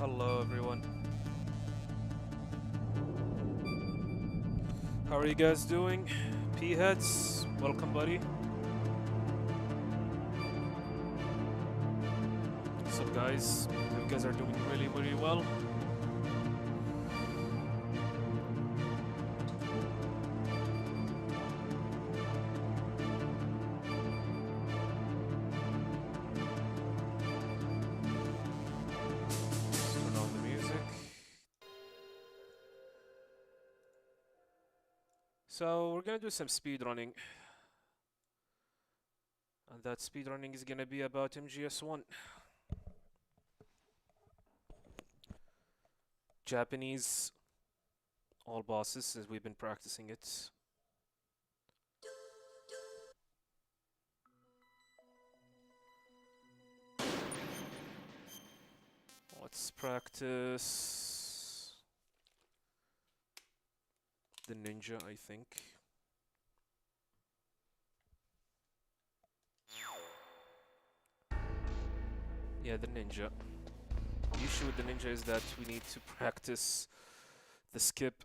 Hello everyone. How are you guys doing? P-heads, welcome buddy. So guys, you guys are doing really well. Let's turn on the music. So we're gonna do some speedrunning. And that speedrunning is gonna be about MGS1. Japanese, all bosses, since we've been practicing it. Let's practice the ninja, I think. Yeah, the ninja. The issue with the ninja is that we need to practice the skip.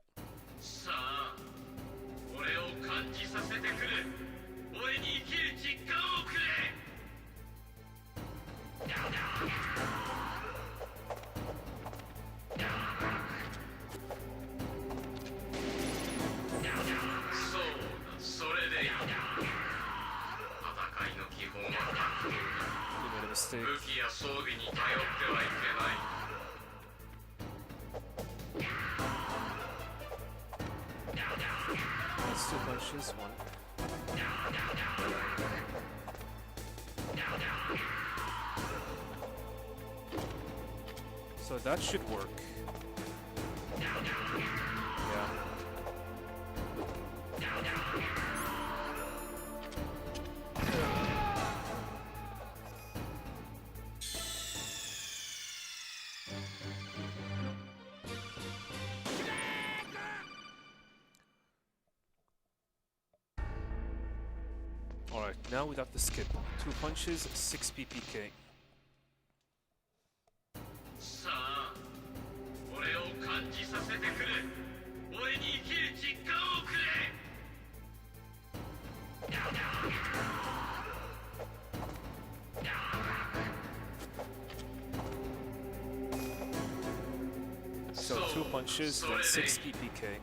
We made a mistake. Let's two punches, one. So that should work. Yeah. Alright, now without the skip. Two punches, 6 PPK. So 2 punches, then 6 PPK.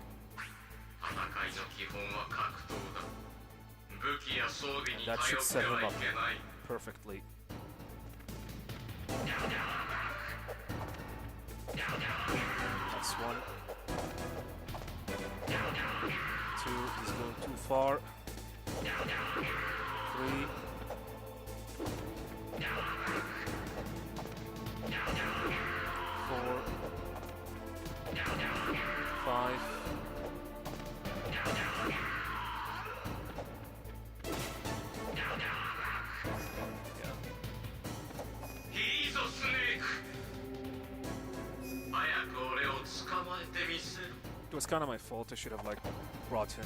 That should set him up perfectly. That's 1. 2, he's going too far. 3. 4. 5. It was kind of my fault. I should have like brought him.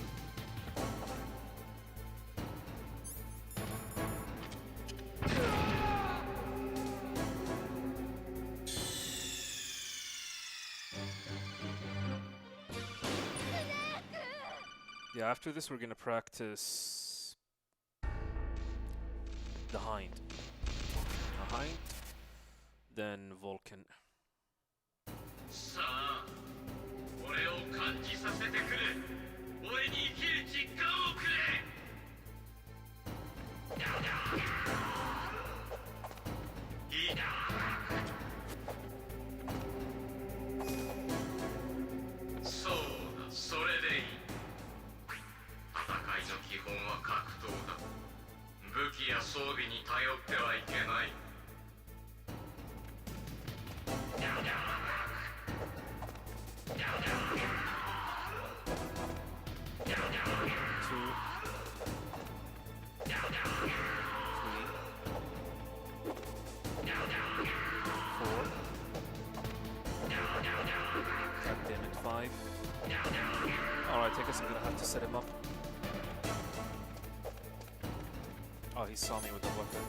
Yeah, after this we're gonna practice the hind. A hind, then Vulcan. Alright, I guess I'm gonna have to set him up. Oh, he saw me with the weapon.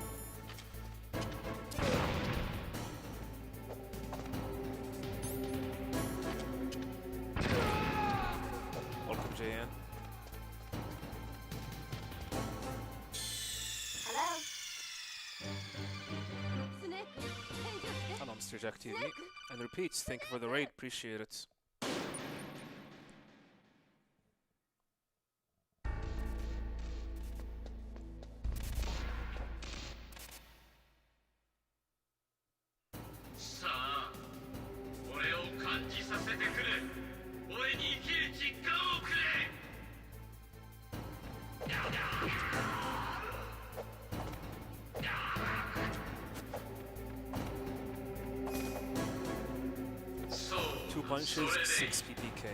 Mr. Jack TV. And repeats, thank you for the raid, appreciate it. Two punches, 6 PPK.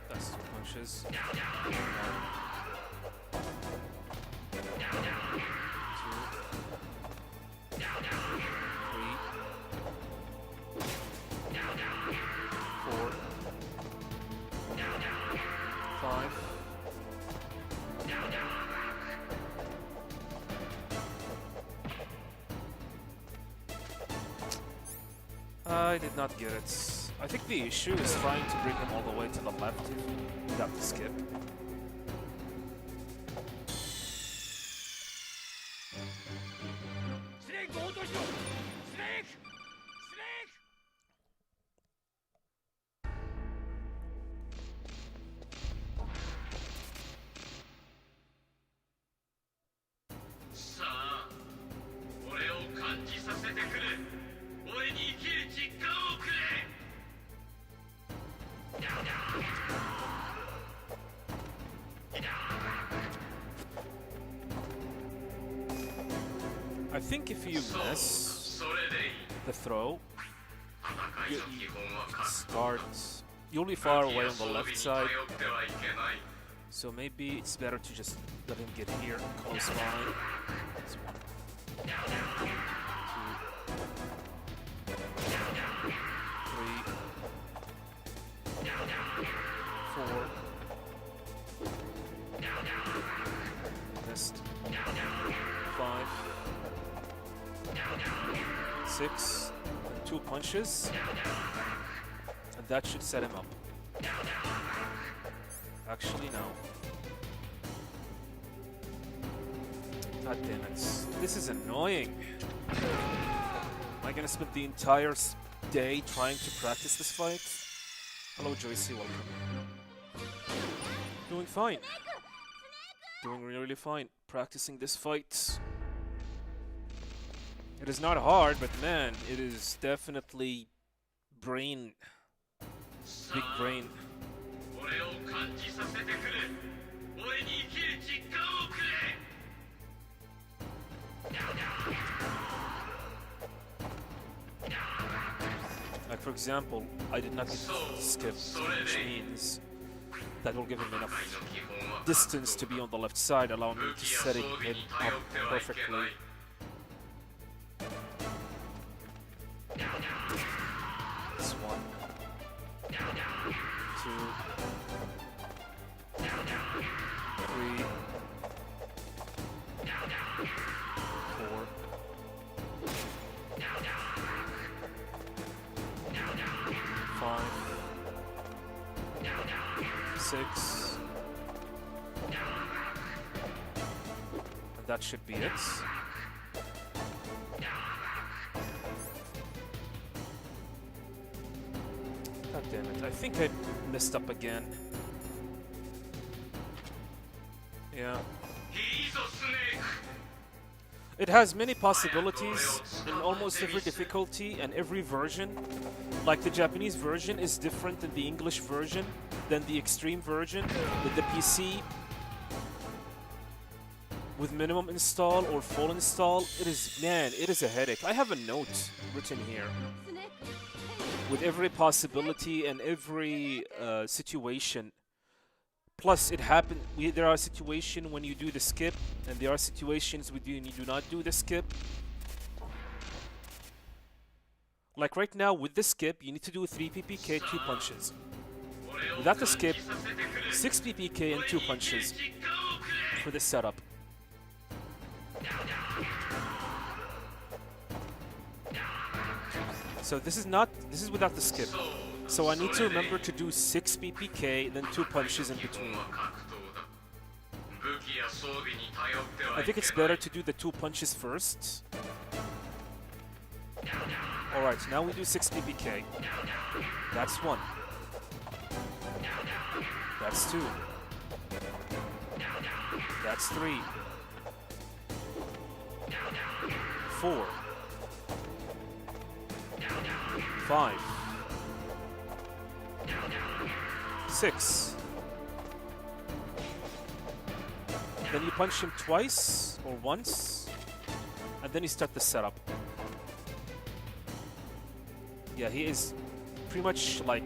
That's 2 punches. 1, 2, 3, 4, 5. I did not get it. I think the issue is trying to bring him all the way to the left without the skip. I think if you miss the throw, you start. You'll be far away on the left side, so maybe it's better to just let him get here, close by. That's 1, 2, 3, 4. Missed. 5. 6, and 2 punches, and that should set him up. Actually, no. God damn it. This is annoying. Am I gonna spend the entire day trying to practice this fight? Hello, Joycey, welcome. Doing fine. Doing really fine. Practicing this fight. It is not hard, but man, it is definitely brain. Big brain. Like for example, I did not get the skip, which means that will give him enough distance to be on the left side, allowing me to set him up perfectly. This 1, 2, 3, 4, 5, 6, and that should be it. God damn it, I think I messed up again. Yeah. It has many possibilities in almost every difficulty and every version. Like the Japanese version is different than the English version, than the extreme version, with the PC with minimum install or full install. It is, man, it is a headache. I have a note written here with every possibility and every situation. Plus, it happened. There are situations when you do the skip, and there are situations when you do not do the skip. Like right now, with the skip, you need to do 3 PPK, 2 punches. Without the skip, 6 PPK and 2 punches for this setup. So this is without the skip. So I need to remember to do 6 BPK, then 2 punches in between. I think it's better to do the 2 punches first. Alright, now we do 6 BPK. That's 1. That's 2. That's 3. 4. 5. 6. Then you punch him twice or once, and then you start the setup. Yeah, he is pretty much like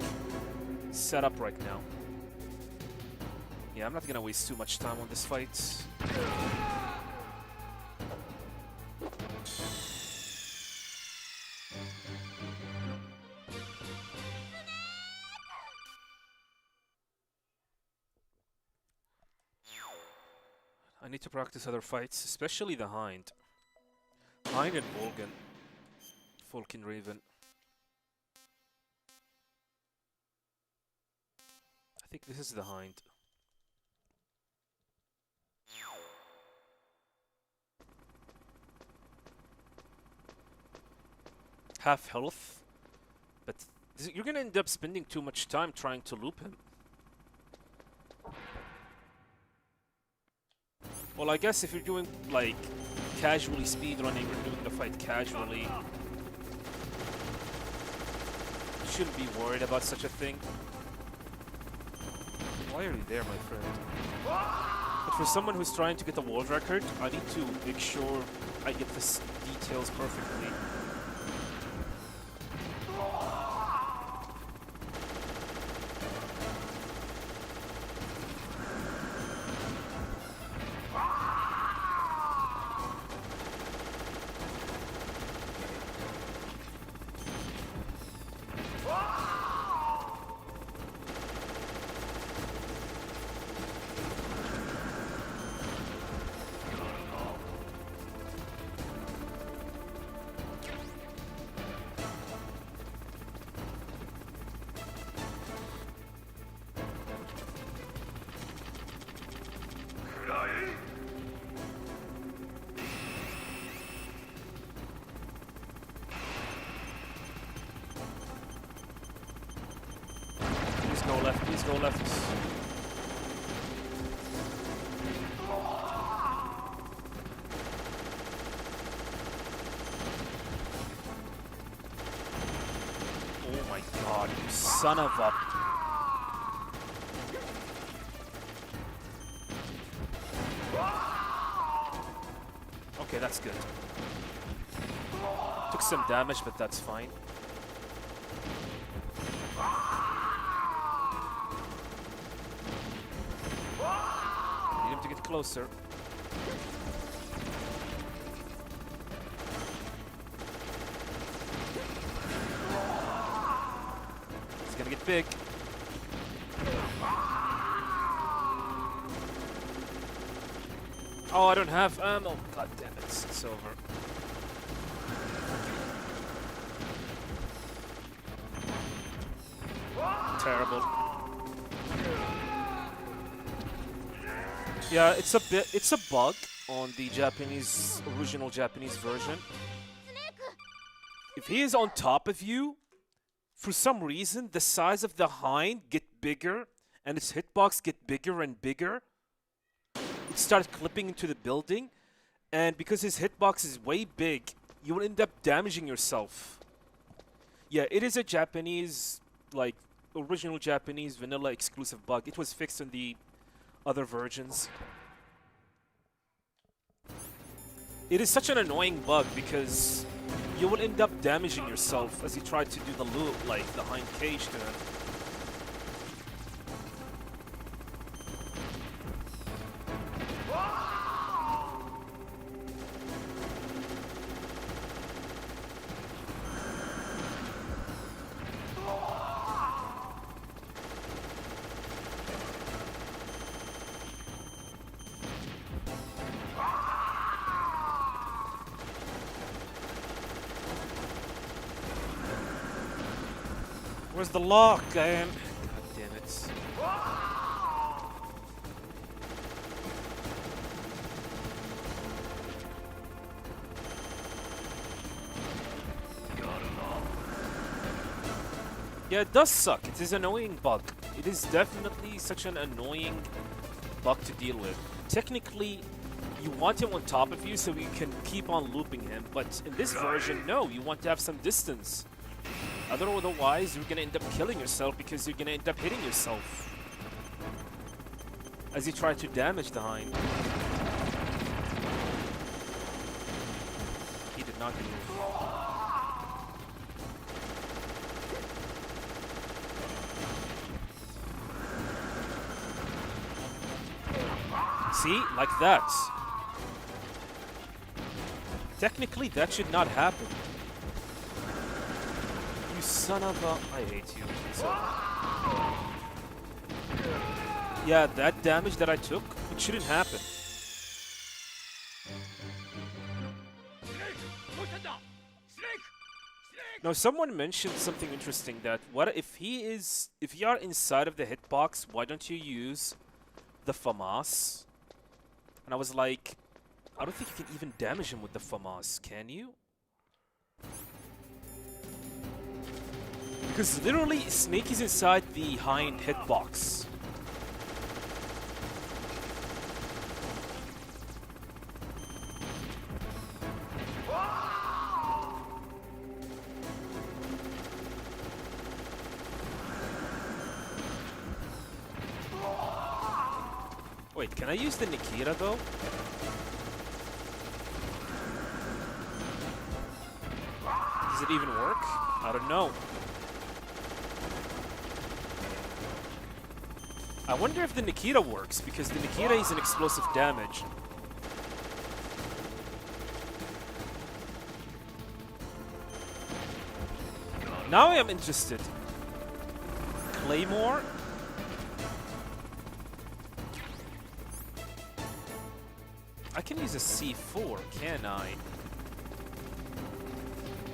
set up right now. Yeah, I'm not gonna waste too much time on this fight. I need to practice other fights, especially the Hind. Hind and Volgan. Falcon Raven. I think this is the Hind. Half health, but you're gonna end up spending too much time trying to loop him. Well, I guess if you're doing like casually speedrunning or doing the fight casually, you shouldn't be worried about such a thing. Why are you there, my friend? But for someone who's trying to get a world record, I need to make sure I get the details perfectly. Please go left. Oh my god, you son of a... Okay, that's good. Took some damage, but that's fine. Closer. It's gonna get big. Oh, I don't have ammo. God damn it, it's over. Terrible. Yeah, it's a bug on the original Japanese version. If he is on top of you, for some reason, the size of the hind get bigger, and its hitbox get bigger and bigger. It starts clipping into the building, and because his hitbox is way big, you will end up damaging yourself. Yeah, it is a Japanese, like, original Japanese vanilla exclusive bug. It was fixed in the other versions. It is such an annoying bug because you will end up damaging yourself as you try to do the loop, like the hind cage to him. Where's the lock, man? God damn it. Yeah, it does suck. It is an annoying bug. It is definitely such an annoying bug to deal with. Technically, you want him on top of you so you can keep on looping him, but in this version, no, you want to have some distance. Otherwise, you're gonna end up killing yourself because you're gonna end up hitting yourself as you try to damage the hind. He did not move. See? Like that. Technically, that should not happen. You son of a... I hate you. So, yeah, that damage that I took, it shouldn't happen. Now, someone mentioned something interesting, that what if you are inside of the hitbox, why don't you use the FAMAS? And I was like, I don't think you can even damage him with the FAMAS, can you? Because literally, Snake is inside the hind hitbox. Wait, can I use the Nikita though? Does it even work? I don't know. I wonder if the Nikita works, because the Nikita is an explosive damage. Now I am interested. Claymore? I can use a C4, can I?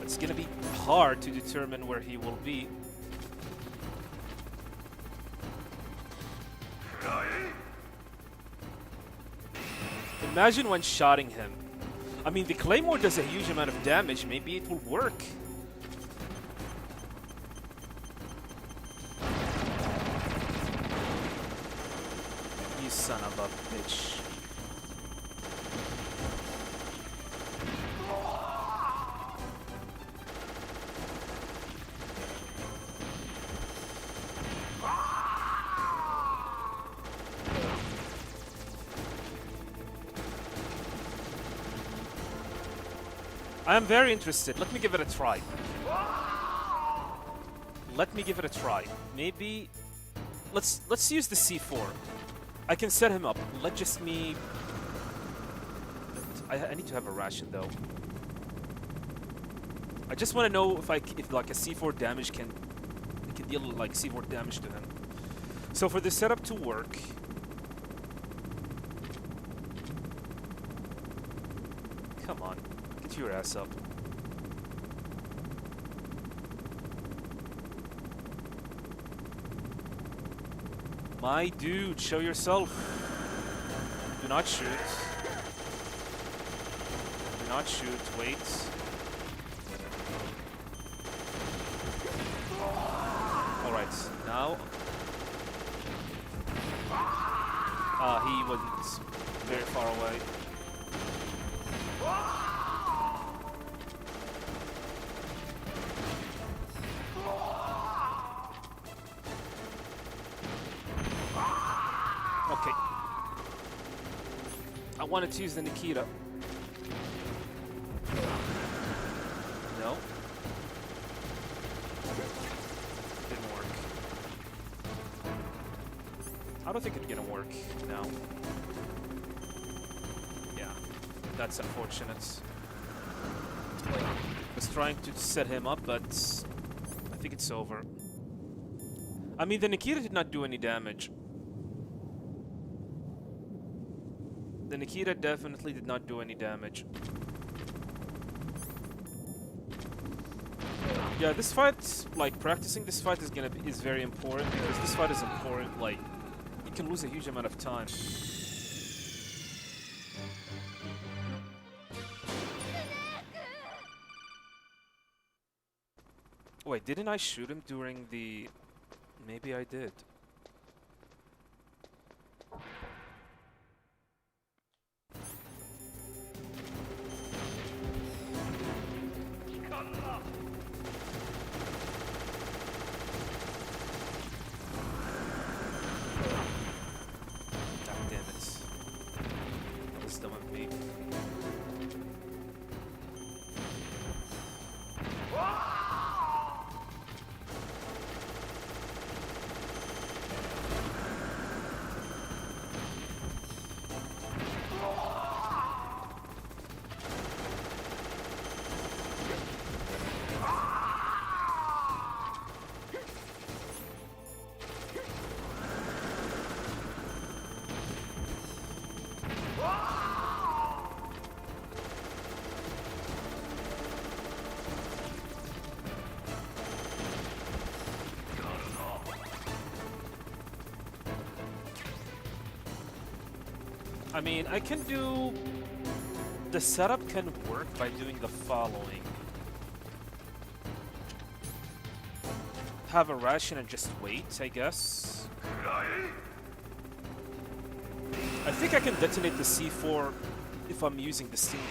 It's gonna be hard to determine where he will be. Imagine one-shotting him. I mean, the Claymore does a huge amount of damage. Maybe it will work. You son of a bitch. I am very interested. Let me give it a try. Let me give it a try. Maybe... Let's use the C4. I can set him up. Let just me... I need to have a ration though. I just want to know if like a C4 damage can deal like C4 damage to him. So for the setup to work, come on, get your ass up. My dude, show yourself. Do not shoot. Do not shoot. Wait. Alright, now... he wasn't very far away. Okay. I wanted to use the Nikita. No. Didn't work. I don't think it's gonna work now. Yeah, that's unfortunate. I was trying to set him up, but I think it's over. I mean, the Nikita did not do any damage. The Nikita definitely did not do any damage. Yeah, this fight, like practicing this fight is very important because this fight is important. Like, you can lose a huge amount of time. Wait, didn't I shoot him during the... Maybe I did. God damn it. That was dumb of me. I mean, I can do... The setup can work by doing the following. Have a ration and just wait, I guess. I think I can detonate the C4 if I'm using the Stinger.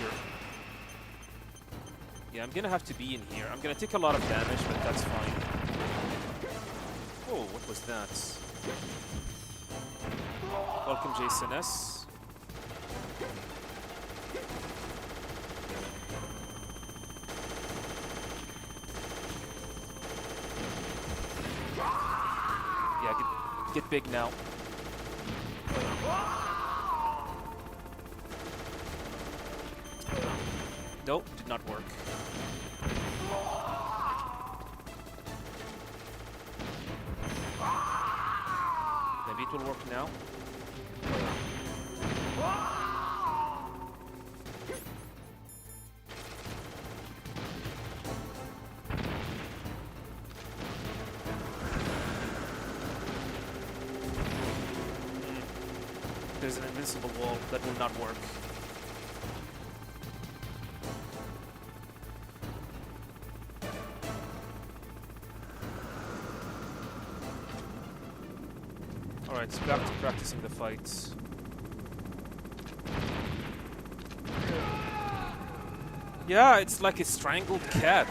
Yeah, I'm gonna have to be in here. I'm gonna take a lot of damage, but that's fine. Oh, what was that? Welcome, Jason S. Yeah, get big now. Nope, did not work. Maybe it will work now. There's an invincible wall that will not work. Alright, so back to practicing the fights. Yeah, it's like a strangled cat.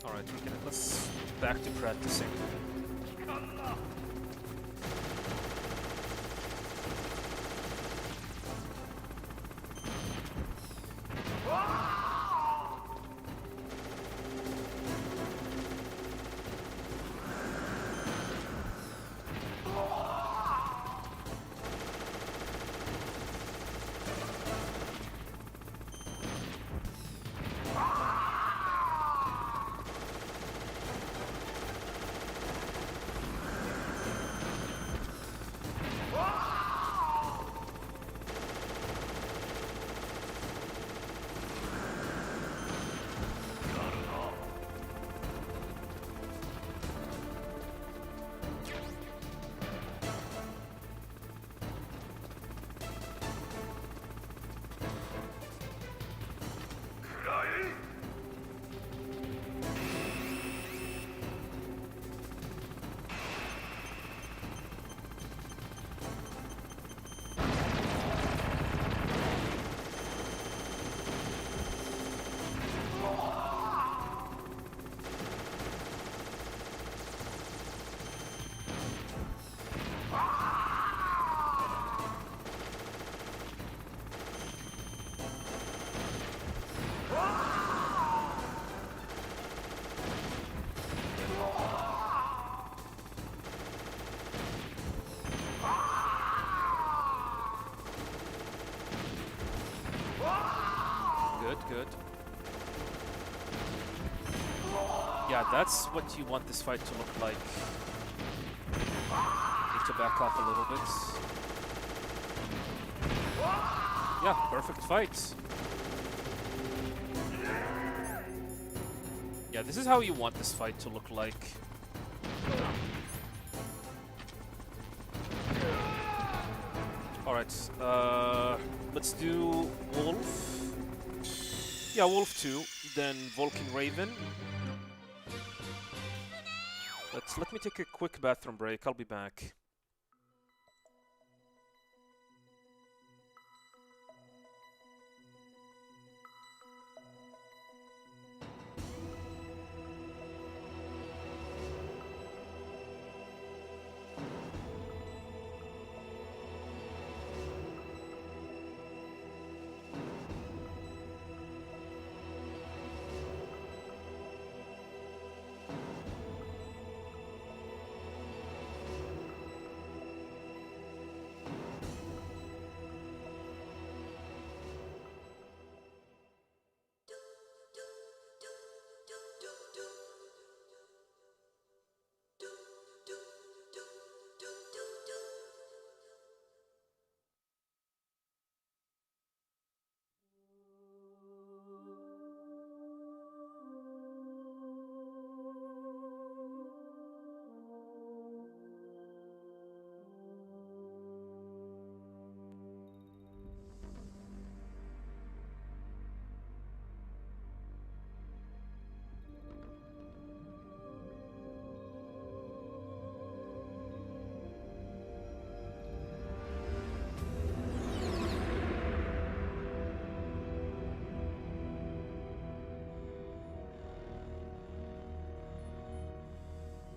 Alright, let's back to practicing. Good, good. Yeah, that's what you want this fight to look like. Need to back off a little bit. Yeah, perfect fight. Yeah, this is how you want this fight to look like. Alright, let's do Wolf. Yeah, Wolf 2, then Vulcan Raven. Let me take a quick bathroom break, I'll be back.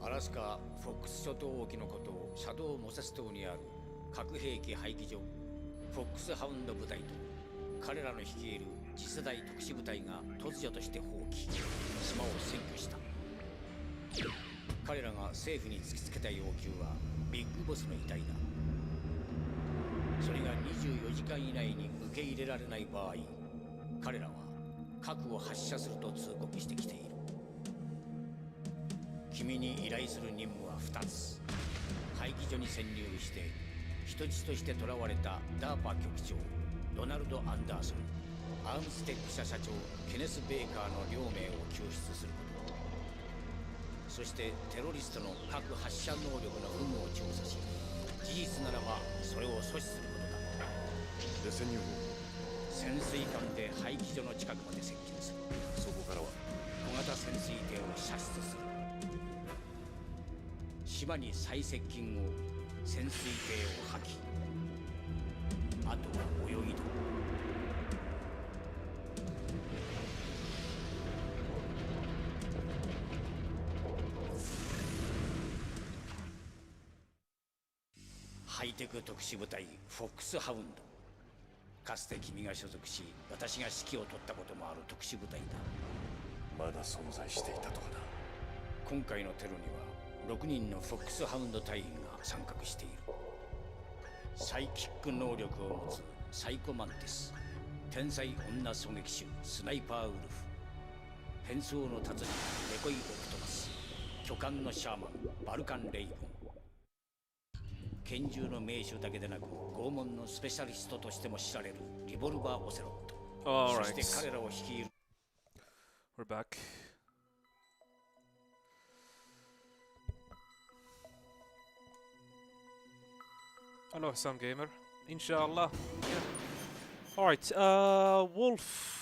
アラスカ・フォックス諸島沖のことをシャドウ・モセス島にある核兵器廃棄所フォックスハウンド部隊と彼らの率いる次世代特殊部隊が突如として放棄島を占拠した。彼らが政府に突きつけた要求はビッグボスの遺体だ。それが24時間以内に受け入れられない場合、彼らは核を発射すると通告してきている。君に依頼する任務は2つ。廃棄所に潜入して人質として捕らわれたダーパ局長ドナルド・アンダーソン、アームステック社社長ケネス・ベーカーの両名を救出すること。そしてテロリストの核発射能力の有無を調査し、事実ならばそれを阻止することだ。で潜入潜水艦で廃棄所の近くまで接近する。そこからは小型潜水艇を射出する。島に最接近後、潜水艇を破棄。あとは泳ぎだ。ハイテク特殊部隊フォックスハウンド。かつて君が所属し、私が指揮を執ったこともある特殊部隊だ。まだ存在していたとはな。今回のテロには6人のフォックスハウンド隊員が参画している。サイキック能力を持つサイコマンティス、天才女狙撃手スナイパーウルフ、変装の達人デコイオクトパス、巨漢のシャーマンバルカンレイブン。拳銃の名手だけでなく拷問のスペシャリストとしても知られるリボルバー・オセロット。そして彼らを率いる。We're back. Hello, Sam Gamer. Inshallah. Yeah. Alright, Wolf.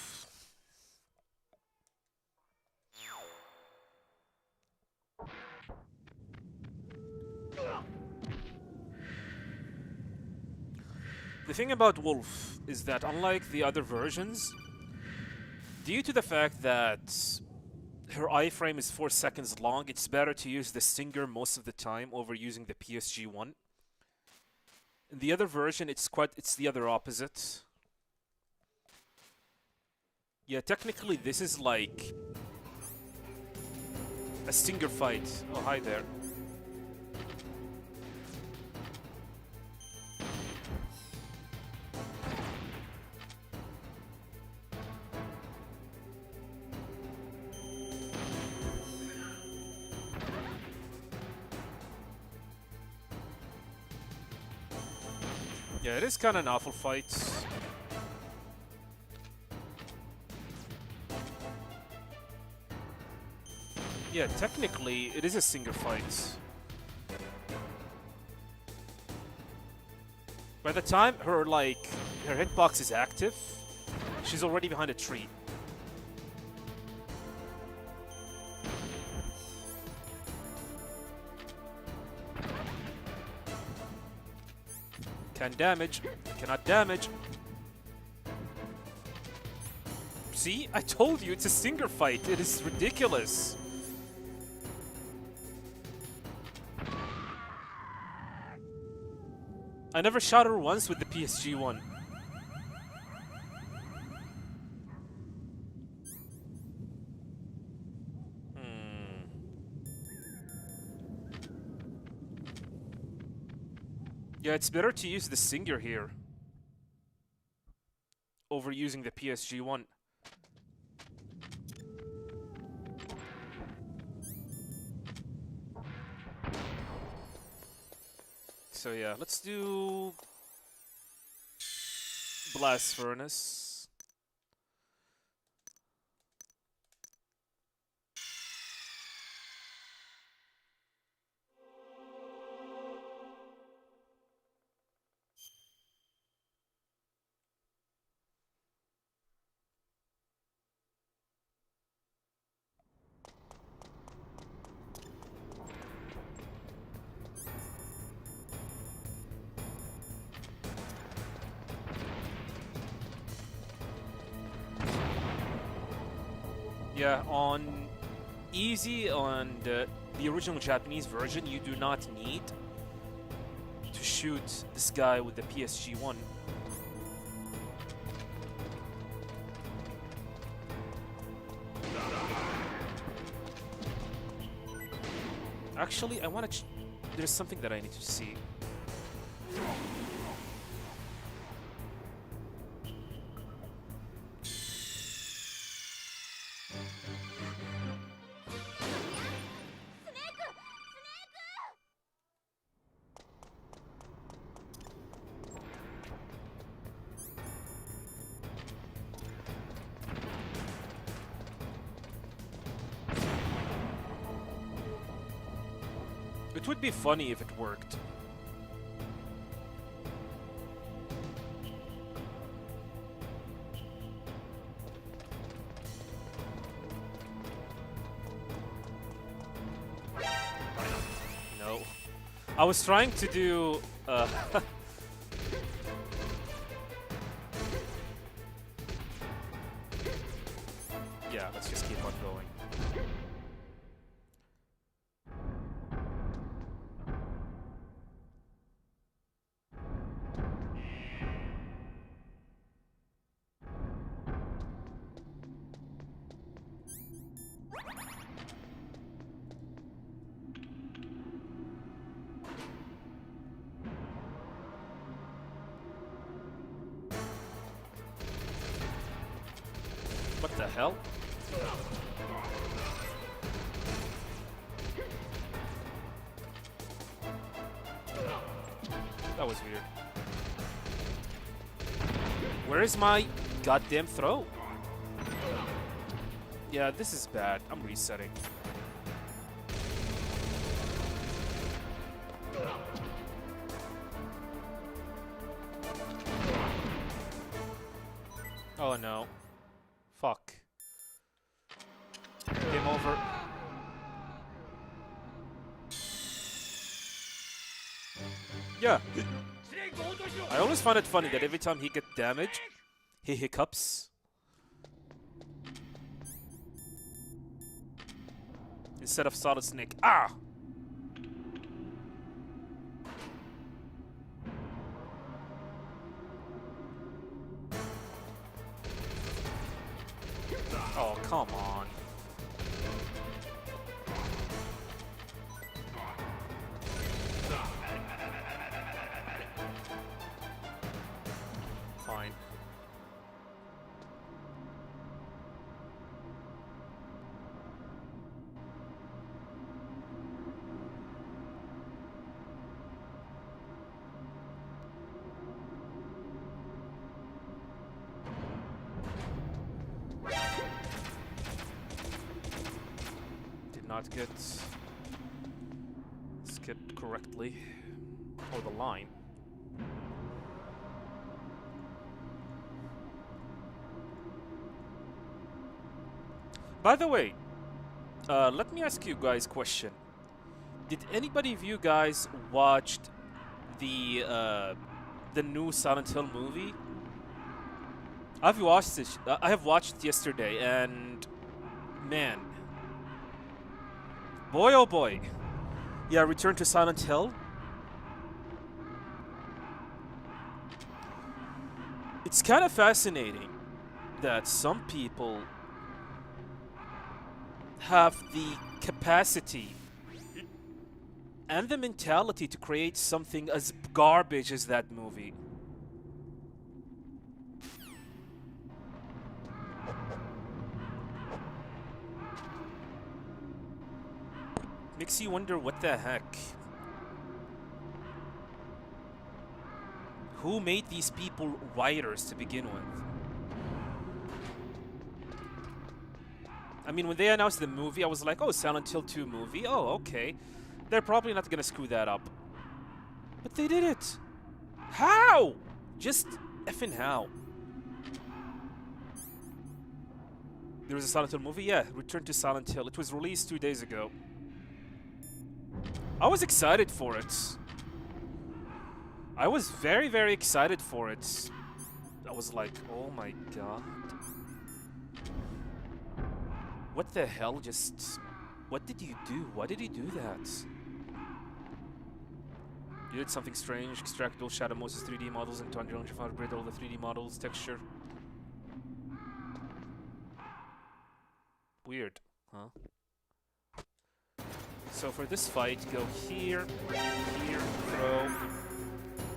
The thing about Wolf is that unlike the other versions, due to the fact that her iframe is 4 seconds long, it's better to use the Stinger most of the time over using the PSG-1. In the other version, it's the other opposite. Yeah, technically this is like a Stinger fight. Oh, hi there. Yeah, it is kind of an awful fight. Yeah, technically, it is a single fight. By the time her hitbox is active, she's already behind a tree. Can damage, cannot damage. See, I told you it's a single fight. It is ridiculous. I never shot her once with the PSG-1. Yeah, it's better to use the Singer here over using the PSG-1. So yeah, let's do Blast Furnace. Yeah, on easy, on the original Japanese version, you do not need to shoot this guy with the PSG-1. Actually, I want to... there's something that I need to see. It would be funny if it worked. No. I was trying to do... yeah, let's just keep on going. What the hell? That was weird. Where is my goddamn throw? Yeah, this is bad. I'm resetting. Oh no. Fuck. Game over. Yeah. I always find it funny that every time he gets damaged, he hiccups. Instead of Solid Snake. Ah! Oh, come on. Fine. not get skipped correctly. Or the line. By the way, let me ask you guys a question. Did anybody of you guys watched the new Silent Hill movie? I've watched it. I have watched it yesterday, and man, boy oh boy, yeah, Return to Silent Hill. It's kind of fascinating that some people have the capacity and the mentality to create something as garbage as that movie. Makes you wonder what the heck. Who made these people writers to begin with? I mean, when they announced the movie, I was like, oh, Silent Hill 2 movie? Oh, okay. They're probably not gonna screw that up. But they did it! How? Just effing how? There was a Silent Hill movie? Yeah, Return to Silent Hill. It was released 2 days ago. I was excited for it. I was very, very excited for it. I was like, oh my god. What the hell just... What did you do? Why did you do that? You did something strange. Extract all Shadow Moses 3D models into Unreal Engine 5, upgrade all the 3D models, texture. Weird, huh? So for this fight, go here, here, throw.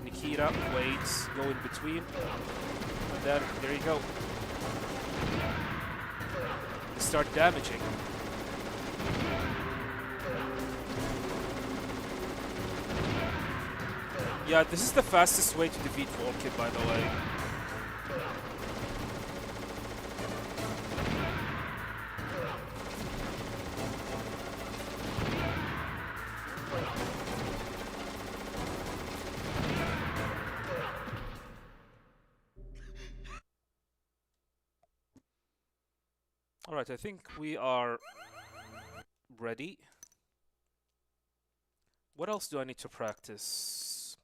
Nikita, wait, go in between. And then, there you go. Start damaging. Yeah, this is the fastest way to defeat Volkit, by the way. Alright, I think we are ready. What else do I need to practice?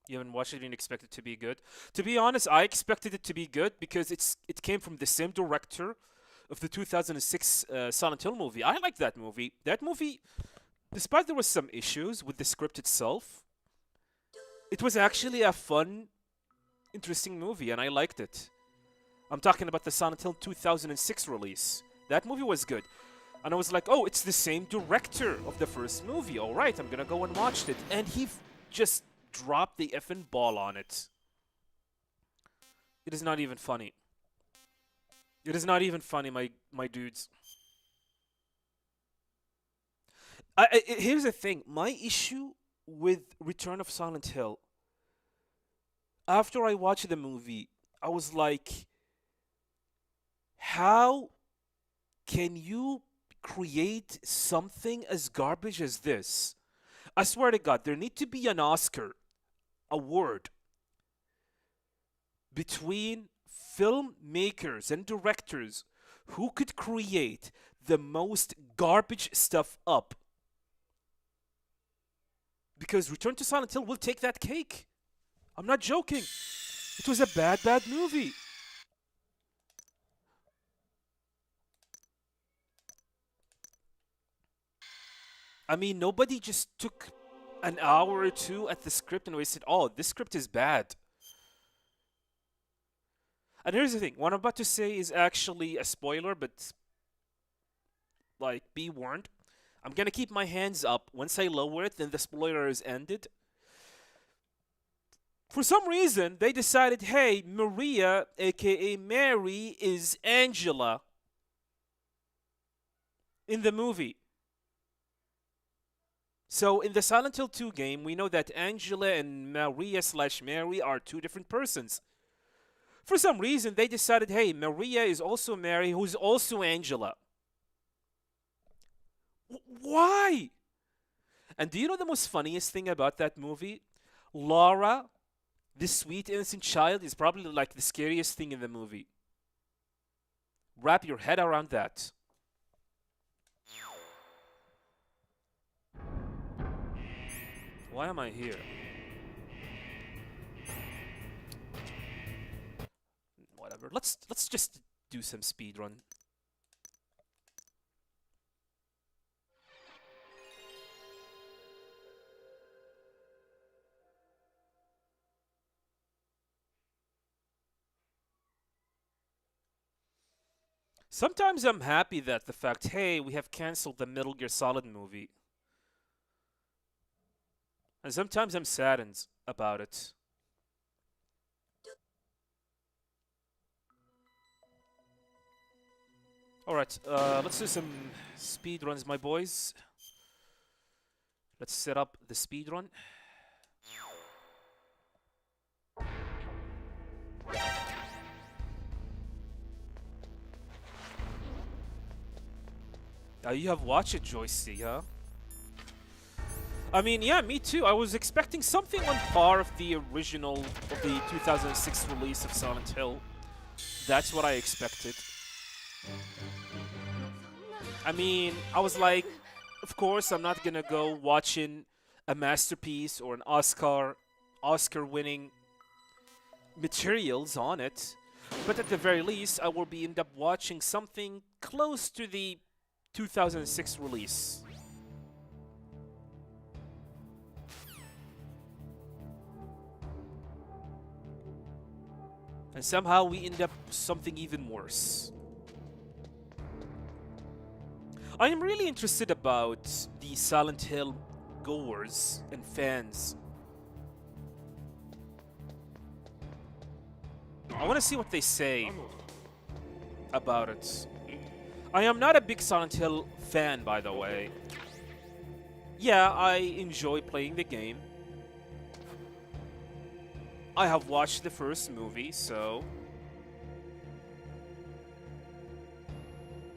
You haven't watched it and expect it to be good? To be honest, I expected it to be good because it came from the same director of the 2006 Silent Hill movie. I like that movie. That movie, despite there was some issues with the script itself, it was actually a fun, interesting movie, and I liked it. I'm talking about the Silent Hill 2006 release. That movie was good. And I was like, oh, it's the same director of the first movie. All right, I'm gonna go and watch it. And he just dropped the effing ball on it. It is not even funny. It is not even funny, my dudes. Here's the thing. My issue with Return of Silent Hill, after I watched the movie, I was like, how can you create something as garbage as this? I swear to God, there need to be an Oscar award between filmmakers and directors who could create the most garbage stuff up. Because Return to Silent Hill will take that cake. I'm not joking. It was a bad, bad movie. I mean, nobody just took an hour or two at the script and wasted, oh, this script is bad. And here's the thing. What I'm about to say is actually a spoiler, but, like, be warned. I'm going to keep my hands up. Once I lower it, then the spoiler is ended. For some reason, they decided, hey, Maria, a.k.a. Mary, is Angela in the movie. So in the Silent Hill 2 game, we know that Angela and Maria slash Mary are two different persons. For some reason, they decided, hey, Maria is also Mary, who's also Angela. Why? And do you know the most funniest thing about that movie? Laura, this sweet innocent child, is probably like the scariest thing in the movie. Wrap your head around that. Why am I here? Whatever. Let's just do some speedrun. Sometimes I'm happy that the fact, hey, we have canceled the Metal Gear Solid movie. And sometimes I'm saddened about it. Alright, let's do some speed runs, my boys. Let's set up the speed run. You have watched it, Joycey, huh? I mean, yeah, me too. I was expecting something on par of the original, of the 2006 release of Silent Hill. That's what I expected. I mean, I was like, of course, I'm not gonna go watching a masterpiece or an Oscar-winning materials on it. But at the very least, I will be end up watching something close to the 2006 release. And somehow we end up something even worse. I am really interested about the Silent Hill goers and fans. I want to see what they say about it. I am not a big Silent Hill fan, by the way. Yeah, I enjoy playing the game. I have watched the first movie, so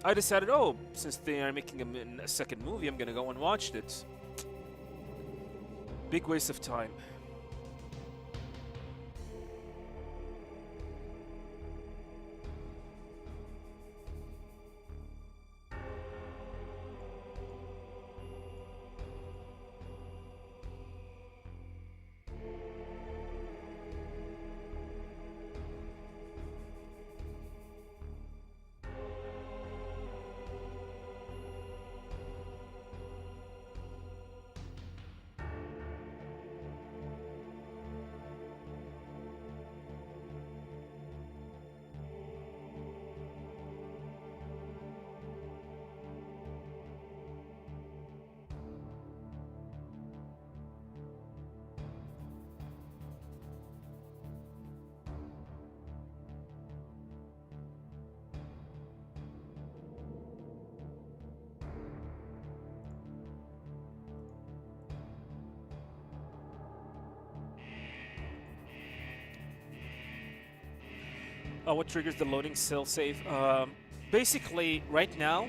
I decided, oh, since they are making a second movie, I'm gonna go and watch it. Big waste of time. What triggers the loading cell save? Basically, right now,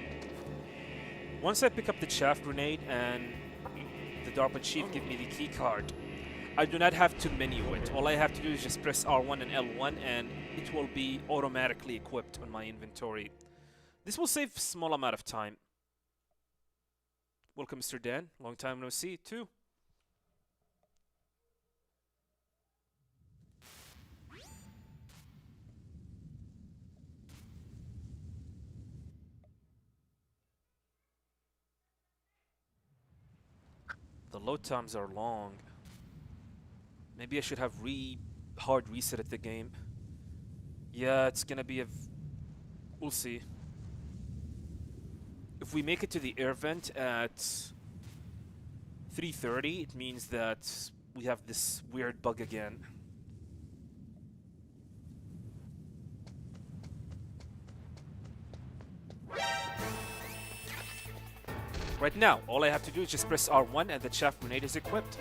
once I pick up the chaff grenade and the DARPA chief give me the key card, I do not have to menu it. All I have to do is just press R1 and L1 and it will be automatically equipped on my inventory. This will save a small amount of time. Welcome, Mr. Dan. Long time no see, too. The load times are long. Maybe I should have hard reset at the game. Yeah, it's gonna be we'll see. If we make it to the air vent at 3:30, it means that we have this weird bug again. Right now, all I have to do is just press R1 and the chaff grenade is equipped.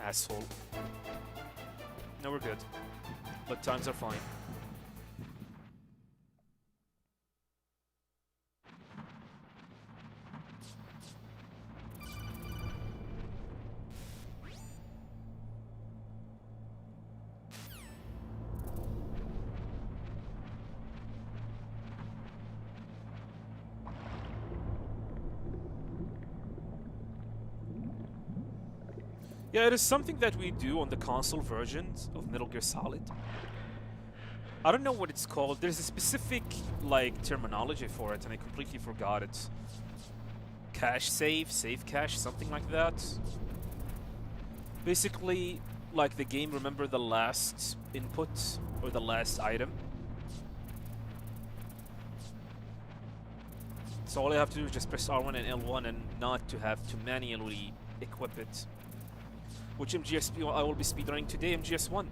Asshole. No, we're good. But times are fine. Yeah, it is something that we do on the console versions of Metal Gear Solid. I don't know what it's called. There's a specific, like, terminology for it, and I completely forgot it. Cache save, save cache, something like that. Basically, like, the game remember the last input or the last item. So all I have to do is just press R1 and L1 and not to have to manually equip it. Which MGS I will be speedrunning today, MGS1.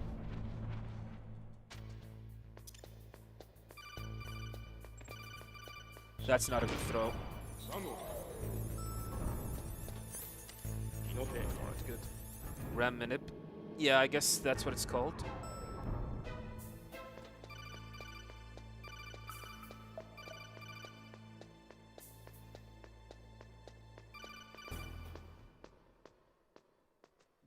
That's not a good throw. Alright, good. Ram Minip. Yeah, I guess that's what it's called.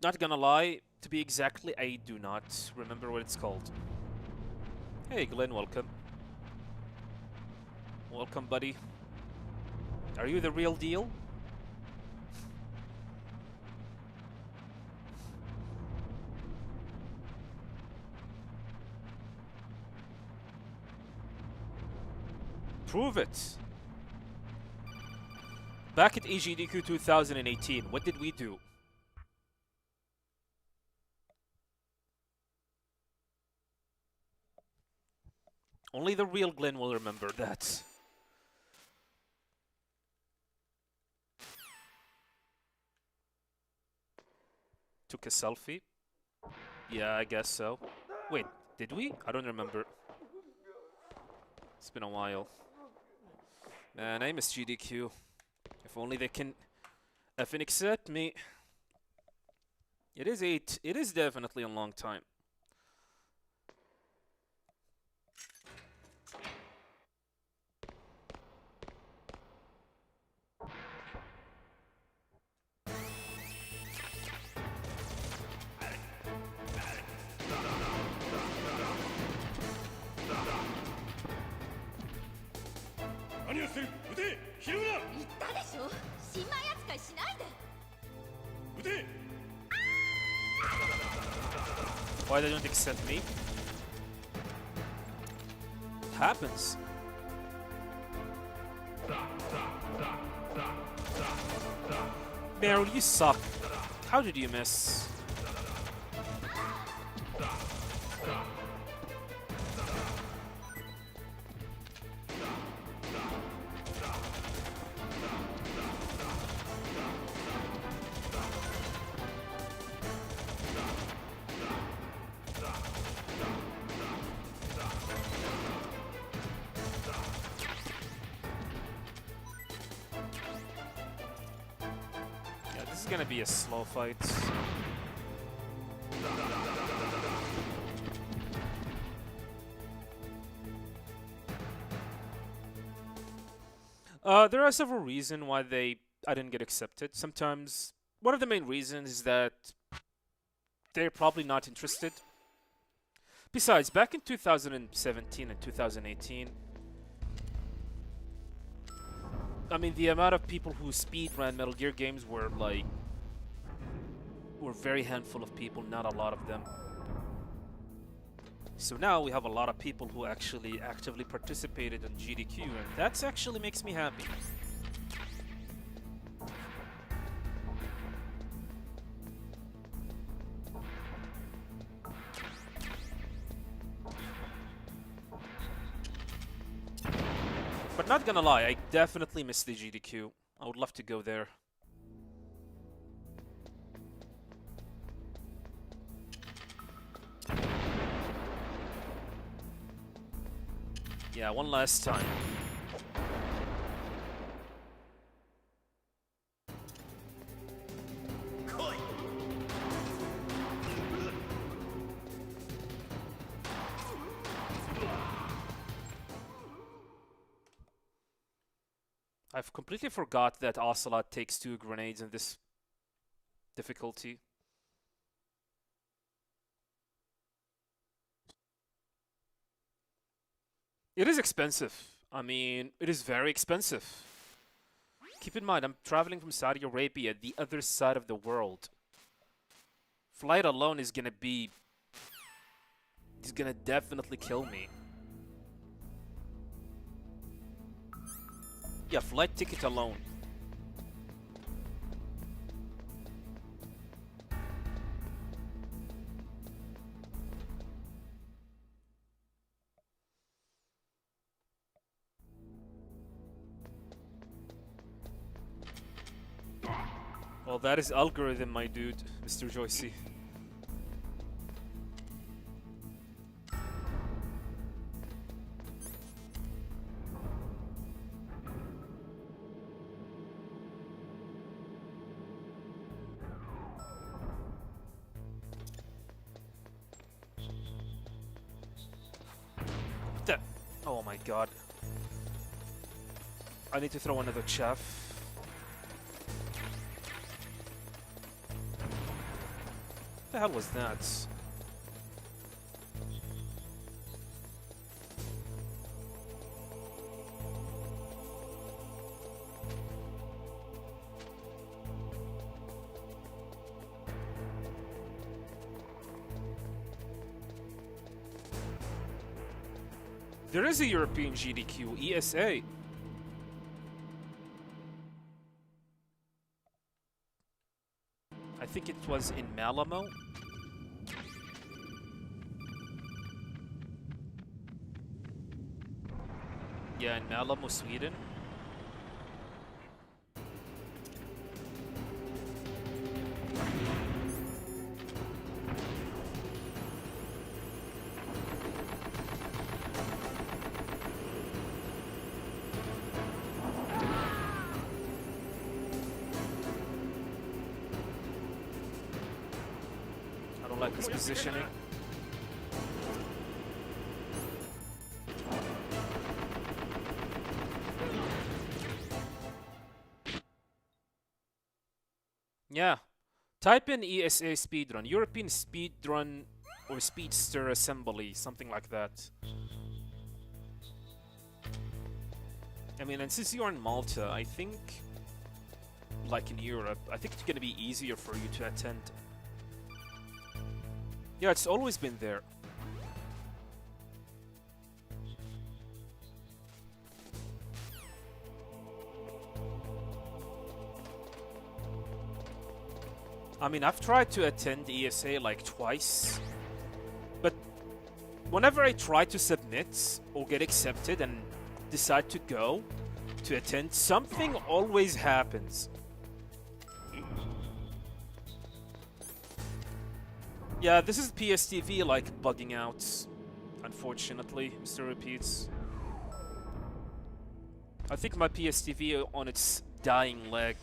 Not gonna lie, to be exactly, I do not remember what it's called. Hey, Glenn, welcome. Welcome, buddy. Are you the real deal? Prove it. Back at AGDQ 2018, what did we do? Only the real Glenn will remember that. Took a selfie? Yeah, I guess so. Wait, did we? I don't remember. It's been a while. Man, I miss GDQ. If only they can effing accept me. It is definitely a long time. Why they don't accept me? It happens. Meryl, you suck. How did you miss? This is gonna be a slow fight. There are several reasons why I didn't get accepted. Sometimes one of the main reasons is that they're probably not interested. Besides, back in 2017 and 2018, I mean, the amount of people who speedrun Metal Gear games were very handful of people, not a lot of them. So now we have a lot of people who actually actively participated in GDQ, and that actually makes me happy. But not gonna lie, I definitely miss the GDQ. I would love to go there. Yeah, one last time. I've completely forgot that Ocelot takes 2 grenades in this difficulty. It is expensive. I mean, it is very expensive. Keep in mind, I'm traveling from Saudi Arabia, the other side of the world. Flight alone is gonna be... He's gonna definitely kill me. Yeah, flight ticket alone. Well, that is algorithm, my dude, Mr. Joycey. What the? Oh my god. I need to throw another chaff. What the hell was that? There is a European GDQ, ESA. I think it was in Malamo. Yeah, in Malamo, Sweden. I don't like this positioning. Yeah. Type in ESA speedrun, European speedrun or speedster assembly, something like that. I mean, and since you're in Malta, I think, like in Europe, I think it's gonna be easier for you to attend. Yeah, it's always been there. I mean, I've tried to attend ESA like twice, but whenever I try to submit or get accepted and decide to go to attend, something always happens. Yeah, this is PSTV like bugging out, unfortunately, Mr. Repeats. I think my PSTV on its dying leg.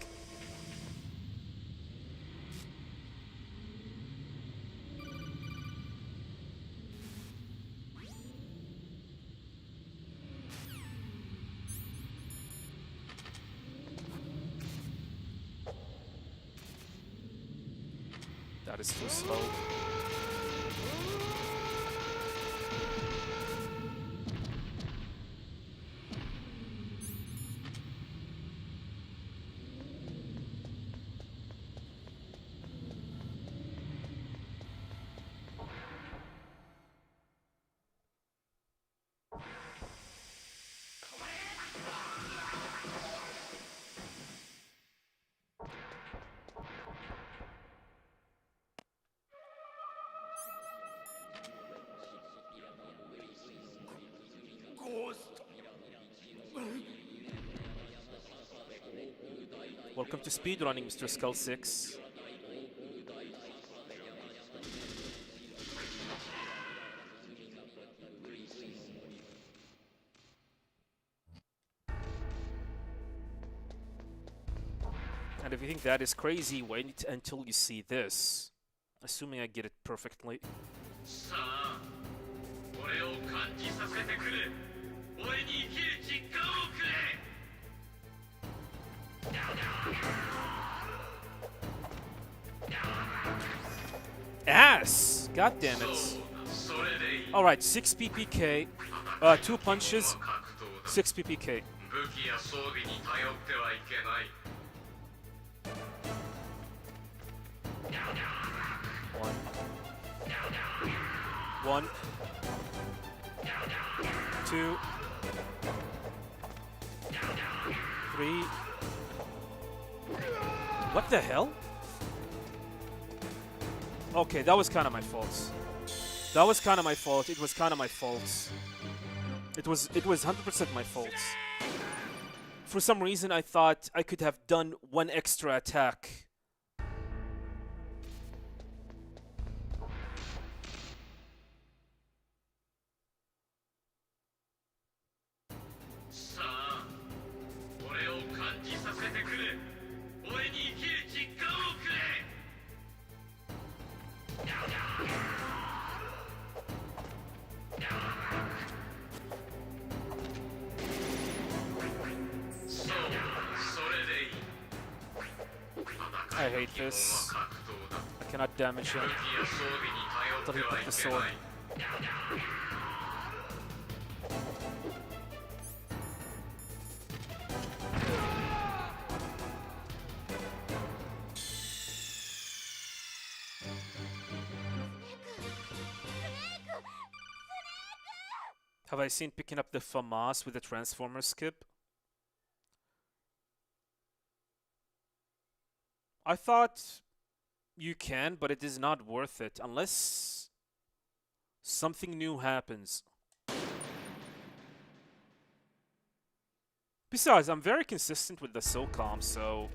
That is too slow. Welcome to speedrunning, Mr. Skull 6. And if you think that is crazy, wait until you see this. Assuming I get it perfectly. ass! God damn it. Alright, 6 PPK. 2 punches, 6 PPK. One. 2. 3. What the hell? Okay, that was kind of my fault. That was kind of my fault. It was kind of my fault. It was 100% my fault. For some reason, I thought I could have done one extra attack. I hate this. I cannot damage him until he put the sword. Have I seen picking up the FAMAS with the Transformer skip? I thought you can, but it is not worth it unless something new happens. Besides, I'm very consistent with the SOCOM, so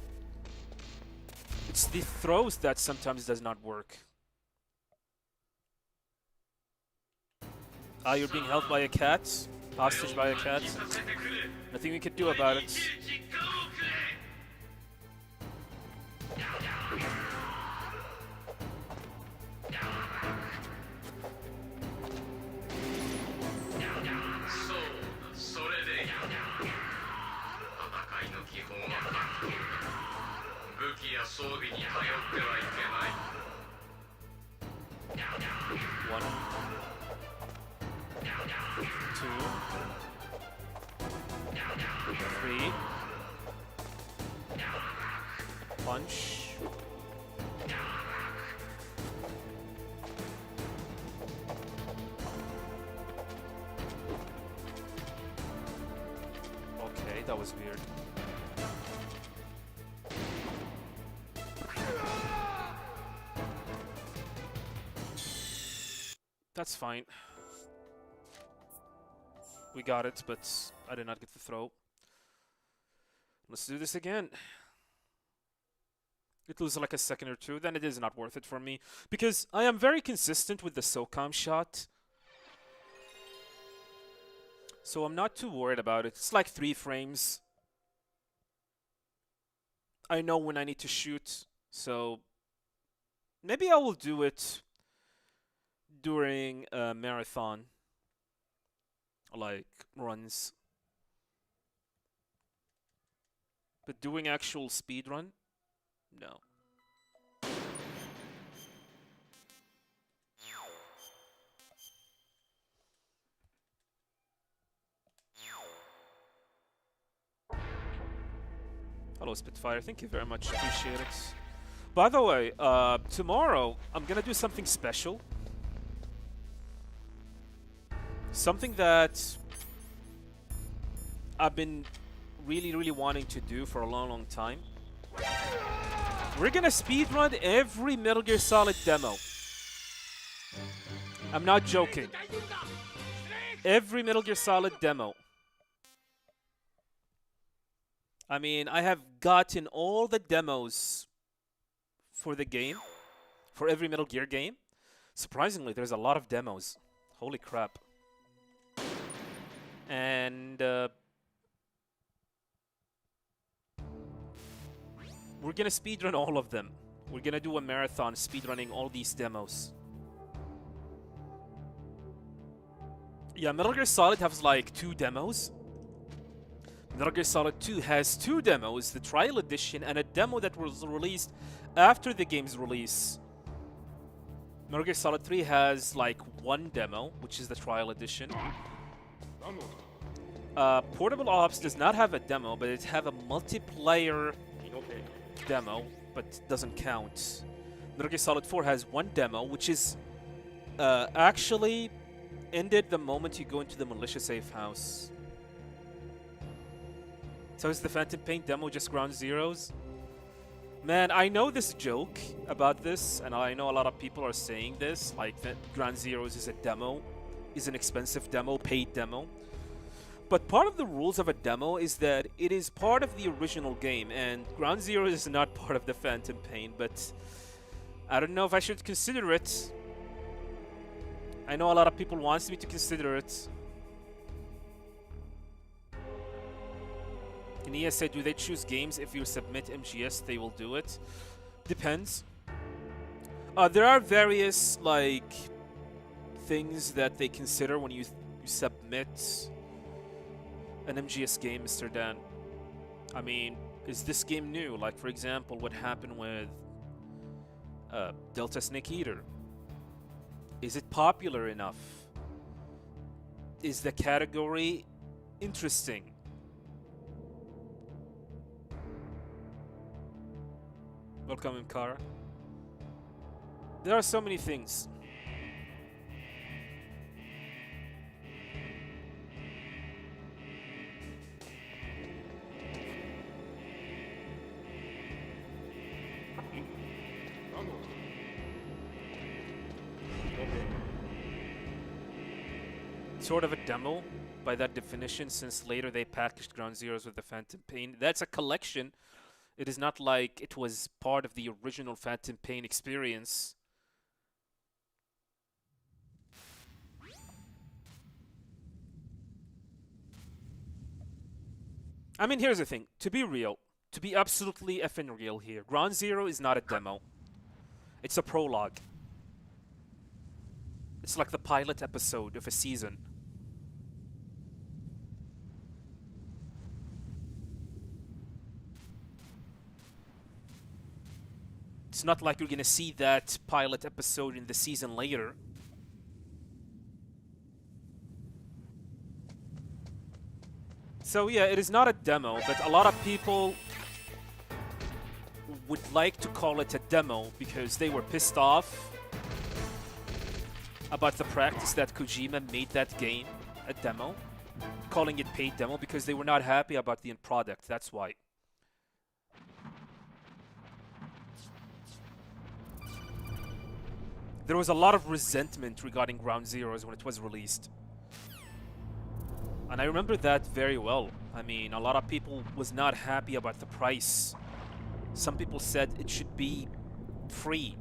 it's the throws that sometimes does not work. Ah, you're being held by a cat? Hostage by a cat? Nothing we can do about it. One. 2. 3. Punch. Okay, that was weird. That's fine. We got it, but I did not get the throw. Let's do this again. It loses like a second or two, then it is not worth it for me. Because I am very consistent with the SOCOM shot. So I'm not too worried about it. It's like 3 frames. I know when I need to shoot. So maybe I will do it during a marathon. Like runs. But doing actual speedrun? No. Hello Spitfire, thank you very much, appreciate it. By the way, tomorrow I'm gonna do something special. Something that I've been really wanting to do for a long time. We're gonna speedrun every Metal Gear Solid demo. I'm not joking. Every Metal Gear Solid demo. I mean, I have gotten all the demos for the game, for every Metal Gear game. Surprisingly, there's a lot of demos. Holy crap. And we're gonna speedrun all of them. We're gonna do a marathon speedrunning all these demos. Yeah, Metal Gear Solid has like 2 demos. Metal Gear Solid 2 has 2 demos, the trial edition and a demo that was released after the game's release. Metal Gear Solid 3 has like one demo, which is the trial edition. Portable Ops does not have a demo, but it have a multiplayer demo, but doesn't count. Metal Gear Solid 4 has one demo, which is actually ended the moment you go into the militia safe house. So is the Phantom Pain demo just Ground Zeroes? Man, I know this joke about this, and I know a lot of people are saying this, like that Ground Zeroes is a demo, is an expensive demo, paid demo. But part of the rules of a demo is that it is part of the original game, and Ground Zeroes is not part of the Phantom Pain, but I don't know if I should consider it. I know a lot of people wants me to consider it. Nia said, do they choose games if you submit MGS, they will do it? Depends. There are various, like, things that they consider when you submit an MGS game, Mr. Dan. I mean, is this game new? Like, for example, what happened with Delta Snake Eater? Is it popular enough? Is the category interesting? Welcome, Imkara. There are so many things. Sort of a demo by that definition, since later they packaged Ground Zeroes with the Phantom Pain. That's a collection. It is not like it was part of the original Phantom Pain experience. I mean, here's the thing. To be real, to be absolutely effing real here, Ground Zero is not a demo. It's a prologue. It's like the pilot episode of a season. It's not like you're gonna see that pilot episode in the season later. So yeah, it is not a demo, but a lot of people would like to call it a demo because they were pissed off about the practice that Kojima made that game a demo, calling it paid demo because they were not happy about the end product. That's why. There was a lot of resentment regarding Ground Zeroes when it was released. And I remember that very well. I mean, a lot of people was not happy about the price. Some people said it should be free.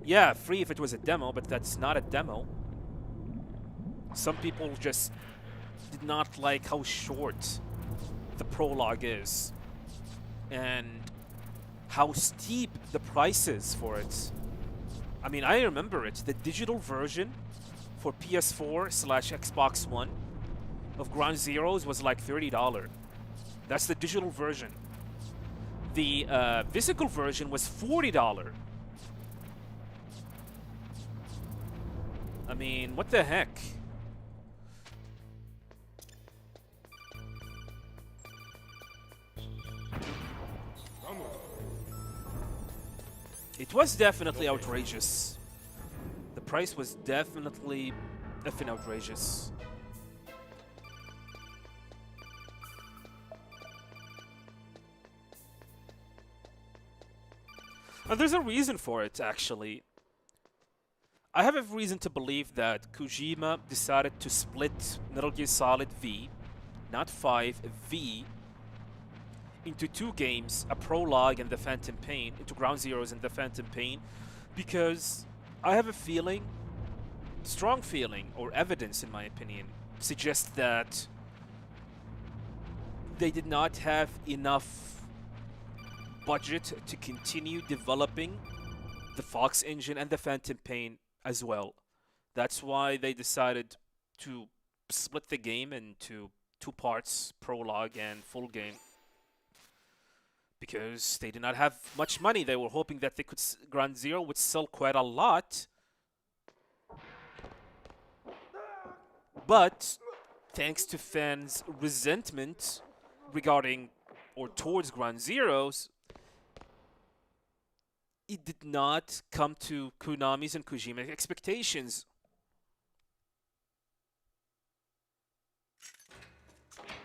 Yeah, free if it was a demo, but that's not a demo. Some people just did not like how short the prologue is. And how steep the price is for it. I mean, I remember it. The digital version for PS4/Xbox One of Ground Zeroes was like $30. That's the digital version. The physical version was $40. I mean, what the heck? It was definitely outrageous. The price was definitely effing outrageous. And there's a reason for it, actually. I have every reason to believe that Kojima decided to split Metal Gear Solid V, not 5, V, into two games, a prologue and the Phantom Pain, into Ground Zeroes and the Phantom Pain, because I have a feeling, strong feeling, or evidence in my opinion, suggests that they did not have enough budget to continue developing the Fox engine and the Phantom Pain as well. That's why they decided to split the game into two parts, prologue and full game. because they did not have much money. They were hoping that they could Ground Zero would sell quite a lot. But thanks to fans' resentment regarding or towards Ground Zeroes, it did not come to Konami's and Kojima's expectations.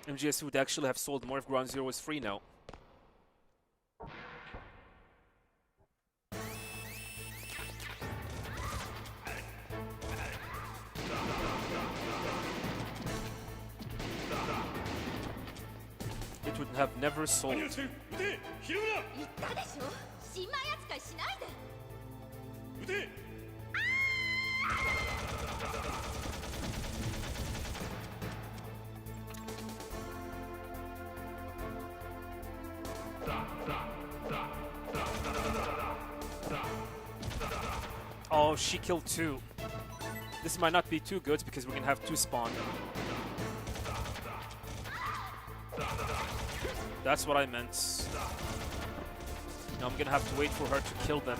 MGS would actually have sold more if Ground Zero was free now. It would have never sold. 言ったでしょ新米扱いしないで Oh, she killed 2. This might not be too good because we're gonna have 2 spawn. That's what I meant. Now I'm gonna have to wait for her to kill them.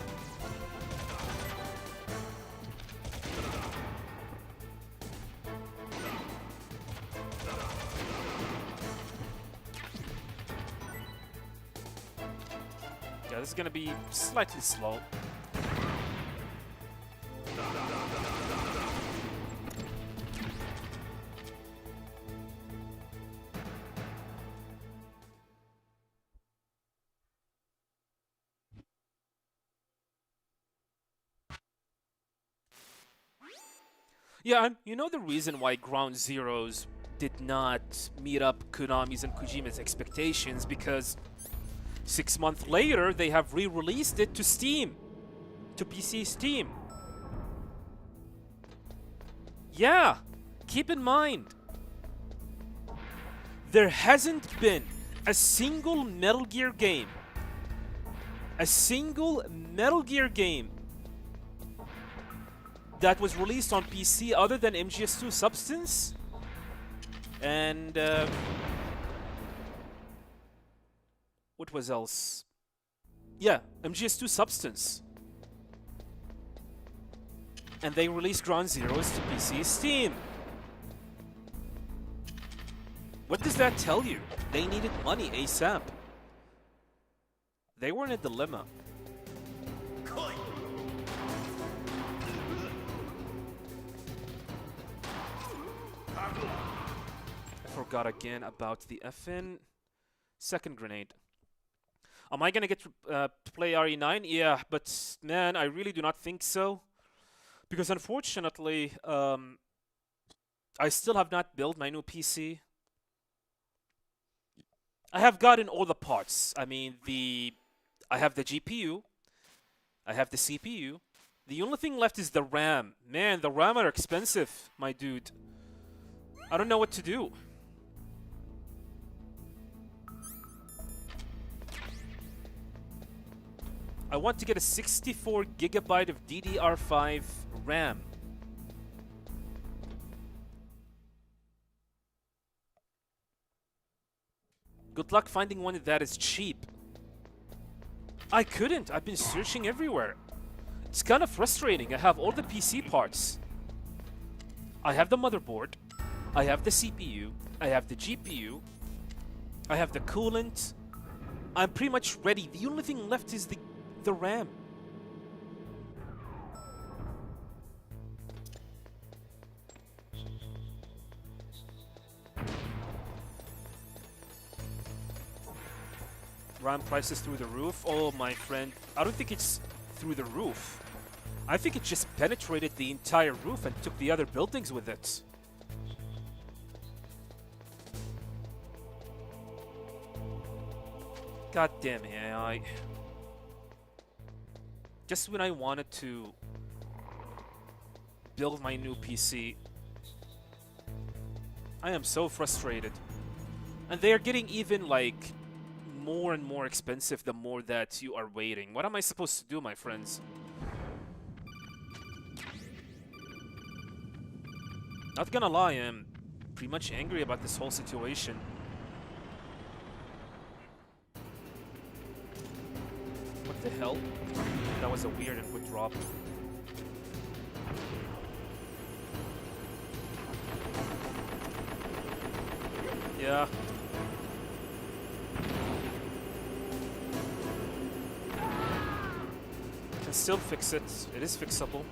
Yeah, this is gonna be slightly slow. Yeah, and you know the reason why Ground Zeroes did not meet up Konami's and Kojima's expectations, because 6 months later they have re-released it to Steam, to PC Steam. Yeah, keep in mind, there hasn't been a single Metal Gear game, that was released on PC other than MGS2 Substance and what was else? Yeah, MGS2 Substance. And they released Ground Zeroes to PC Steam. What does that tell you? They needed money ASAP. They were in a dilemma. I forgot again about the FN. Second grenade. Am I gonna get to play RE9? Yeah, but man, I really do not think so. Because unfortunately, I still have not built my new PC. I have gotten all the parts. I mean, I have the GPU. I have the CPU. The only thing left is the RAM. Man, the RAM are expensive, my dude. I don't know what to do. I want to get a 64 gigabyte of DDR5 RAM. Good luck finding one that is cheap. I couldn't. I've been searching everywhere. It's kind of frustrating. I have all the PC parts. I have the motherboard. I have the CPU. I have the GPU. I have the coolant. I'm pretty much ready. The only thing left is the RAM. RAM prices through the roof? Oh, my friend. I don't think it's through the roof. I think it just penetrated the entire roof and took the other buildings with it. God damn AI. Just when I wanted to build my new PC, I am so frustrated. And they are getting even like more and more expensive the more that you are waiting. What am I supposed to do, my friends? Not gonna lie, I'm pretty much angry about this whole situation. The hell? That was a weird and good drop. Yeah. Can still fix it. It is fixable.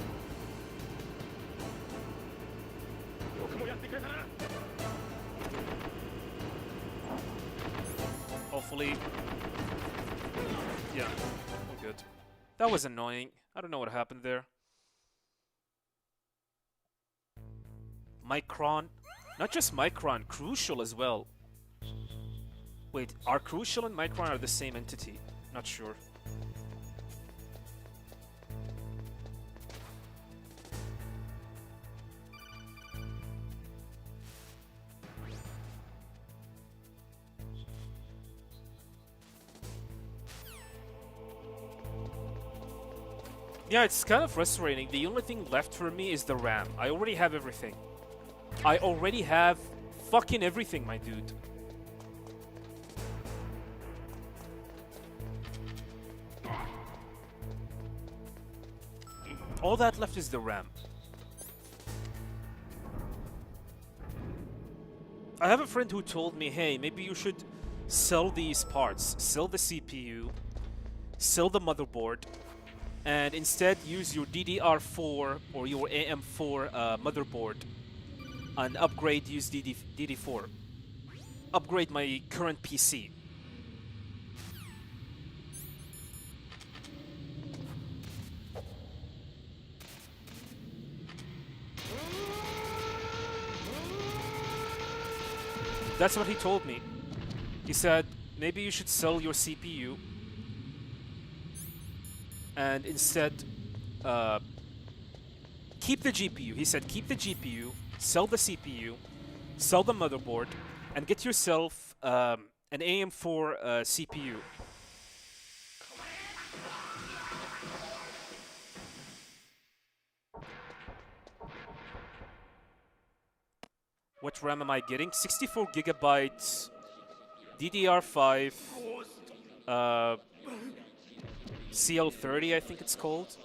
Hopefully. Yeah, we're good. That was annoying. I don't know what happened there. Micron. Not just Micron, Crucial as well. Wait, are Crucial and Micron are the same entity? Not sure. Yeah, it's kind of frustrating. The only thing left for me is the RAM. I already have everything. I already have fucking everything, my dude. All that left is the RAM. I have a friend who told me, hey, maybe you should sell these parts. Sell the CPU, sell the motherboard, and instead use your DDR4 or your AM4 motherboard and upgrade, use DD4. Upgrade my current PC. That's what he told me. He said, maybe you should sell your CPU and instead keep the GPU. He said, keep the GPU, sell the CPU, sell the motherboard, and get yourself an AM4 CPU. What RAM am I getting? 64 gigabytes, DDR5, CL30, I think it's called.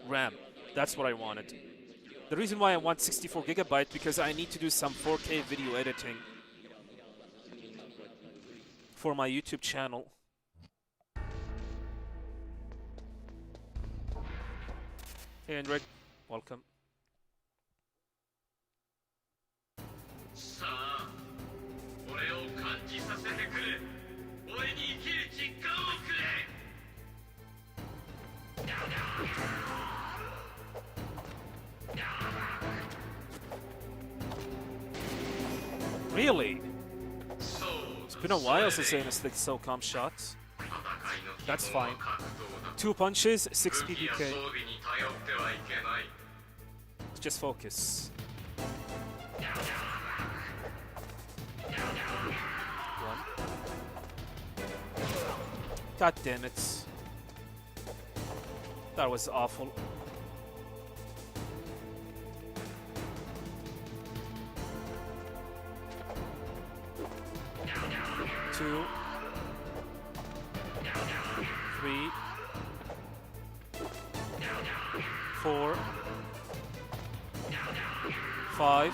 RAM. That's what I wanted. The reason why I want 64 gigabyte because I need to do some 4K video editing for my YouTube channel. Hey, Android. Welcome. Really? It's been a while since I missed the SOCOM shots. That's fine. 2 punches, 6 PPK. Just focus. 1. God damn it. That was awful. 2, 3, 4, 5,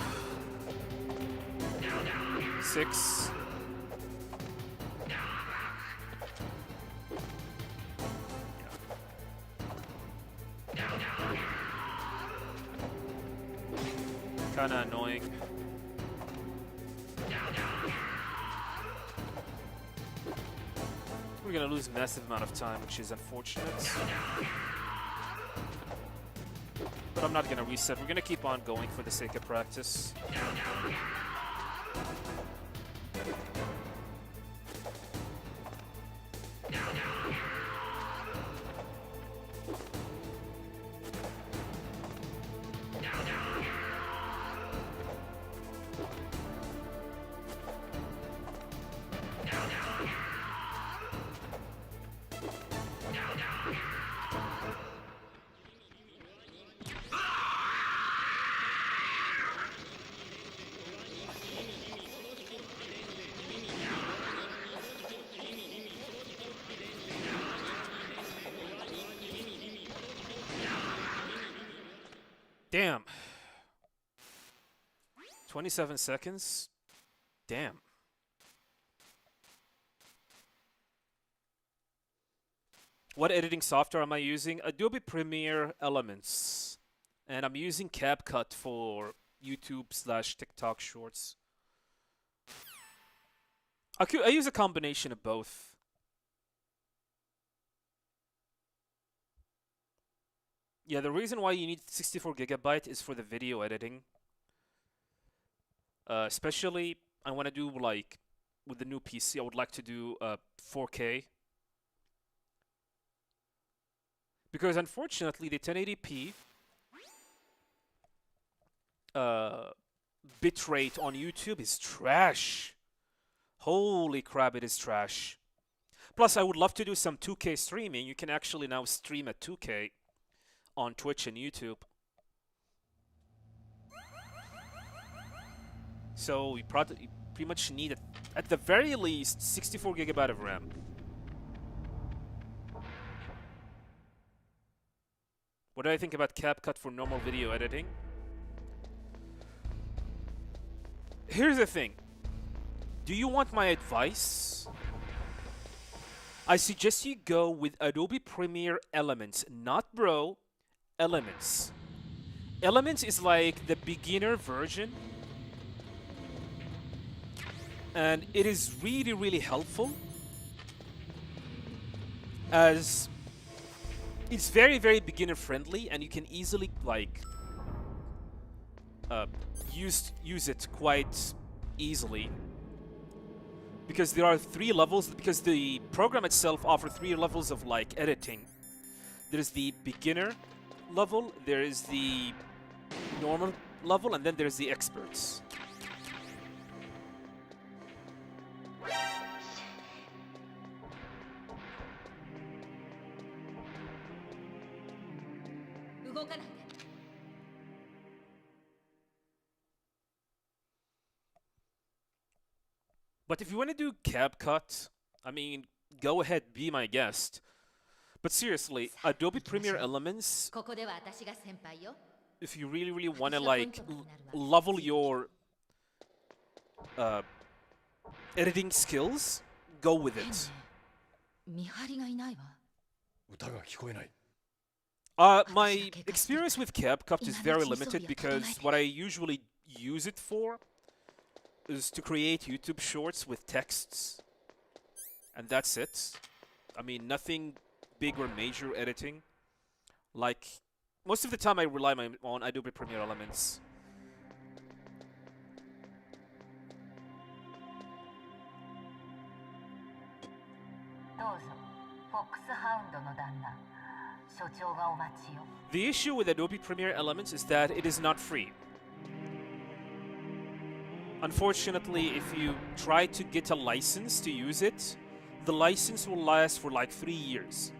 6. Kinda annoying. We're gonna lose a massive amount of time, which is unfortunate. But I'm not gonna reset. We're gonna keep on going for the sake of practice. Damn. 27 seconds? Damn. What editing software am I using? Adobe Premiere Elements. And I'm using CapCut for YouTube/TikTok shorts. I use a combination of both. Yeah, the reason why you need 64 gigabyte is for the video editing. Especially, I want to do like with the new PC. I would like to do 4K. Because unfortunately, the 1080p bitrate on YouTube is trash. Holy crap, it is trash. Plus, I would love to do some 2K streaming. You can actually now stream at 2K on Twitch and YouTube. So you pretty much need, at the very least, 64 gigabyte of RAM. What do I think about CapCut for normal video editing? Here's the thing. Do you want my advice? I suggest you go with Adobe Premiere Elements, not Bro, Elements. Elements is like the beginner version. And it is really, really helpful, as it's very, very beginner friendly, and you can easily like use it quite easily, because there are 3 levels. Because the program itself offers 3 levels of like editing. There's the beginner level, there is the normal level, and then there's the experts. But if you want to do CapCut, I mean, go ahead, be my guest. But seriously, Adobe Premiere Elements, if you really, really want to like level your editing skills, go with it. My experience with CapCut is very limited, because what I usually use it for is to create YouTube shorts with texts, and that's it. I mean, nothing big or major editing. Like, most of the time I rely on Adobe Premiere Elements. The issue with Adobe Premiere Elements is that it is not free. Unfortunately, if you try to get a license to use it, the license will last for like 3 years.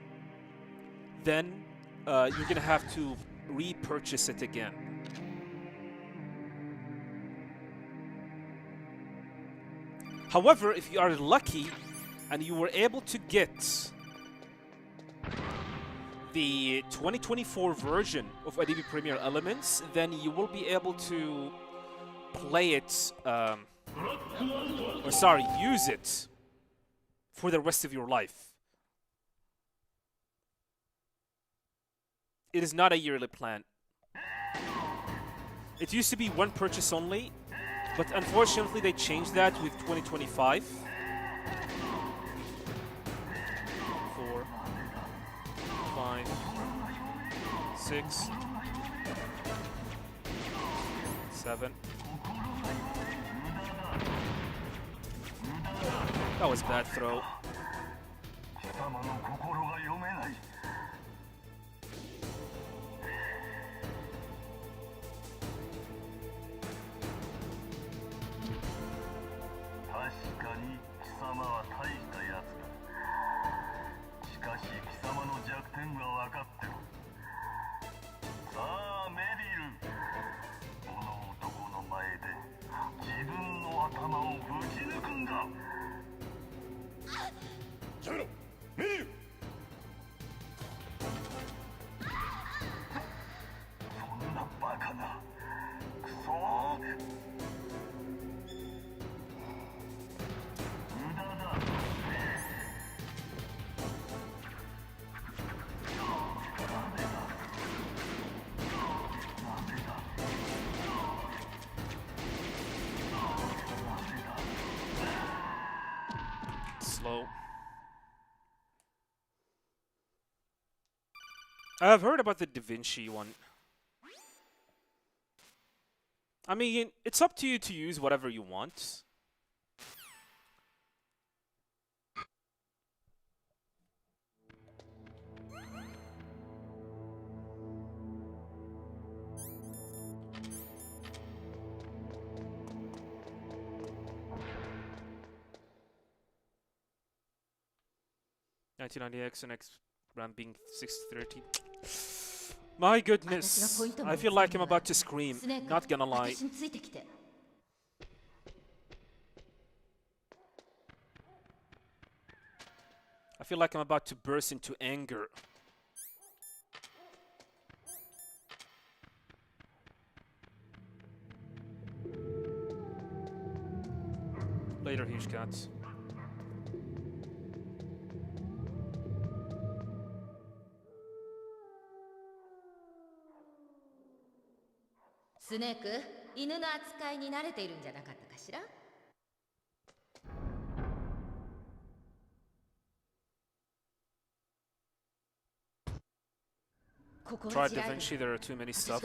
Then you're gonna have to repurchase it again. However, if you are lucky and you were able to get the 2024 version of Adobe Premiere Elements, then you will be able to play it, use it for the rest of your life. It is not a yearly plan. It used to be 1 purchase only, but unfortunately they changed that with 2025. 4, 5, 6, 7. That was bad throw. slow. I've heard about the DaVinci one. I mean, it's up to you to use whatever you want. $1990X and X RAM being 630. My goodness, I feel like I'm about to scream, not gonna lie. I feel like I'm about to burst into anger. Later, huge cats. Snake, 犬の扱いに慣れているんじゃなかったかしら? Try DaVinci, there are too many stuff.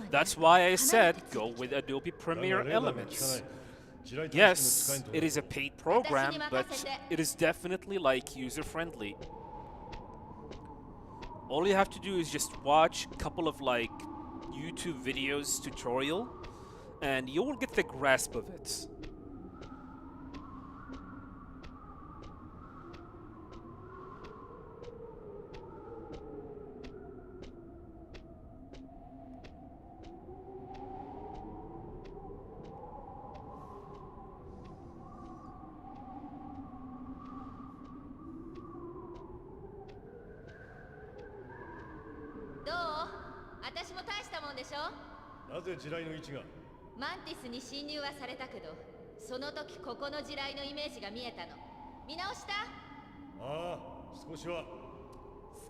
That's why I said go with Adobe Premiere Elements. Yes, it is a paid program, but it is definitely like user-friendly. All you have to do is just watch a couple of like YouTube videos tutorial, and you will get the grasp of it. How? 私も大したもんでしょ? なぜ地雷の位置がマンティスに侵入はされたけど、その時ここの地雷のイメージが見えたの。見直した？ああ、少しは。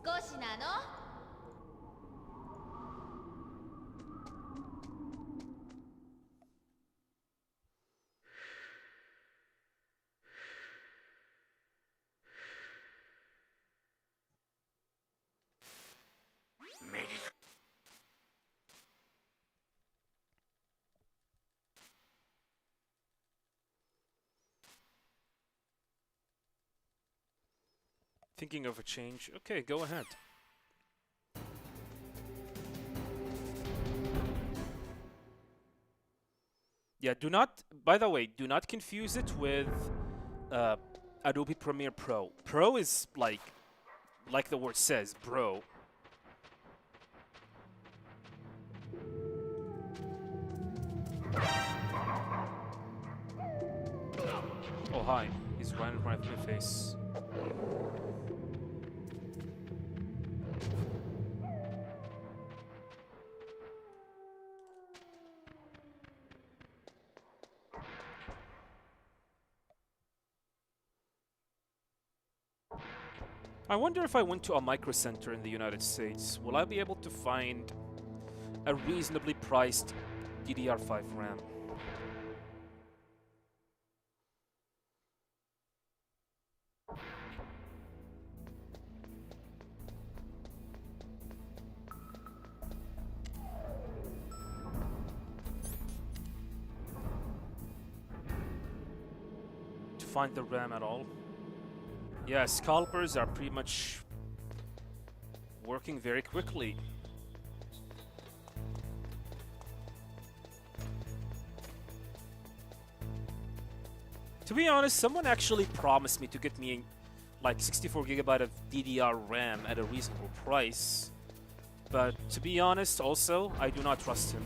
少しなの？ Thinking of a change? Okay, go ahead. Yeah, do not, by the way, do not confuse it with Adobe Premiere Pro. Pro is like the word says, bro. Oh, hi. He's right in my face. I wonder if I went to a micro center in the United States, will I be able to find a reasonably priced DDR5 RAM? To find the RAM at all? Yeah, scalpers are pretty much working very quickly. To be honest, someone actually promised me to get me like 64GB of DDR RAM at a reasonable price. But to be honest, also, I do not trust him.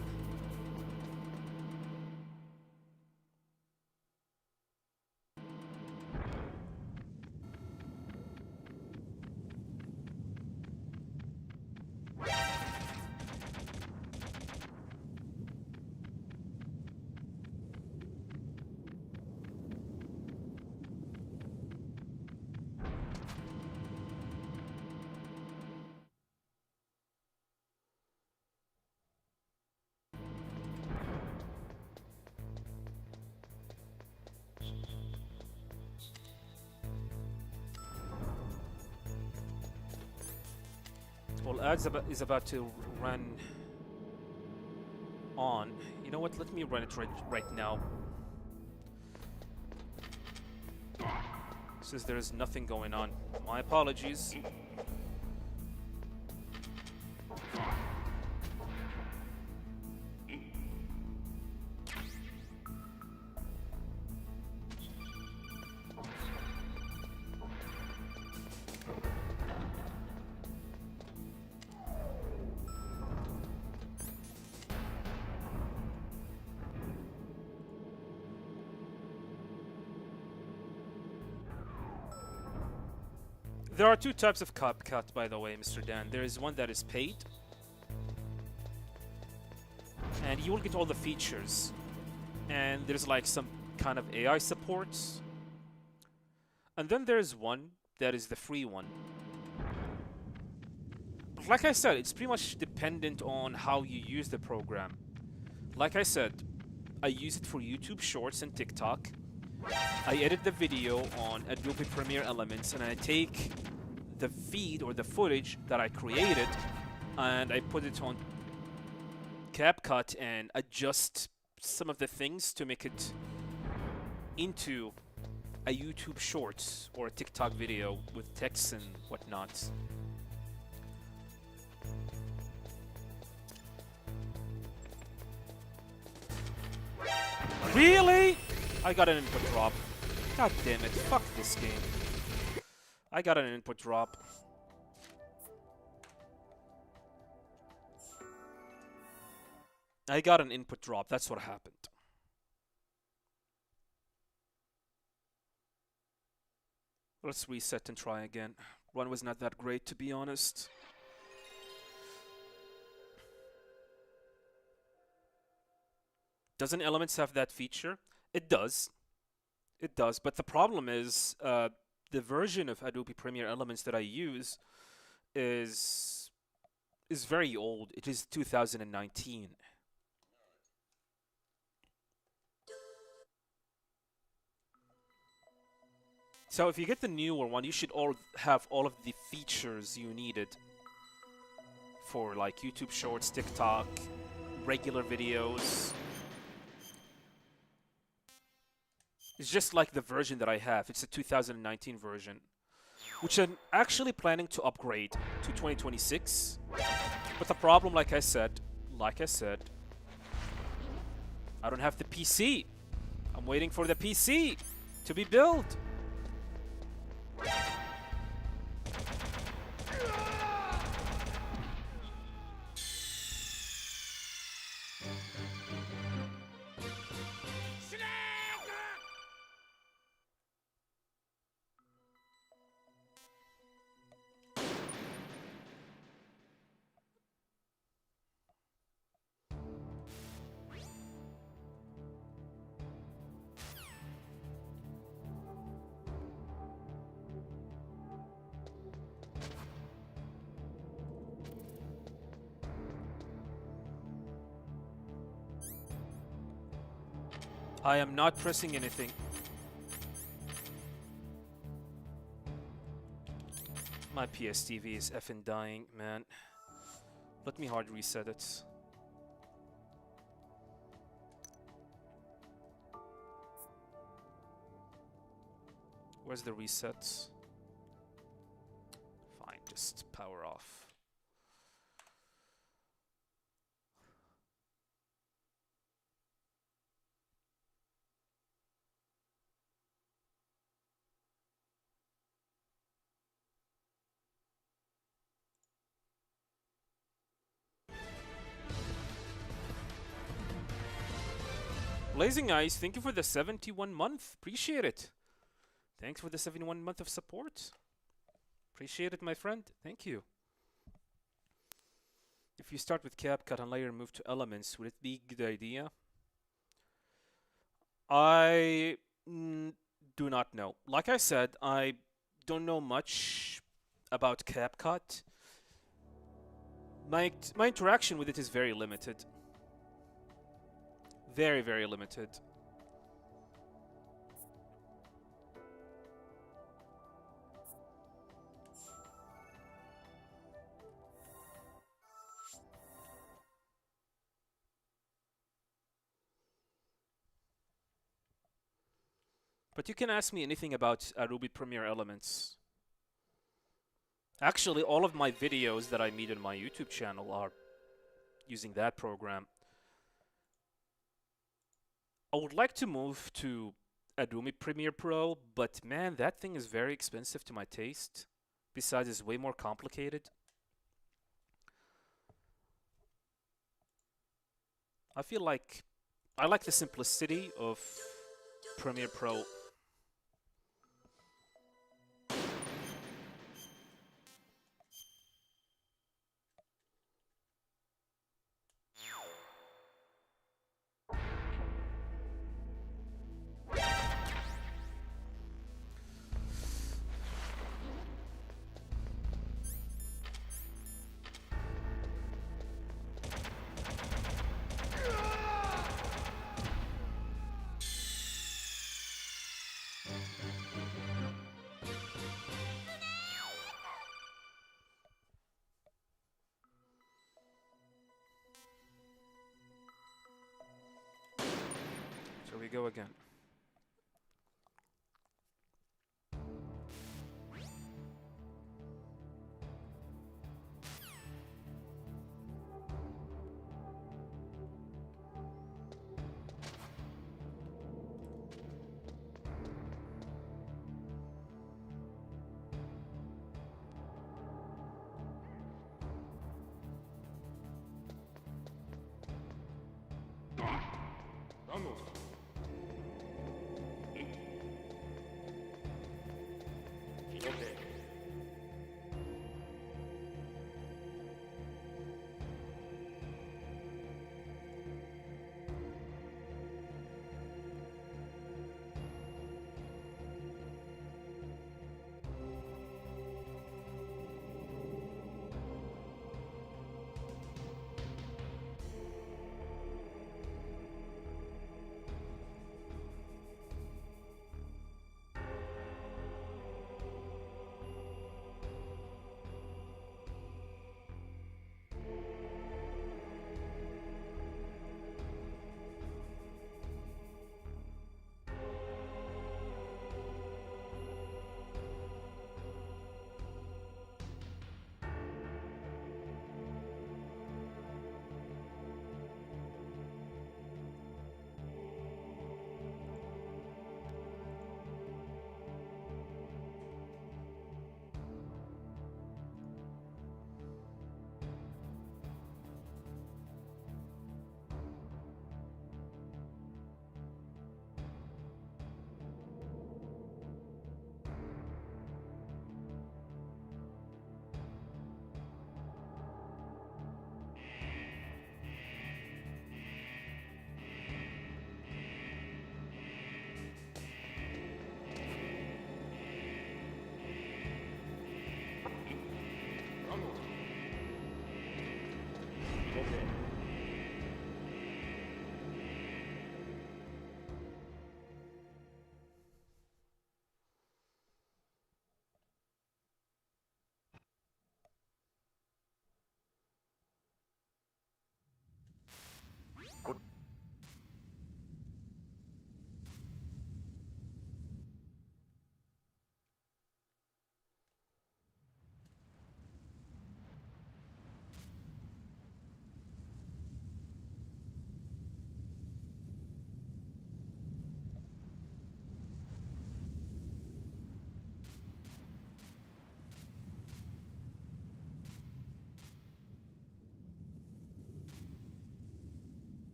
Well, is about to run on. You know what? Let me run it right now. Since there is nothing going on. My apologies. There are two types of CapCut, by the way, Mr. Dan. There is one that is paid, and you will get all the features. And there's like some kind of AI support. And then there's one that is the free one. But like I said, it's pretty much dependent on how you use the program. Like I said, I use it for YouTube Shorts and TikTok. I edit the video on Adobe Premiere Elements, and I take the feed or the footage that I created and I put it on CapCut and adjust some of the things to make it into a YouTube Shorts or a TikTok video with text and whatnot. Really? I got an input drop. God damn it. Fuck this game. I got an input drop. I got an input drop. That's what happened. Let's reset and try again. Run was not that great, to be honest. Doesn't Elements have that feature? It does. It does, but the problem is the version of Adobe Premiere Elements that I use is very old. It is 2019. So if you get the newer one, you should have all of the features you needed for like YouTube Shorts, TikTok, regular videos. It's just like the version that I have. It's a 2019 version, which I'm actually planning to upgrade to 2026. But the problem, like I said, I don't have the PC. I'm waiting for the PC to be built. I am not pressing anything. My PSTV is effing dying, man. Let me hard reset it. Where's the reset? Fine, just power off. Blazing Eyes, thank you for the 71 month. Appreciate it. Thanks for the 71 month of support. Appreciate it, my friend. Thank you. If you start with CapCut and later move to Elements, would it be a good idea? I do not know. Like I said, I don't know much about CapCut. My interaction with it is very limited. Very, very limited. But you can ask me anything about Adobe Premiere Elements. Actually, all of my videos that I made on my YouTube channel are using that program. I would like to move to Adobe Premiere Pro, but man, that thing is very expensive to my taste. Besides, it's way more complicated. I feel like I like the simplicity of Premiere Pro. So we go again.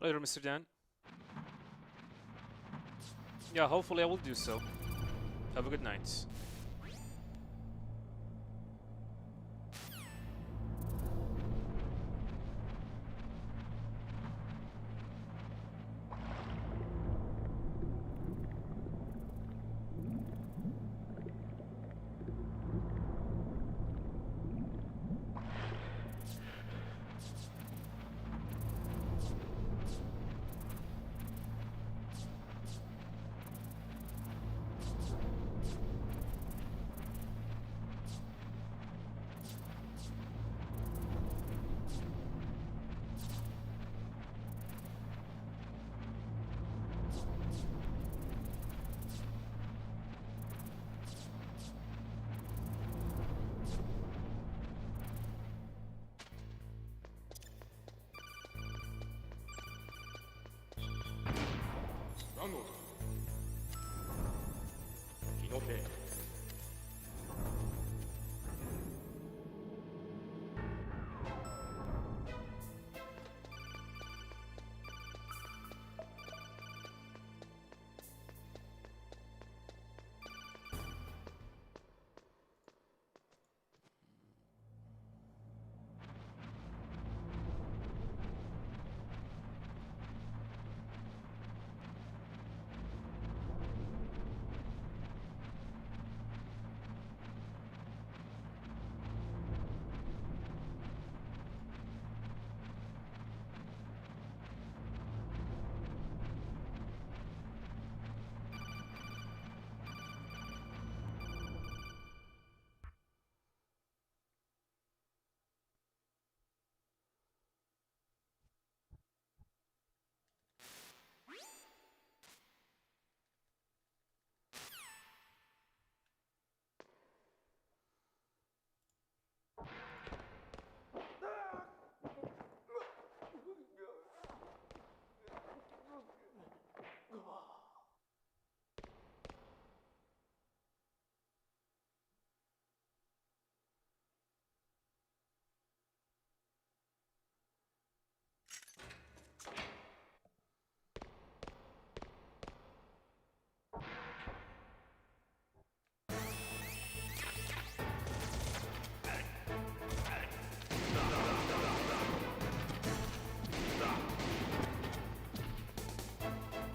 Later, Mr. Dan. Yeah, hopefully I will do so. Have a good night. 何の音だ。気の手。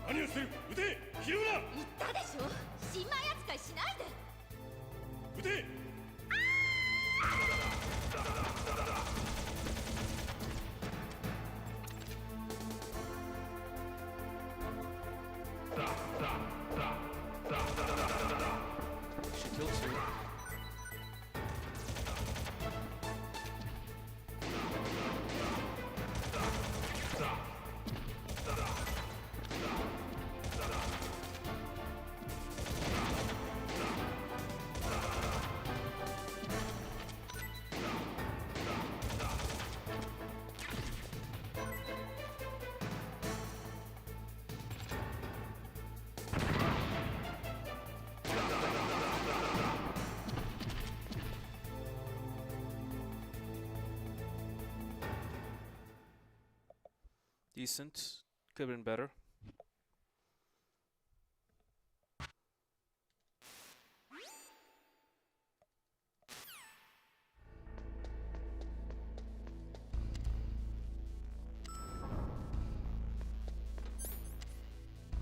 何をしてる。撃て。ひるむな。言ったでしょ、新米扱いしないで。撃て。She killed two. Decent. Could have been better.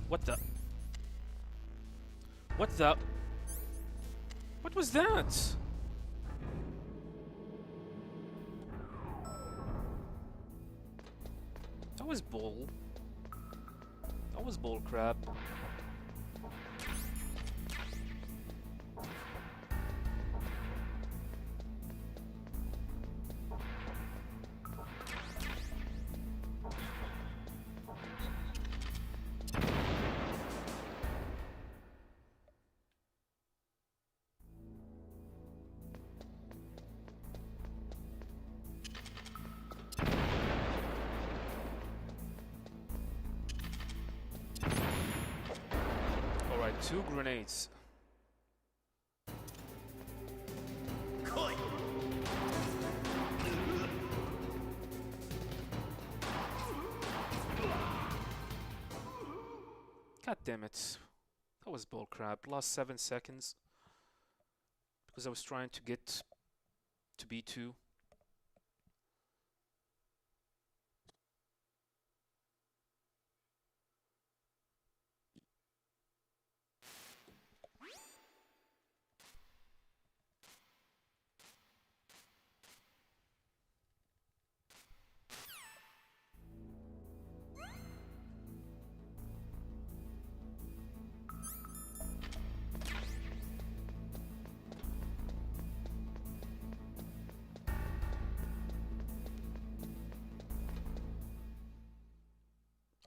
What the? What the? What was that? That was bull. That was bull crap. Alright, 2 grenades. God damn it. That was bullcrap. Lost 7 seconds. Because I was trying to get to B2.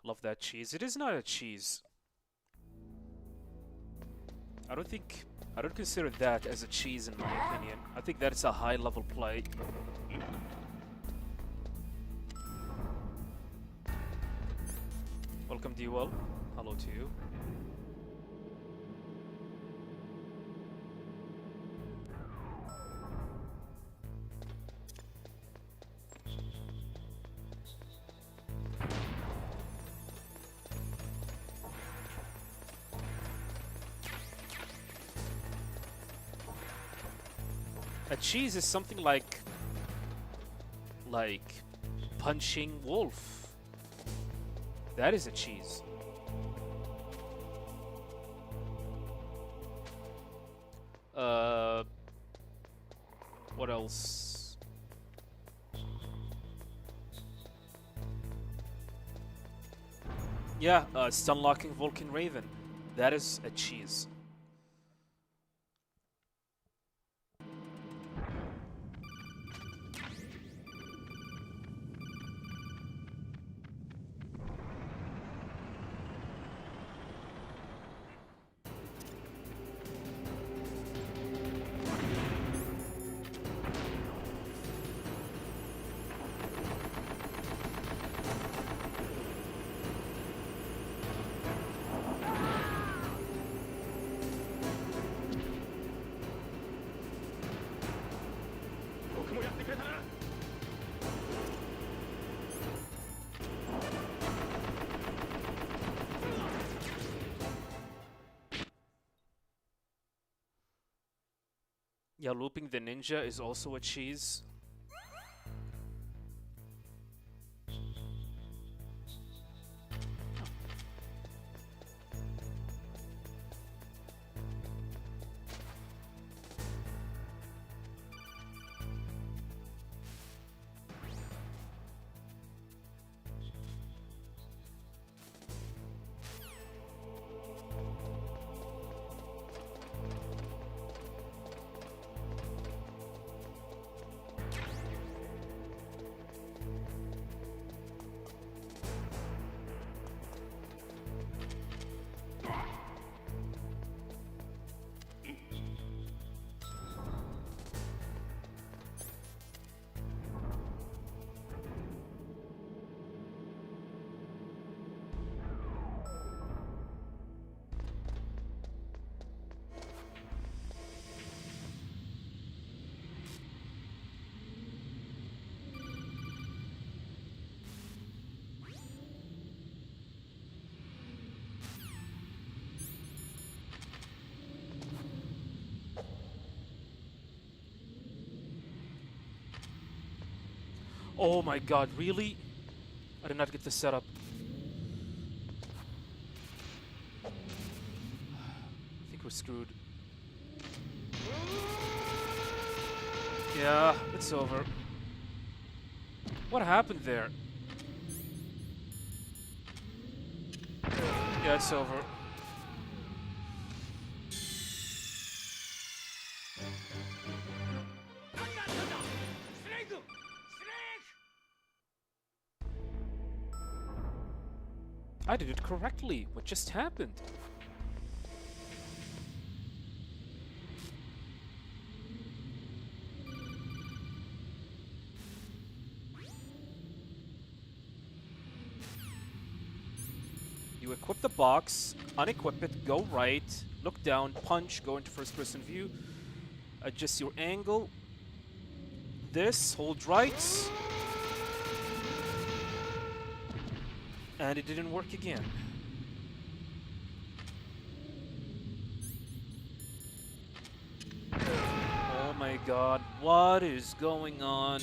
Love that cheese. It is not a cheese. I don't consider that as a cheese in my opinion. I think that is a high level play. Welcome, Dewell. Hello to you. A cheese is something like punching wolf. That is a cheese. What else? Yeah, stun locking Vulcan Raven. That is a cheese. Yeah, looping the ninja is also a cheese. Oh my god, really? I did not get the setup. I think we're screwed. Yeah, it's over. What happened there? Yeah, it's over. I did it correctly. What just happened? You equip the box, unequip it, go right, look down, punch, go into first person view, adjust your angle. This, hold right. And it didn't work again. Oh my god, what is going on?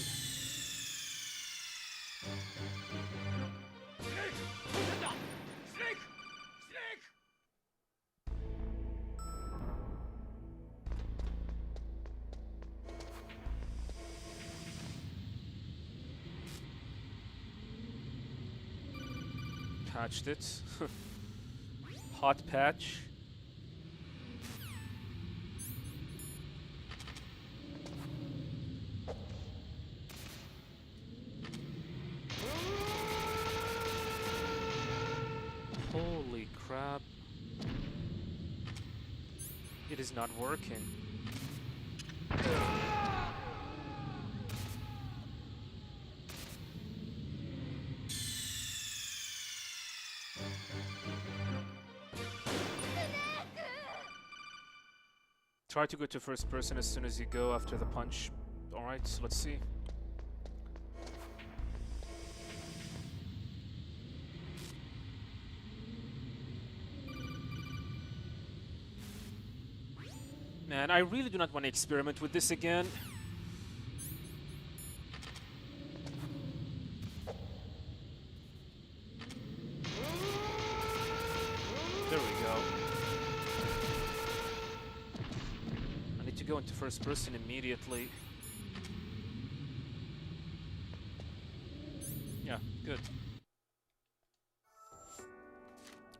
Patched it. Hot patch. Holy crap. It is not working. Try to go to first person as soon as you go after the punch. Alright, so let's see. Man, I really do not want to experiment with this again. There we go. I need to go into first person immediately. Yeah, good.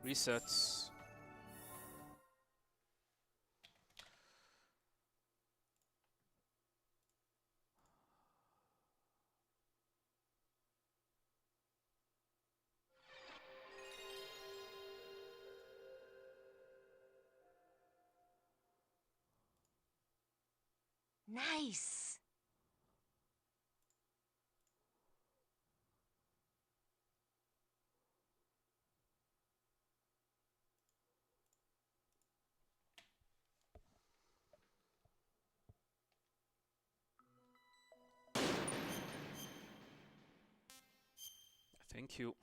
Resets. Nice. Thank you.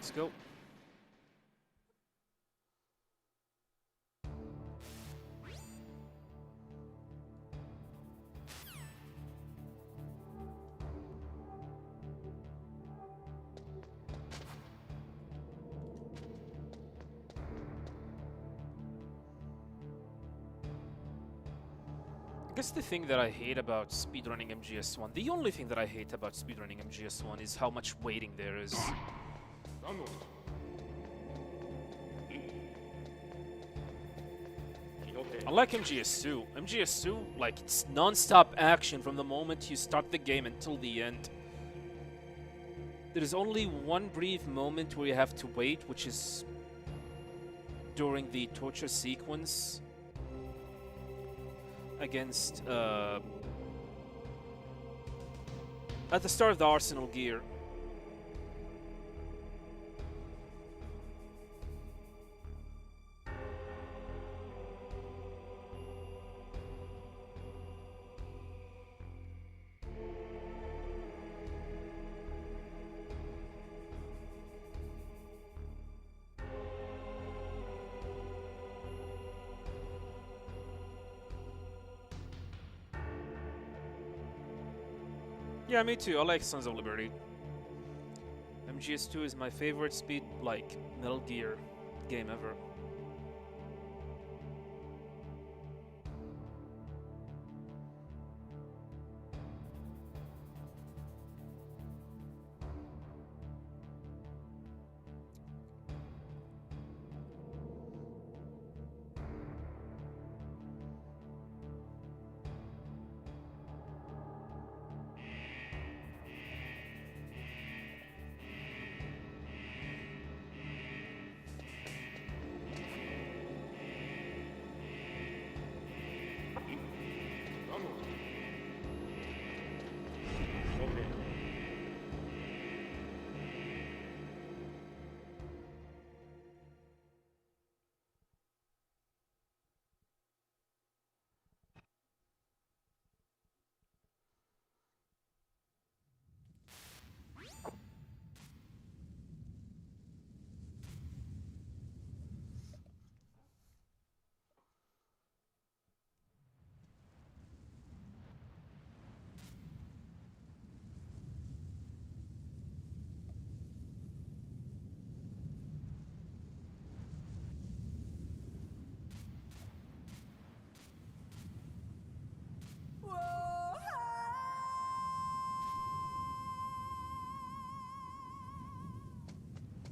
Let's go. I guess the thing that I hate about speedrunning MGS1, the only thing that I hate about speedrunning MGS1 is how much waiting there is. Unlike MGS2, MGS2, like, it's non-stop action from the moment you start the game until the end. There is only one brief moment where you have to wait, which is during the torture sequence against, at the start of the Arsenal gear. Yeah, me too. I like Sons of Liberty. MGS2 is my favorite speed, like, Metal Gear game ever.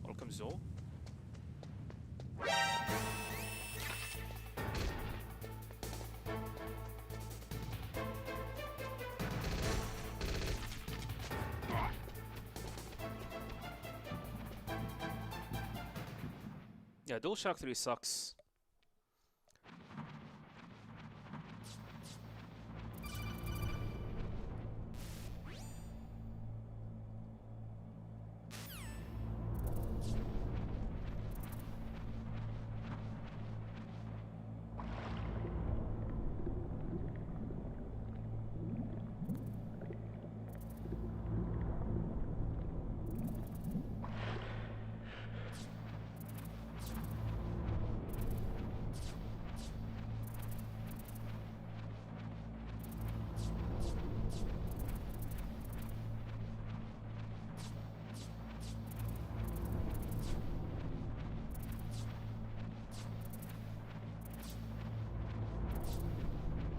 Welcome, Zol. Yeah, DualShock 3 sucks.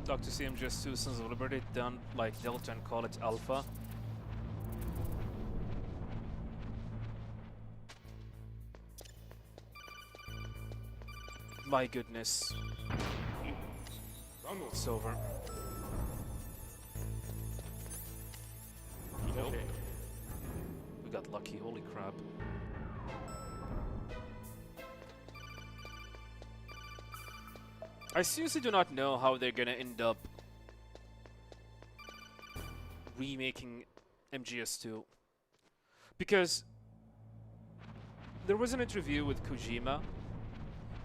Dr. CMGS2 Sons of Liberty done like Delta and call it Alpha. My goodness. It's over. Nope. We got lucky, holy crap. I seriously do not know how they're gonna end up remaking MGS2. Because there was an interview with Kojima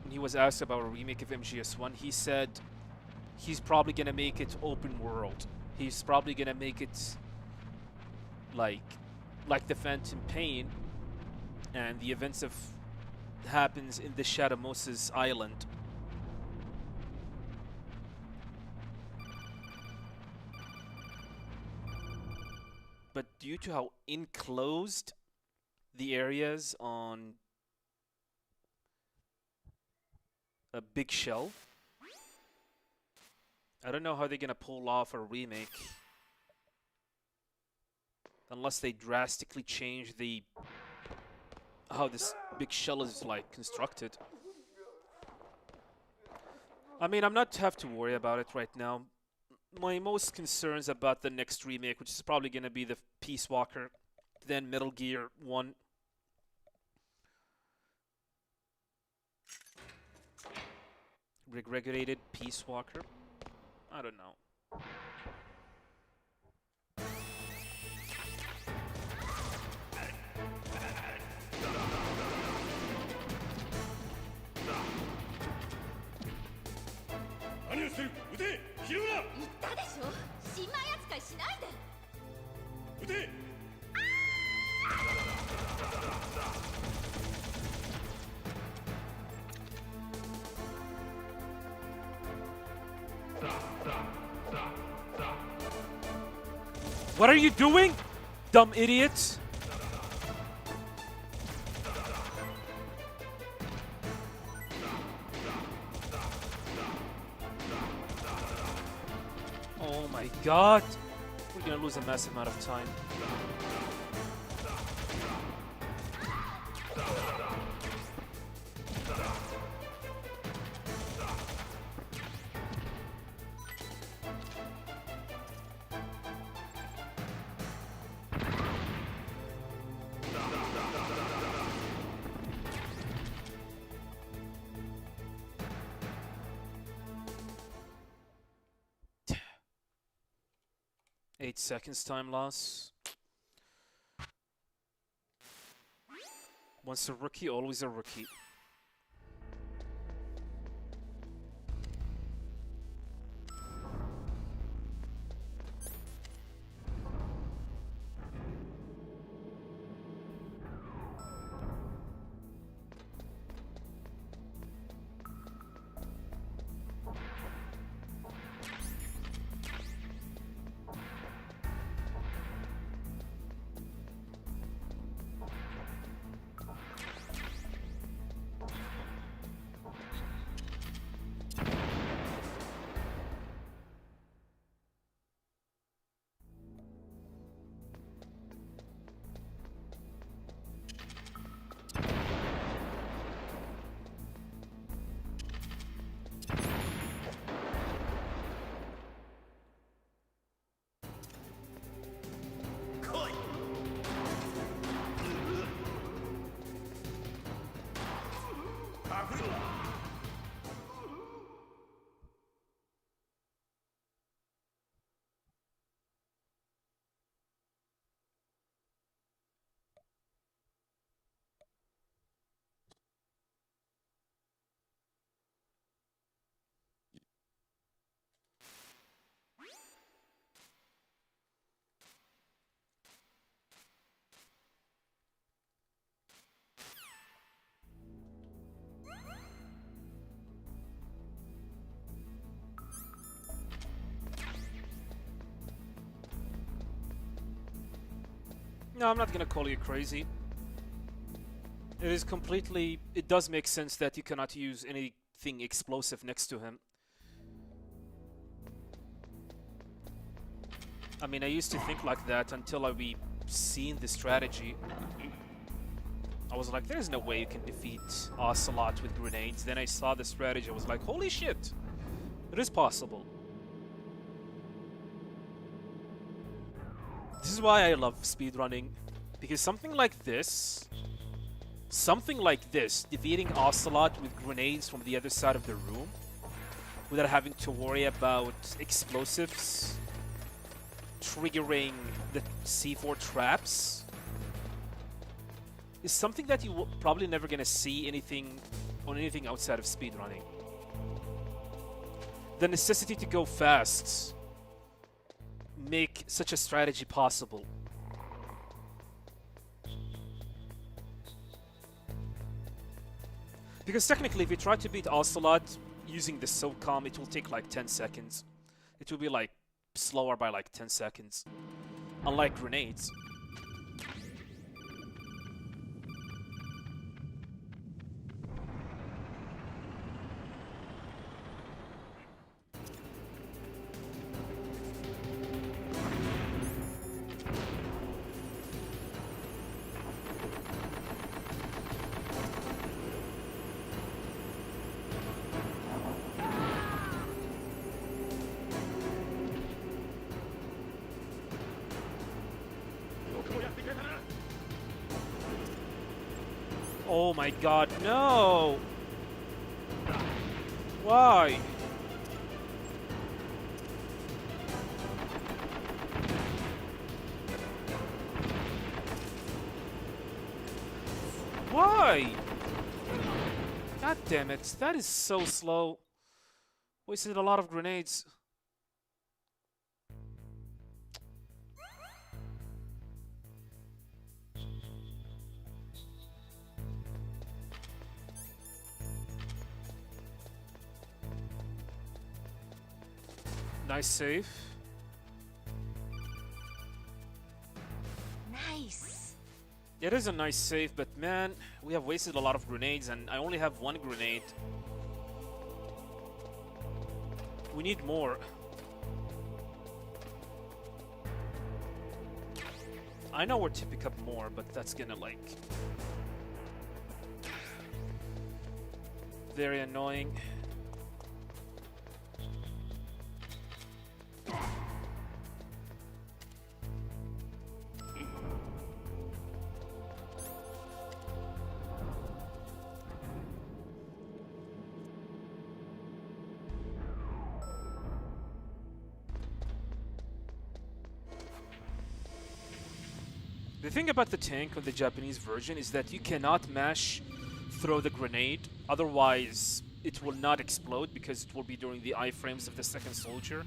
when he was asked about a remake of MGS1. He said he's probably gonna make it open world. He's probably gonna make it like the Phantom Pain, and the events of happens in the Shadow Moses Island. But due to how enclosed the areas on a Big Shell, I don't know how they're gonna pull off a remake unless they drastically change how this Big Shell is like constructed. I mean, I'm not have to worry about it right now. My most concerns about the next remake, which is probably gonna be the Peace Walker, then Metal Gear 1. Regulated Peace Walker? I don't know. What are you doing, dumb idiots? Oh my god. We're gonna lose a massive amount of time. Eight seconds time loss. Once a rookie, always a rookie. No, I'm not gonna call you crazy. It is completely... It does make sense that you cannot use anything explosive next to him. I mean, I used to think like that until I seen the strategy. I was like, there's no way you can defeat Ocelot with grenades. Then I saw the strategy, I was like, holy shit! It is possible. This is why I love speedrunning. Because something like this, defeating Ocelot with grenades from the other side of the room, without having to worry about explosives triggering the C4 traps, is something that you probably never gonna see anything outside of speedrunning. The necessity to go fast make such a strategy possible. Because technically, if you try to beat Ocelot using the SOCOM, it will take like 10 seconds. It will be like slower by like 10 seconds. Unlike grenades. Oh my god, no! Why? Why? God damn it, that is so slow. Wasted a lot of grenades. Nice save. Nice. It is a nice save, but man, we have wasted a lot of grenades and I only have one grenade. We need more. I know where to pick up more, but that's gonna like... very annoying. The thing about the tank on the Japanese version is that you cannot throw the grenade, otherwise it will not explode because it will be during the iframes of the second soldier.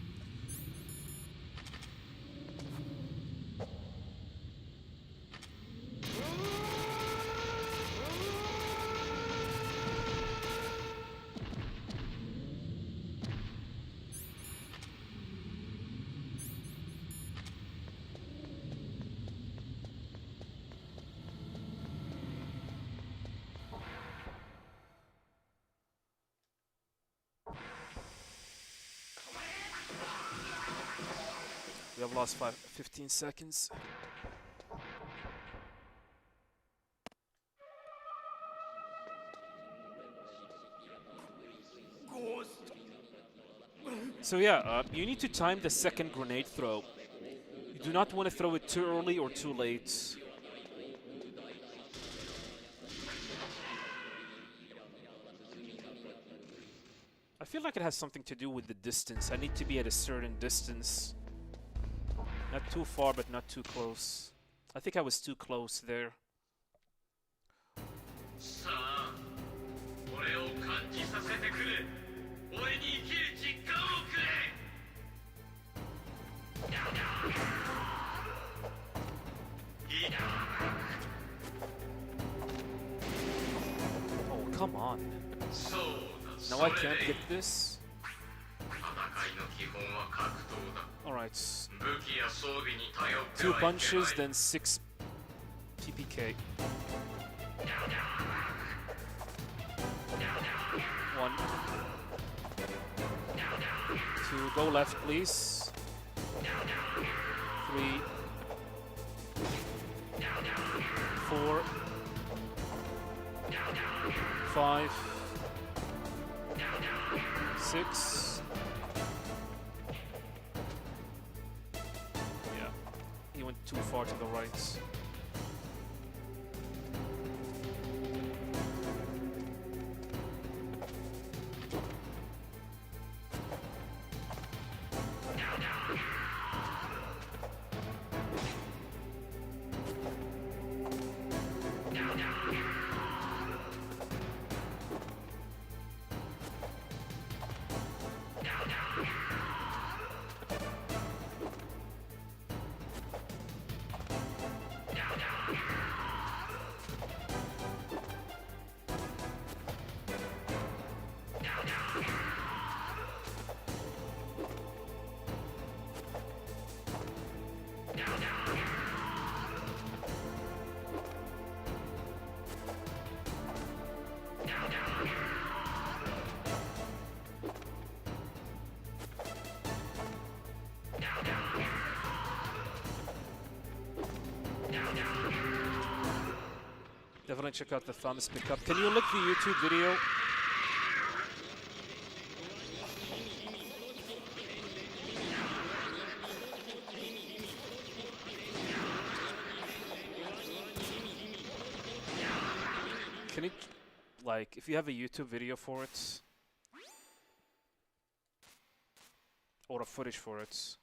We have lost 15 seconds. So yeah, you need to time the second grenade throw. You do not want to throw it too early or too late. feel like it has something to do with the distance. I need to be at a certain distance. Not too far, but not too close. I think I was too close there. Oh, come on. Now I can't get this. Alright. 2 punches, then 6 PPK. 1. 2, go left, please. 3. 4. 5. 6. Yeah, he went too far to the right. Definitely check out the thumbs pickup. Can you look the YouTube video? Can you, like, if you have a YouTube video for it, or a footage for it?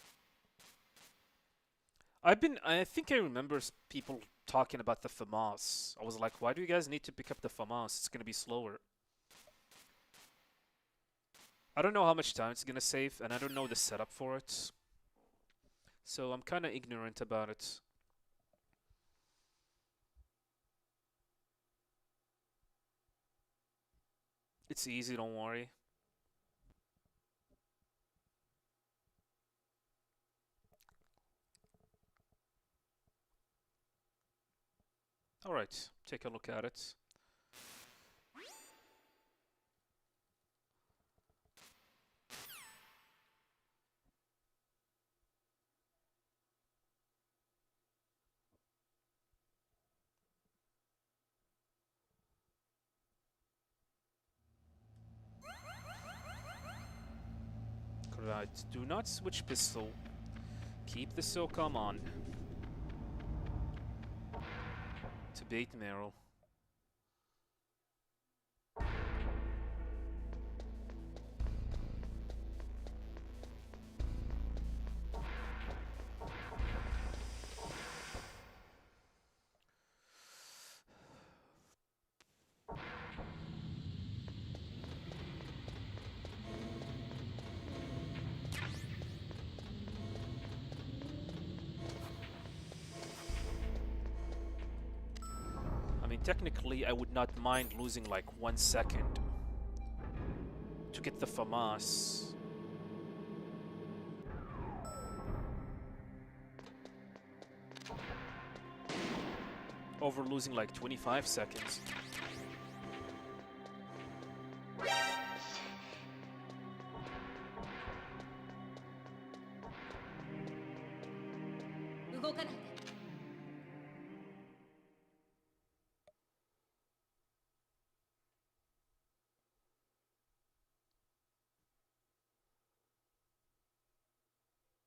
I think I remember people talking about the FAMAS. I was like, why do you guys need to pick up the FAMAS? It's gonna be slower. I don't know how much time it's gonna save, and I don't know the setup for it. So I'm kinda ignorant about it. It's easy, don't worry. Alright, take a look at it. Right, do not switch pistol. Keep the SOCOM on. To bait Meryl. Technically, I would not mind losing like 1 second to get the FAMAS. Over losing like 25 seconds.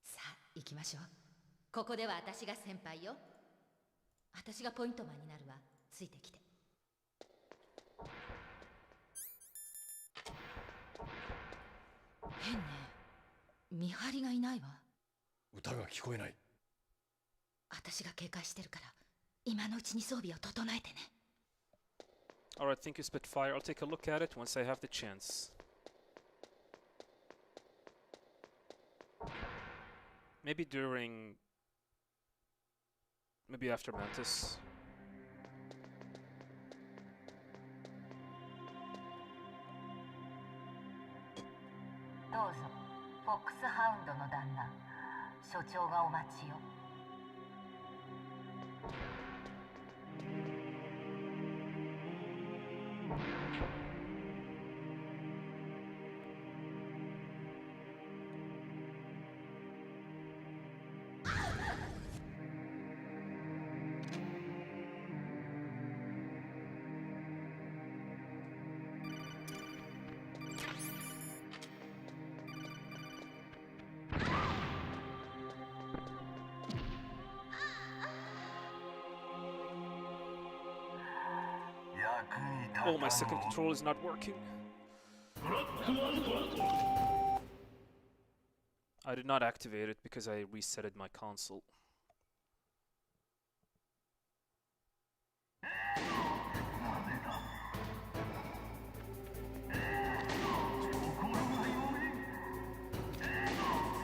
さあ行きましょう。ここでは私が先輩よ。私がポイントマンになるわ。ついてきて。変ね。見張りがいないわ。歌が聞こえない。私が警戒してるから、今のうちに装備を整えてね。Alright, thank you, Spitfire. I'll take a look at it once I have the chance. Maybe during... Maybe after Mantis. どうぞ、フォックスハウンドの旦那、所長がお待ちよ。Oh, my second control is not working. I did not activate it because I resetted my console.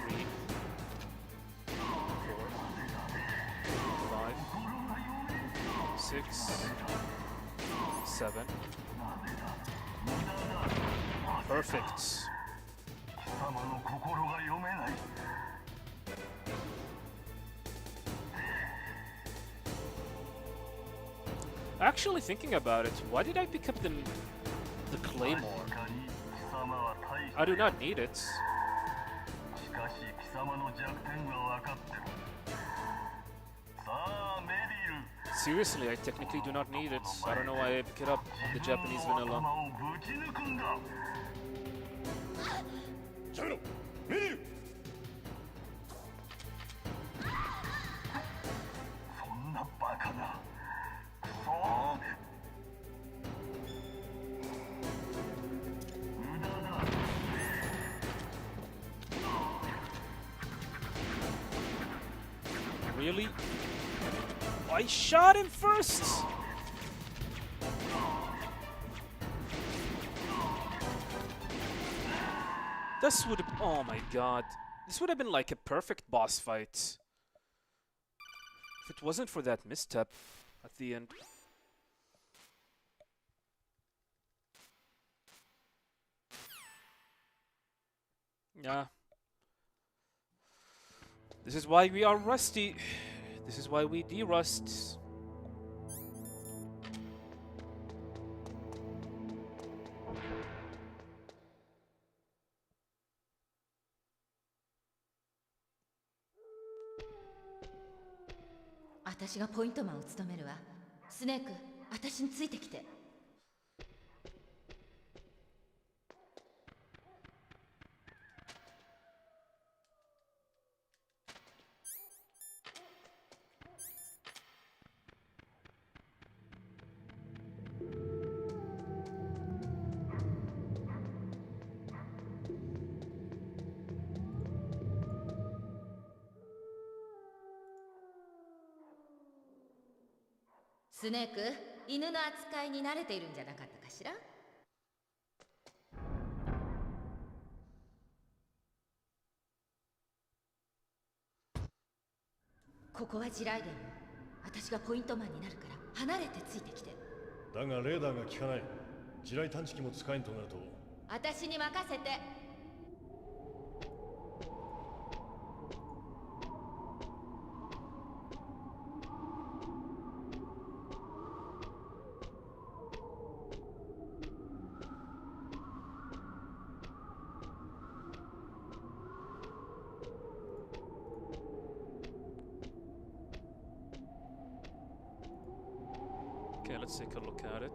Three, 4, 5, 6, 7. Perfect. Actually, thinking about it, why did I pick up the claymore? I do not need it. Seriously, I technically do not need it. I don't know why I pick it up on the Japanese vanilla. やめろ、メリル。そんなバカな。くそー。無駄だ。Really? I shot him first! This would have... Oh my god. This would have been like a perfect boss fight. If it wasn't for that misstep at the end. Yeah. This is why we are rusty. This is why we de-rust. "私がポイントマンを務めるわ。スネーク、私についてきて。スネーク、犬の扱いに慣れているんじゃなかったかしら？ここは地雷原よ。私がポイントマンになるから離れてついてきて。だがレーダーが効かない。地雷探知機も使えんとなると。私に任せて。Okay, let's take a look at it.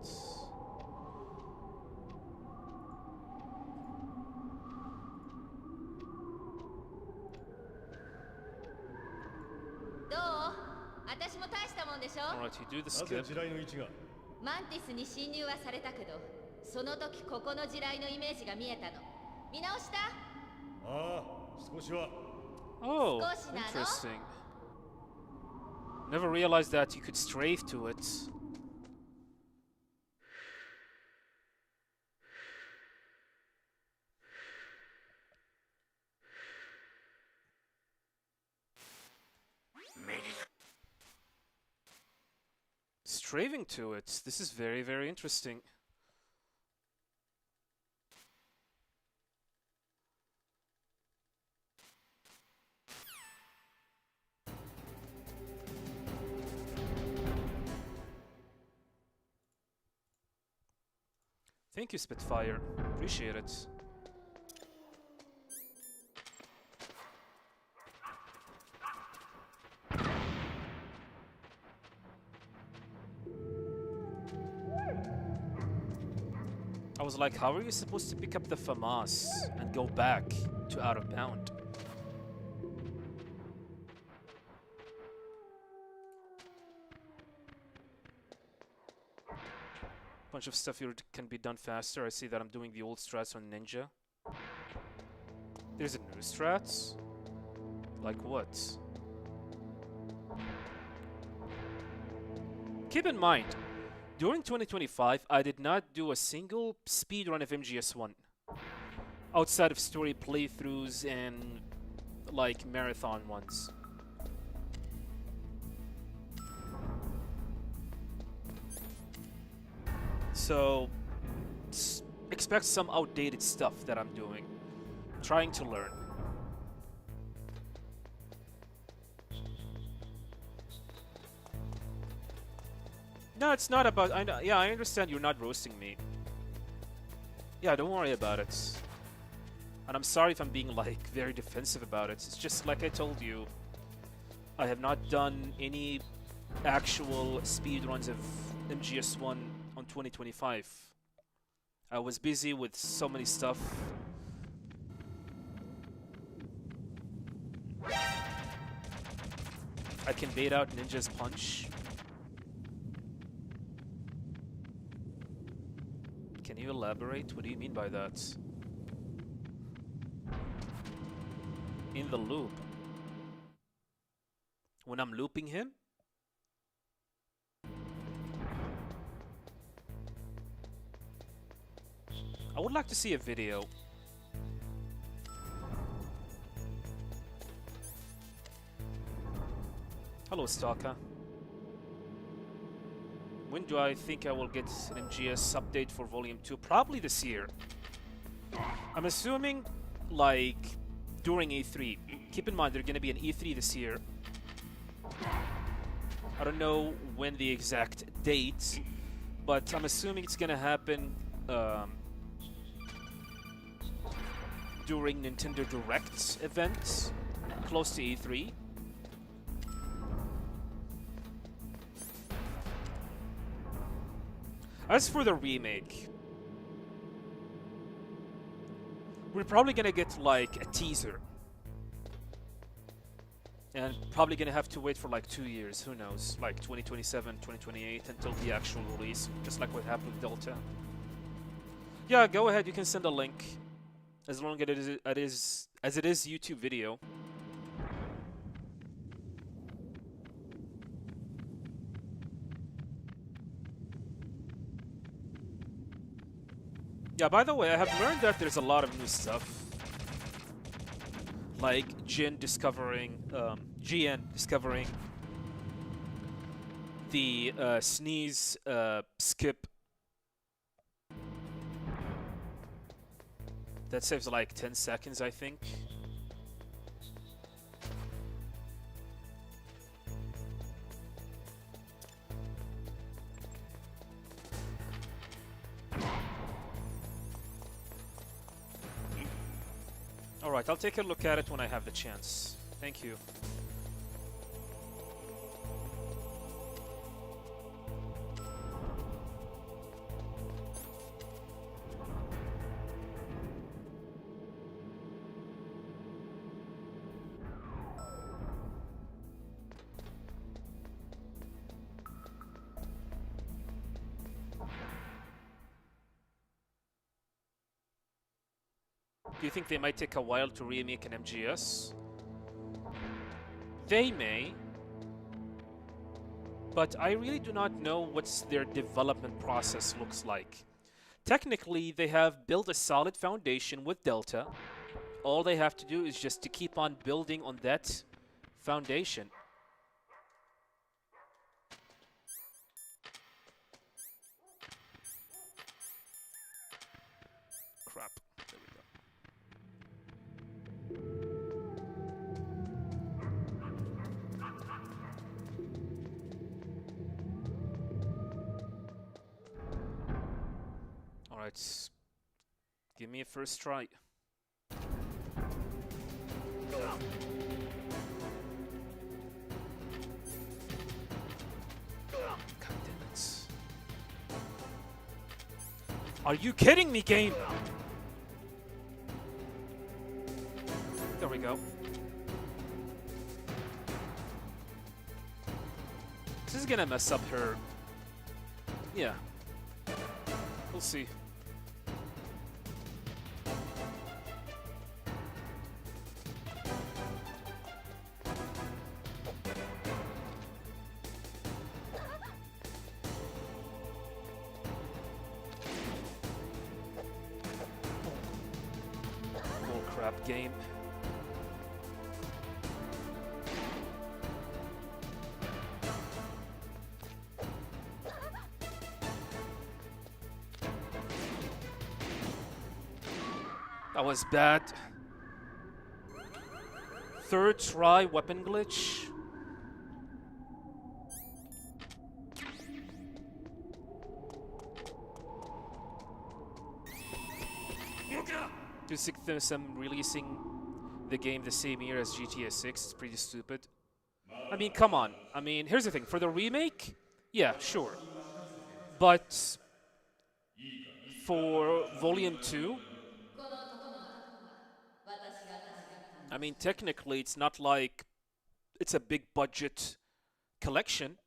どう？私も大したもんでしょ？ Alright, you do the なぜ skip. 地雷の位置が。マンティスに侵入はされたけど、その時ここの地雷のイメージが見えたの。見直した？ああ、少しは。 Oh, 少しなの？ interesting. Never realized that you could strafe to it. Strafing to it. This is very, very interesting. Thank you, Spitfire. Appreciate it. I was like, how are you supposed to pick up the FAMAS and go back to out of bound? Bunch of stuff here can be done faster. I see that I'm doing the old strats on Ninja. There's a new strats? Like what? Keep in mind, during 2025, I did not do a single speedrun of MGS1. Outside of story playthroughs and, like, marathon ones. So, expect some outdated stuff that I'm doing. Trying to learn. No, it's not about... yeah, I understand you're not roasting me. Yeah, don't worry about it. And I'm sorry if I'm being, like, very defensive about it. It's just like I told you. I have not done any actual speedruns of MGS1 on 2025. I was busy with so many stuff. I can bait out Ninja's punch. Can you elaborate? What do you mean by that? In the loop. When I'm looping him? I would like to see a video. Hello, Stalker. When do I think I will get an MGS update for Volume 2? Probably this year. I'm assuming, like, during E3. Keep in mind, there's gonna be an E3 this year. I don't know when the exact date, but I'm assuming it's gonna happen during Nintendo Direct events, close to E3. As for the remake, we're probably gonna get like a teaser. And probably gonna have to wait for like 2 years, who knows, like 2027, 2028 until the actual release, just like what happened with Delta. Yeah, go ahead, you can send a link. As long as it is YouTube video. Yeah, by the way, I have learned that there's a lot of new stuff. Like GN discovering the sneeze skip. That saves like 10 seconds, I think. Alright, I'll take a look at it when I have the chance. Thank you. Do you think they might take a while to remake an MGS? They may, but I really do not know what's their development process looks like. Technically, they have built a solid foundation with Delta. All they have to do is just to keep on building on that foundation. Crap. There we go. Alright. Give me a first try. God damn it. Are you kidding me, game? There we go. This is gonna mess up her. Yeah. We'll see. Bullcrap game. That was bad. Third try weapon glitch. Do you think there's some releasing the game the same year as GTA 6? It's pretty stupid. I mean, come on. I mean, here's the thing. For the remake, yeah, sure. But for Volume 2, I mean, technically, it's not like it's a big budget collection.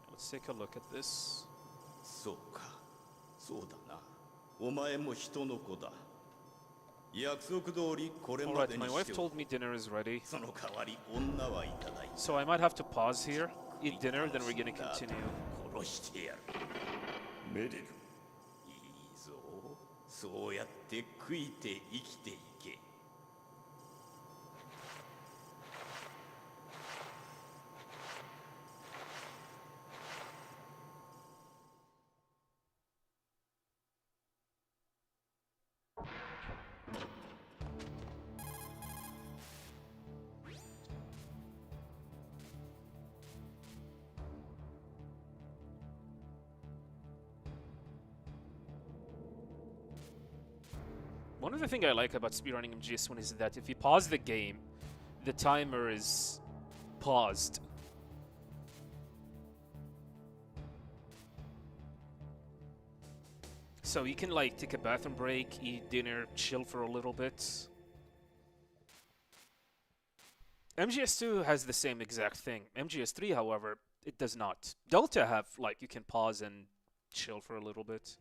Let's take a look at this. そうか、そうだな。お前も人の子だ。約束通りこれまで Alright, に my し wife てお told me dinner is ready. その代わり女はいただいた。 So I might have to pause here, eat dinner, then we're gonna continue. 殺してやる。メリル。いいぞ。そうやって食いて生きていけ。One of the things I like about Speedrunning MGS1 is that if you pause the game, the timer is paused. So you can like take a bathroom break, eat dinner, chill for a little bit. MGS2 has the same exact thing. MGS3, however, it does not. Delta have like you can pause and chill for a little bit.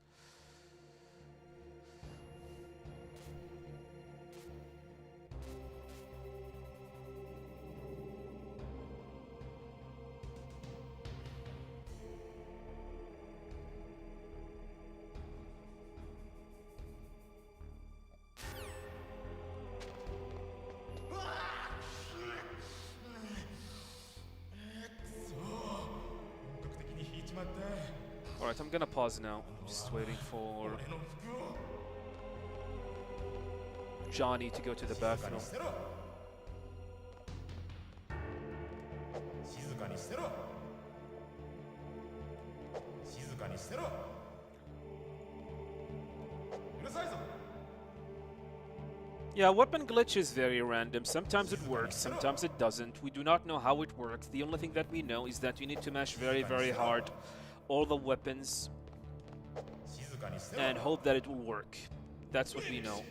Alright, I'm gonna pause now. Just waiting for Johnny to go to the bathroom. Yeah, weapon glitch is very random. Sometimes it works, sometimes it doesn't. We do not know how it works. The only thing that we know is that you need to mash very, very hard all the weapons and hope that it will work. That's what we know.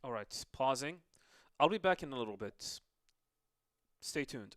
Alright, pausing. I'll be back in a little bit. Stay tuned.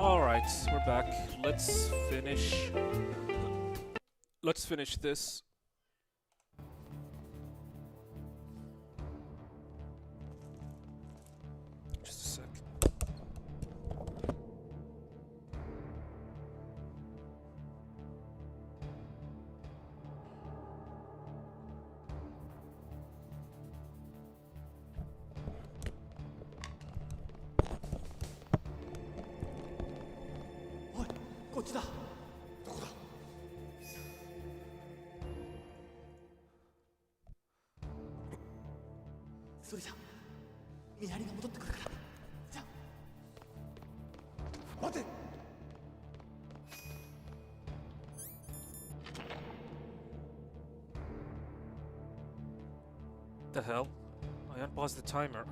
Alright, we're back. Let's finish. Let's finish this. Just a sec. The hell? I unpaused the timer.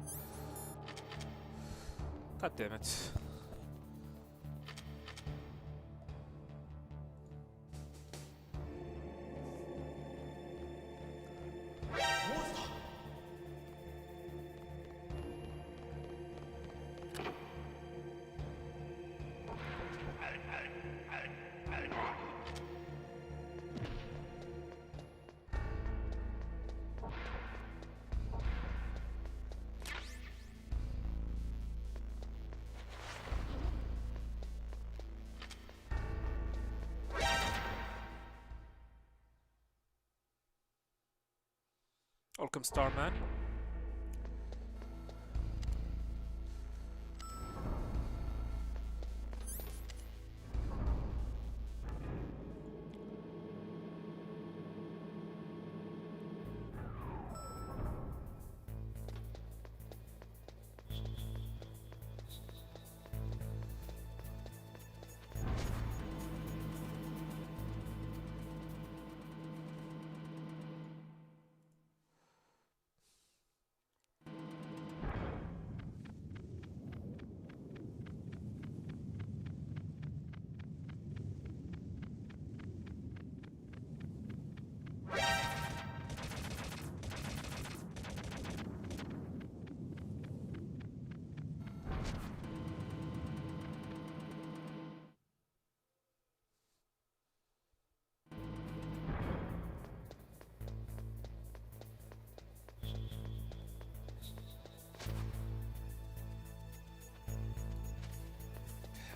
God damn it. Welcome, Starman.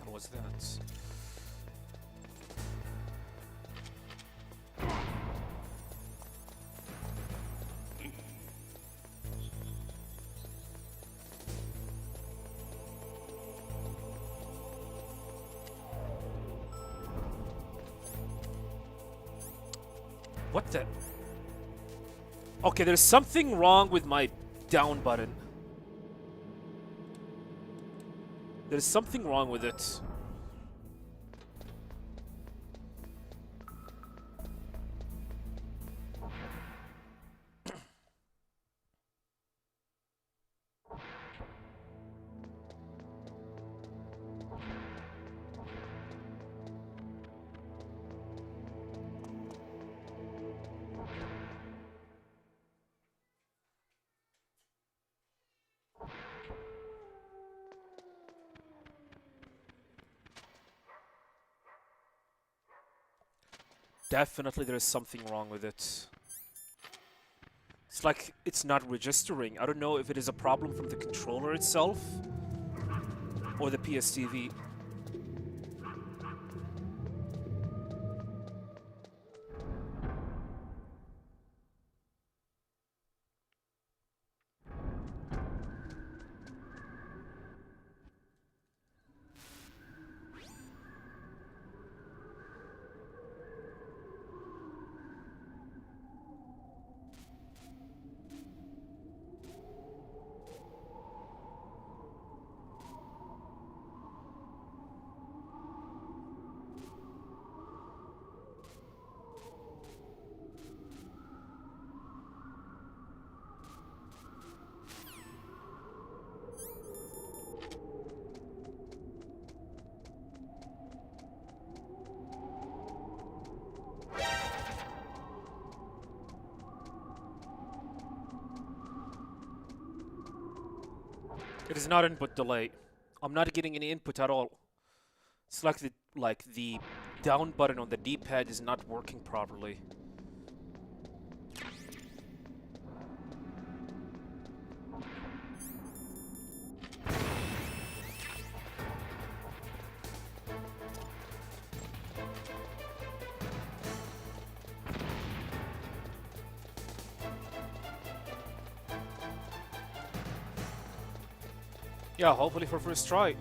What was that? What the? Okay, there's something wrong with my down button. There's something wrong with it. Definitely there is something wrong with it. It's like it's not registering. I don't know if it is a problem from the controller itself or the PSTV. It is not input delay. I'm not getting any input at all. It's like the down button on the D-pad is not working properly. Yeah, hopefully for first try.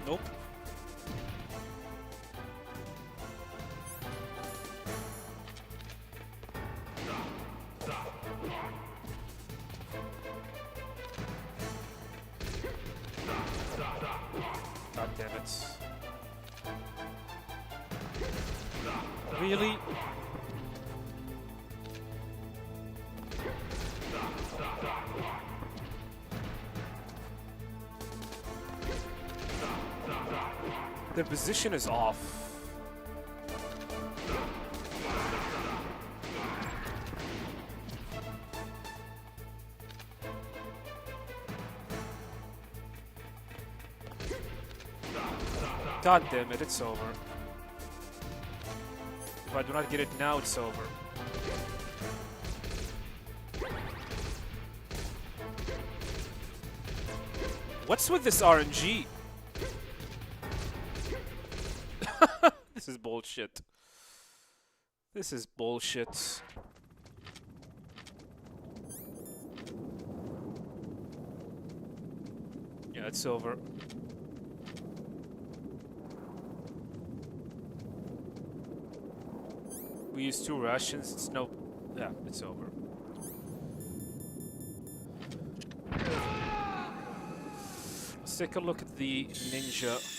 Nope. God damn it. Really? Their position is off. God damn it, it's over. If I do not get it now, it's over. What's with this RNG? This is bullshit. This is bullshit. Yeah, it's over. We use 2 rations, it's no... Yeah, it's over. Let's take a look at the ninja.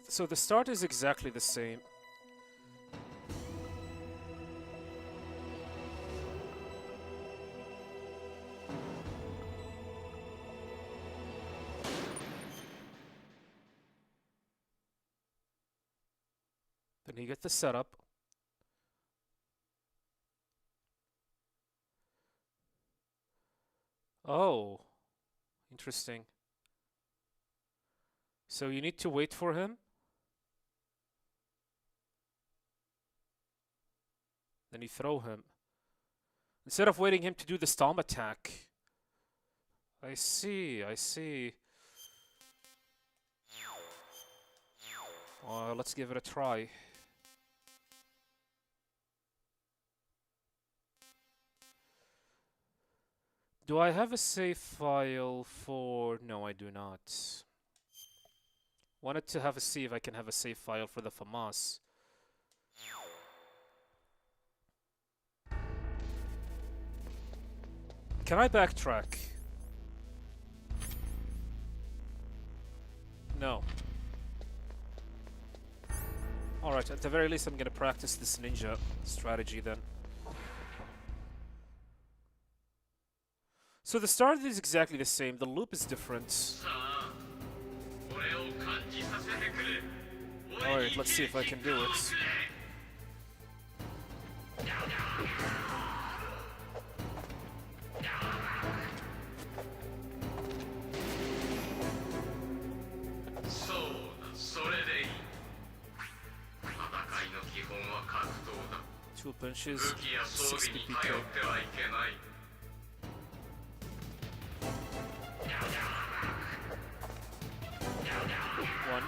So the start is exactly the same. Then you get the setup. Oh, interesting. So you need to wait for him. Then you throw him. Instead of waiting him to do the stomp attack. I see, I see. Let's give it a try. Do I have a save file for... No, I do not. Wanted to have a see if I can have a save file for the FAMAS. Can I backtrack? No. Alright, at the very least I'm gonna practice this ninja strategy then. So the start is exactly the same, the loop is different. Alright, let's see if I can do it. Two punches, 60 PK. One,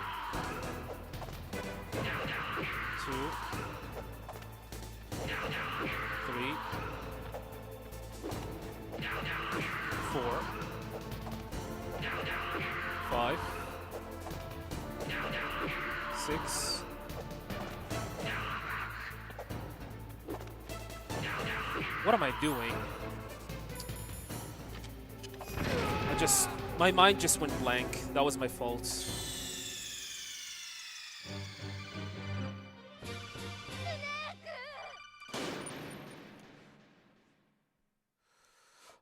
two, three, 4, 5, 6, What am I doing? My mind just went blank. That was my fault.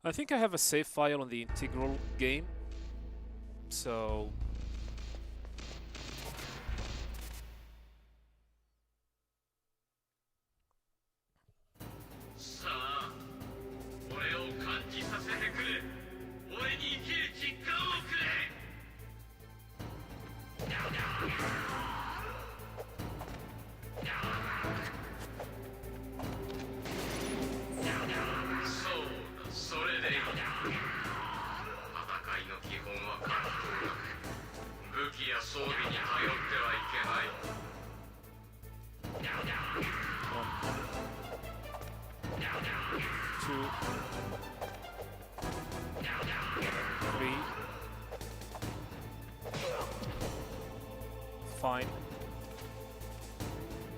I think I have a save file on the integral game, so... Fine.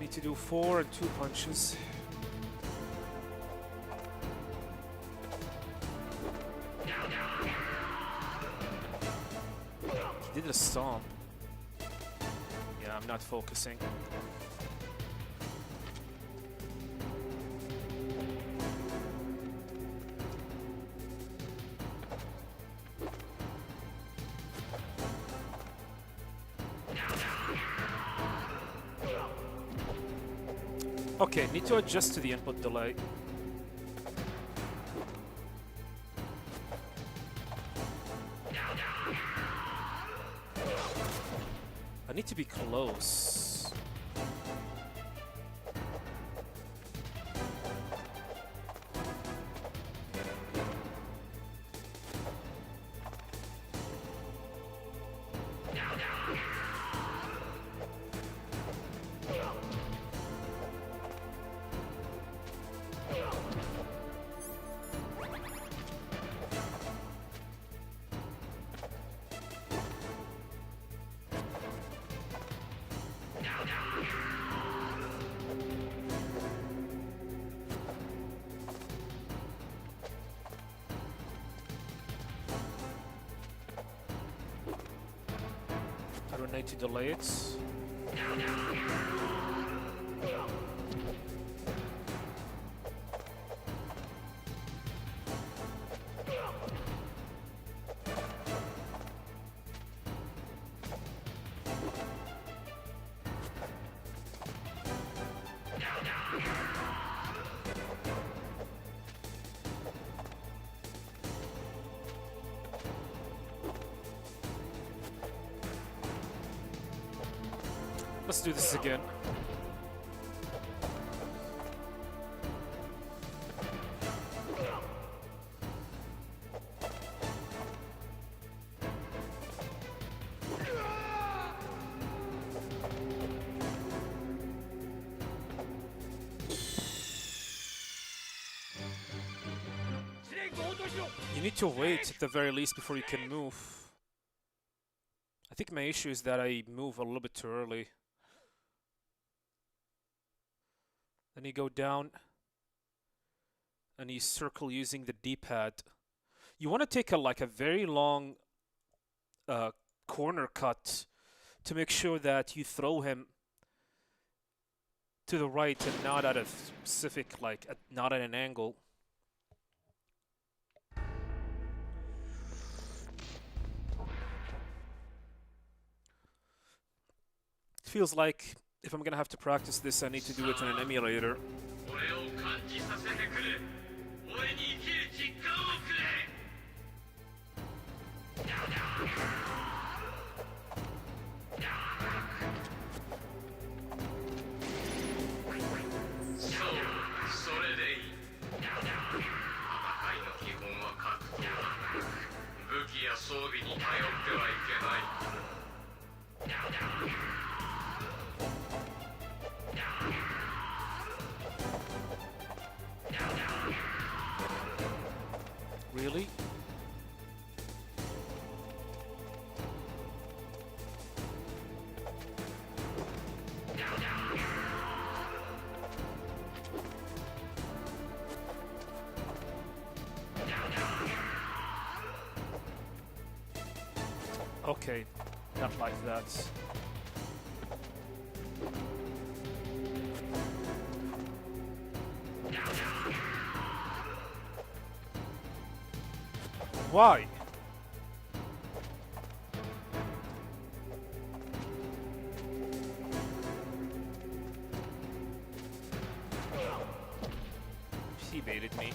Need to do 4 and 2 punches. He did a stomp. Yeah, I'm not focusing. Okay, need to adjust to the input delay. I need to be close. I don't need to delay it. Let's do this again. You need to wait at the very least before you can move. I think my issue is that I move a little bit too early. Then you go down and you circle using the D-pad. You want to take a very long corner cut to make sure that you throw him to the right and not at a specific, not at an angle. It feels like if I'm gonna have to practice this, I need to do it on an emulator. Really? Okay, not like that. Why? He baited me.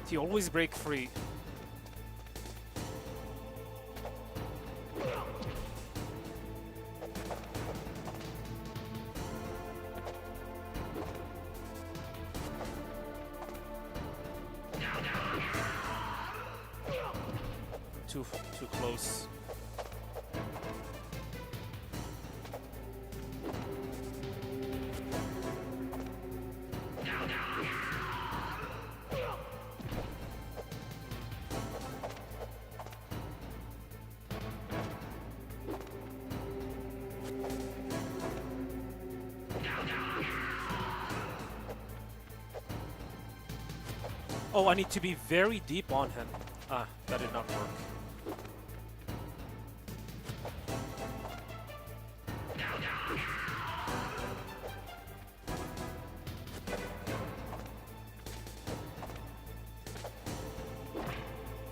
He always break free. Too close. Oh, I need to be very deep on him. Ah, that did not work.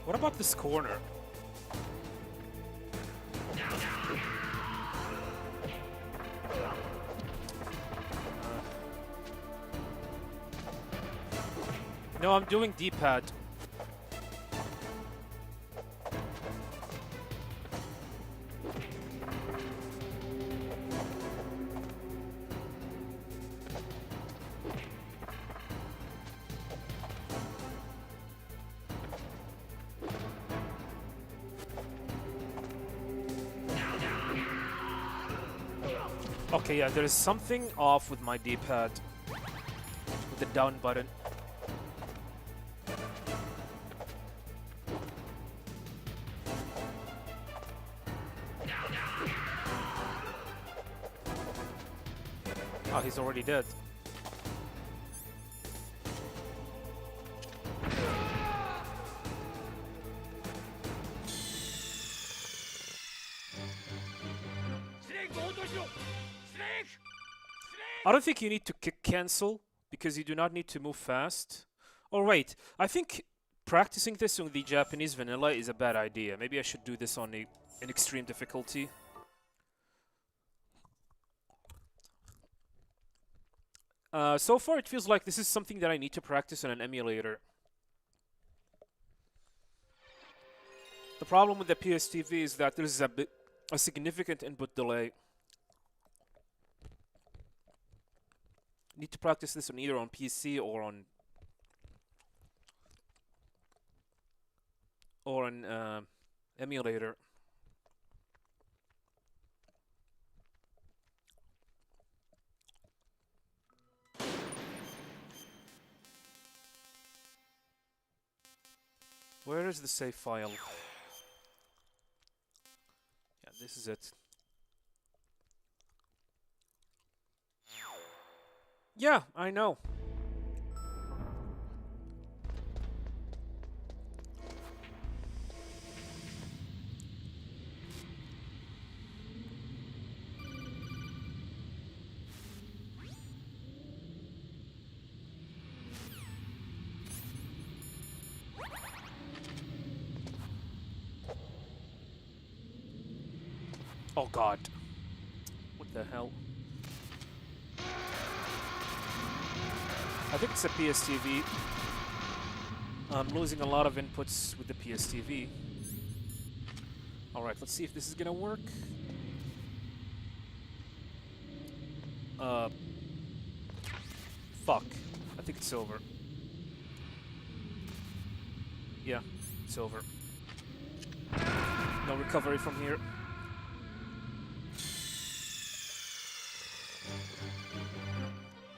What about this corner? No, I'm doing D-pad. Okay, yeah, there is something off with my D-pad. With the down button. Oh, he's already dead. I don't think you need to kick cancel because you do not need to move fast. Oh wait, I think practicing this on the Japanese vanilla is a bad idea. Maybe I should do this on an extreme difficulty. So far it feels like this is something that I need to practice on an emulator. The problem with the PSTV is that there's a significant input delay. Need to practice this on either on PC or on emulator. Where is the save file? Yeah, this is it. Yeah, I know. Oh god. What the hell? I think it's a PSTV. I'm losing a lot of inputs with the PSTV. Alright, let's see if this is gonna work. Fuck. I think it's over. Yeah, it's over. No recovery from here.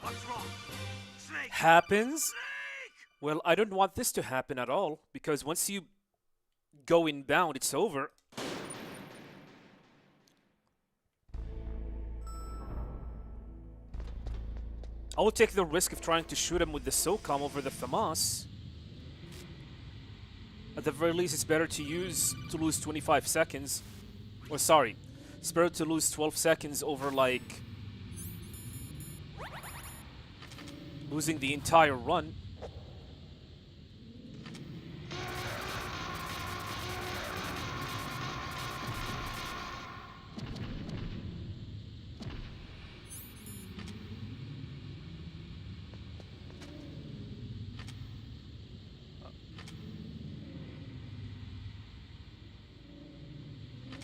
What's wrong? Snake! Happens? Snake! Well, I don't want this to happen at all, because once you go inbound, it's over. I will take the risk of trying to shoot him with the SOCOM over the FAMAS. At the very least, it's better to lose 25 seconds. Or sorry, it's better to lose 12 seconds over like losing the entire run.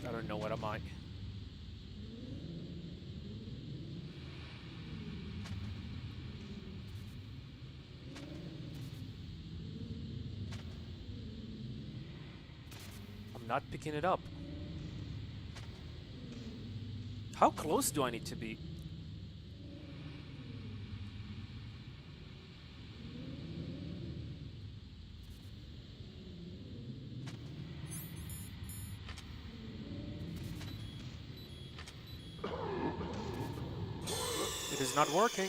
I don't know, what am I? I'm not picking it up. How close do I need to be? It is not working.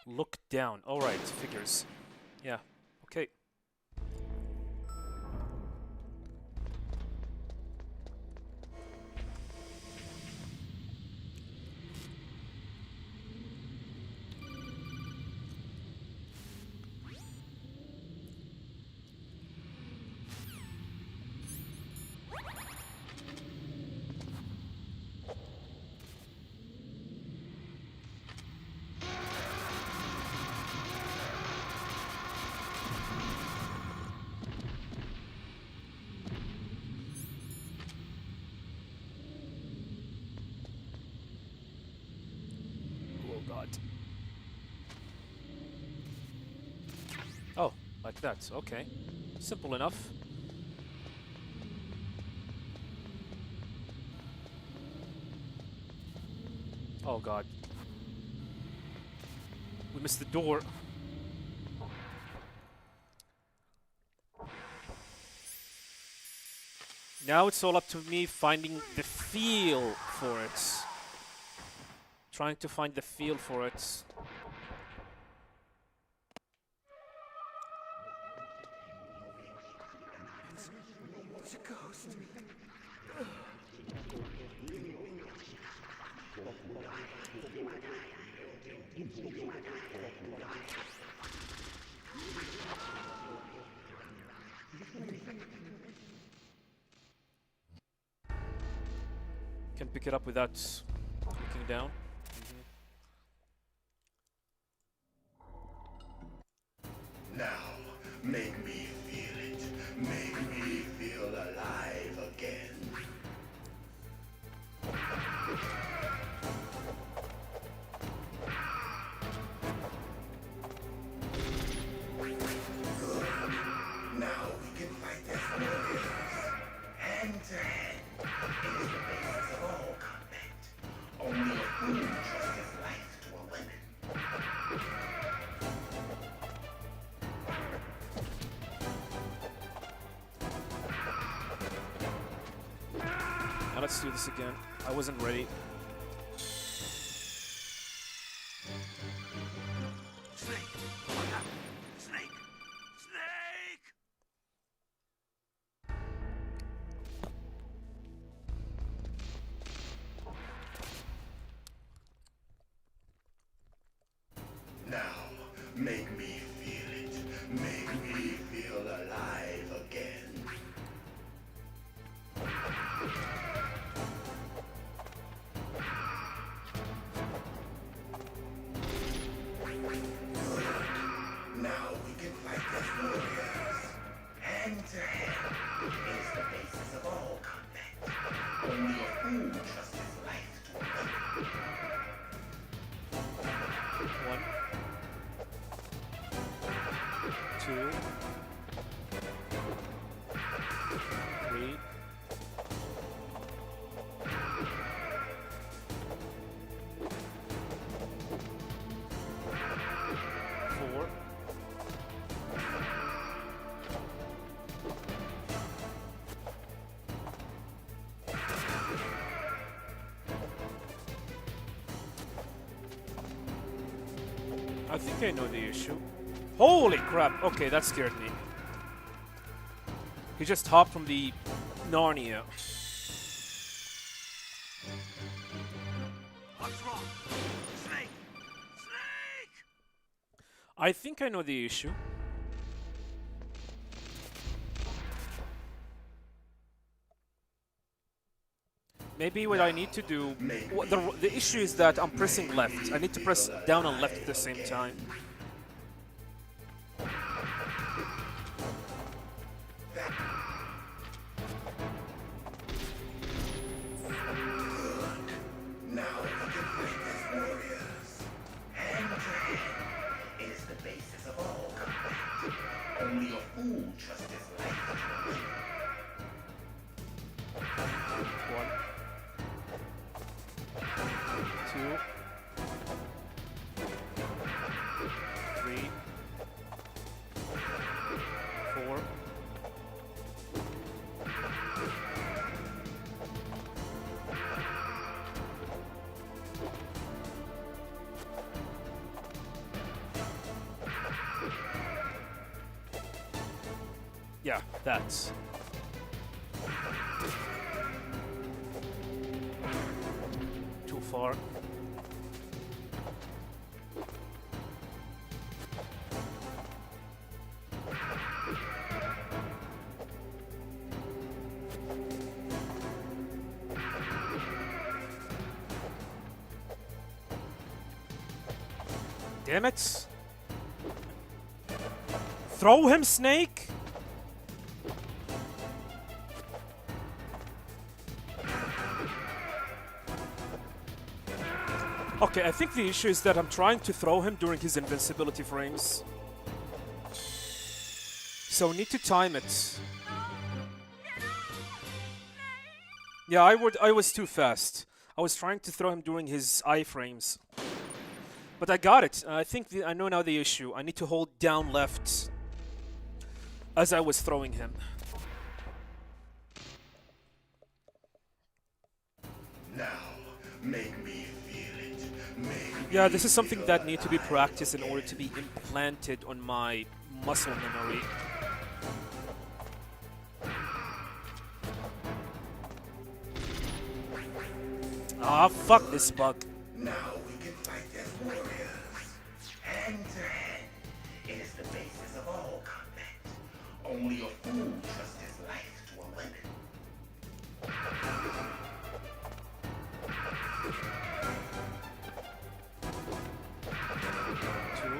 Look down. Alright, figures. Yeah, okay. Oh, like that. Okay. Simple enough. Oh god. We missed the door. Now it's all up to me finding the feel for it. Trying to find the feel for it. It's a ghost. Can pick it up without looking down. Now, make me feel it. Make me feel alive again. Now we can fight as warriors, hand to hand. It is the basis of all combat. Only a fool trusts his life to a weapon. Now let's do this again. I wasn't ready. Snake! Look out! Snake! Snake! Now, make me feel it. Make me feel alive again. Now we can fight as warriors. Hand to hand. It is the basis of all combat. Only a fool trusts his life to a weapon. 1, 2, 3. 4. 5. I think I know the issue. Holy crap! Okay, that scared me. He just hopped from the Narnia. What's wrong? Snake! Snake! I think I know the issue. Maybe what I need to do... The issue is that I'm pressing left. I need to press down and left at the same time. Now we can fight as warriors. Hand to hand. It is the basis of all combat. Only a fool trusts his life to win. One. Two. Three. Four. Yeah, that's... too far. Damn it! Throw him, Snake! Okay, I think the issue is that I'm trying to throw him during his invincibility frames. So need to time it. Yeah, I was too fast. I was trying to throw him during his iframes. But I got it. I think I know now the issue. I need to hold down left as I was throwing him. Now, make me feel it. Yeah, this is something that needs to be practiced in order to be implanted on my muscle memory. Ah, fuck this bug. Now we can fight as warriors. Hand to hand. It is the basis of all combat. Only a fool trusts his life to a weapon. Two.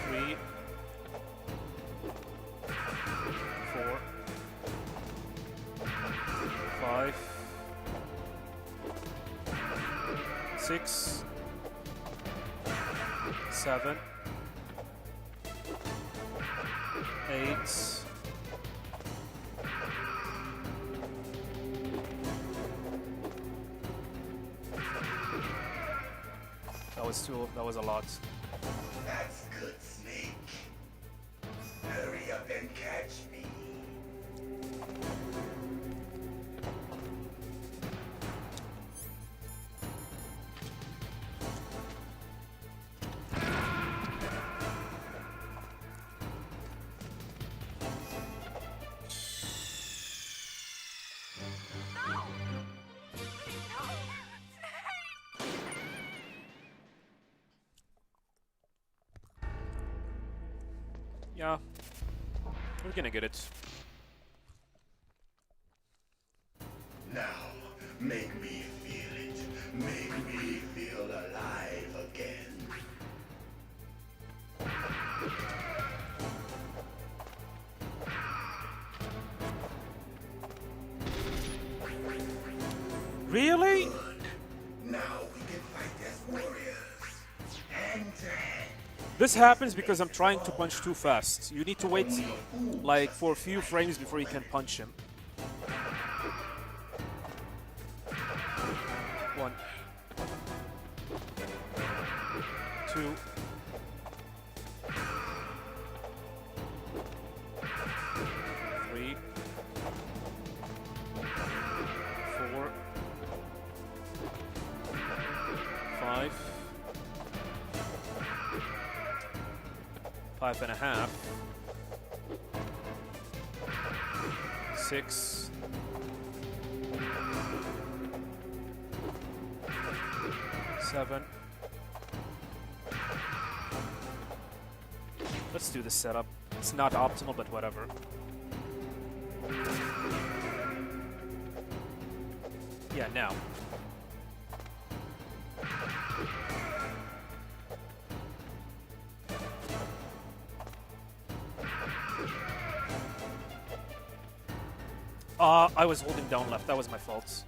Three. Four. 5. 6. 7. 8. That was a lot. That's good, Snake. Hurry up and catch me. Yeah, we're gonna get it. Now, make me feel it. Make me feel alive again. Really? Now we can fight as warriors. Hand to hand. This happens because I'm trying to punch too fast. You need to wait like for a few frames before you can punch him. 1. 2. 3. 4. 5. 5.5. 6. 7. Let's do the setup. It's not optimal, but whatever. Yeah, now. I was holding down left. That was my fault.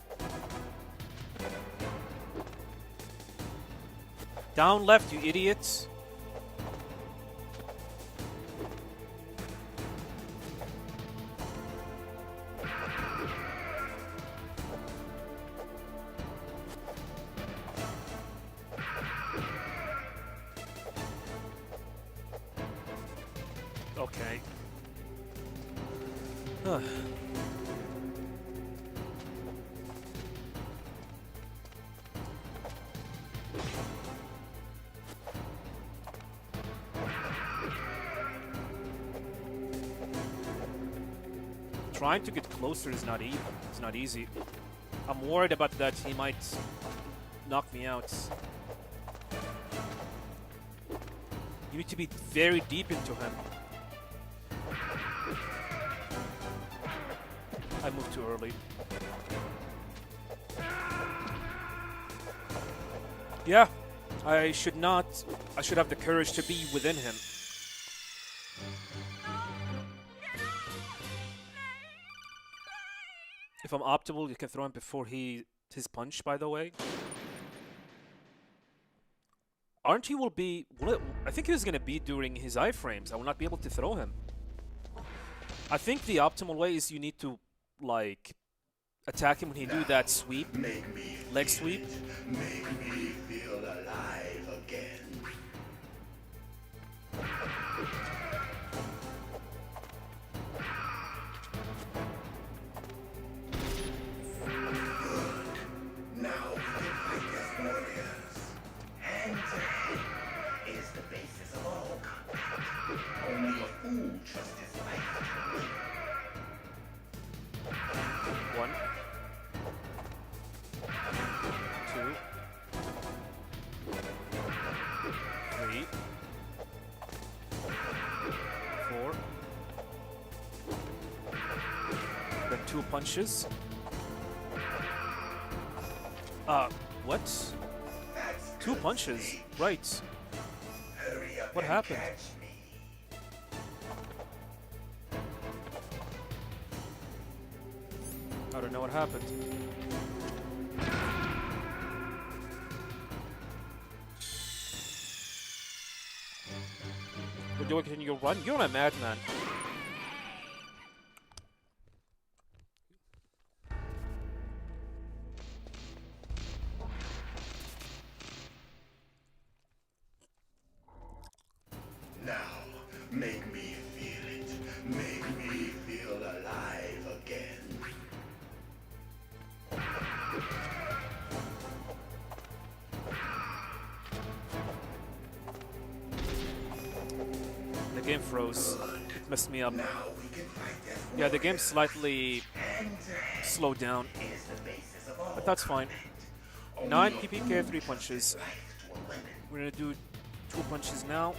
Down left, you idiots. Okay. Trying to get closer is not easy. It's not easy. I'm worried about that. He might knock me out. You need to be very deep into him. I moved too early. Yeah, I should not. I should have the courage to be within him. If I'm optimal, you can throw him before his punch, by the way. Aren't you will be... I think he's going to be during his iframes. I will not be able to throw him. I think the optimal way is you need to, like, attack him when he do that sweep. Leg sweep. Make me feel alive again. Now we can fight as warriors. Hand to hand is the basis of all combat. Only a fool trusts his life to win. 1. 2. 3. 4. Then 2 punches. What? That's 2 good punches. sleep. Right. Hurry up What and happened? catch me. I don't know what happened. You're doing continue your run? You're a madman. Now, make me feel it. Make me feel alive again. The game froze. It messed me up. Now we can fight as Yeah, the game warriors. slightly Hand to hand slowed down, is the basis of all but that's fine. combat. 9 Only a PPK, fool 3 trusts punches. his life to a weapon. We're gonna do 2 punches now.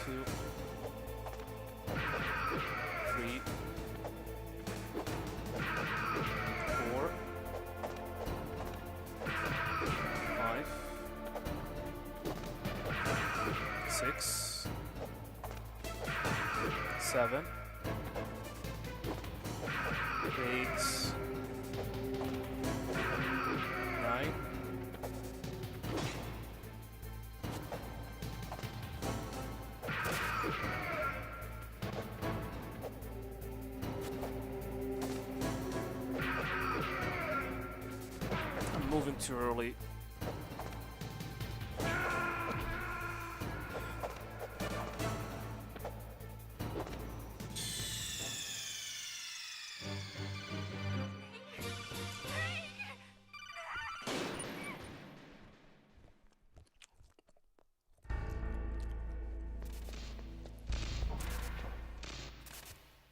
Two, 3, 4, 5, 6, 7, 8, 9, 'm moving too early.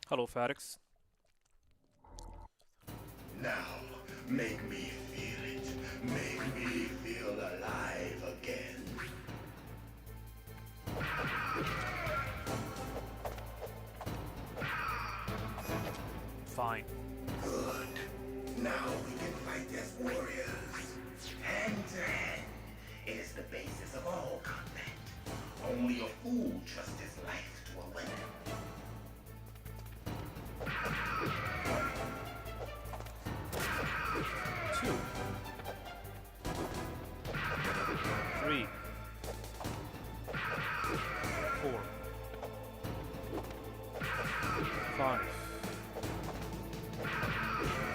Hello, Fatix. Now, make me feel it. Make me feel alive again. Fine. Good. Now we can fight as warriors. Hand to hand. It is the basis of all combat. Only a fool trusts his life to a weapon. 2, 3, 4, 5,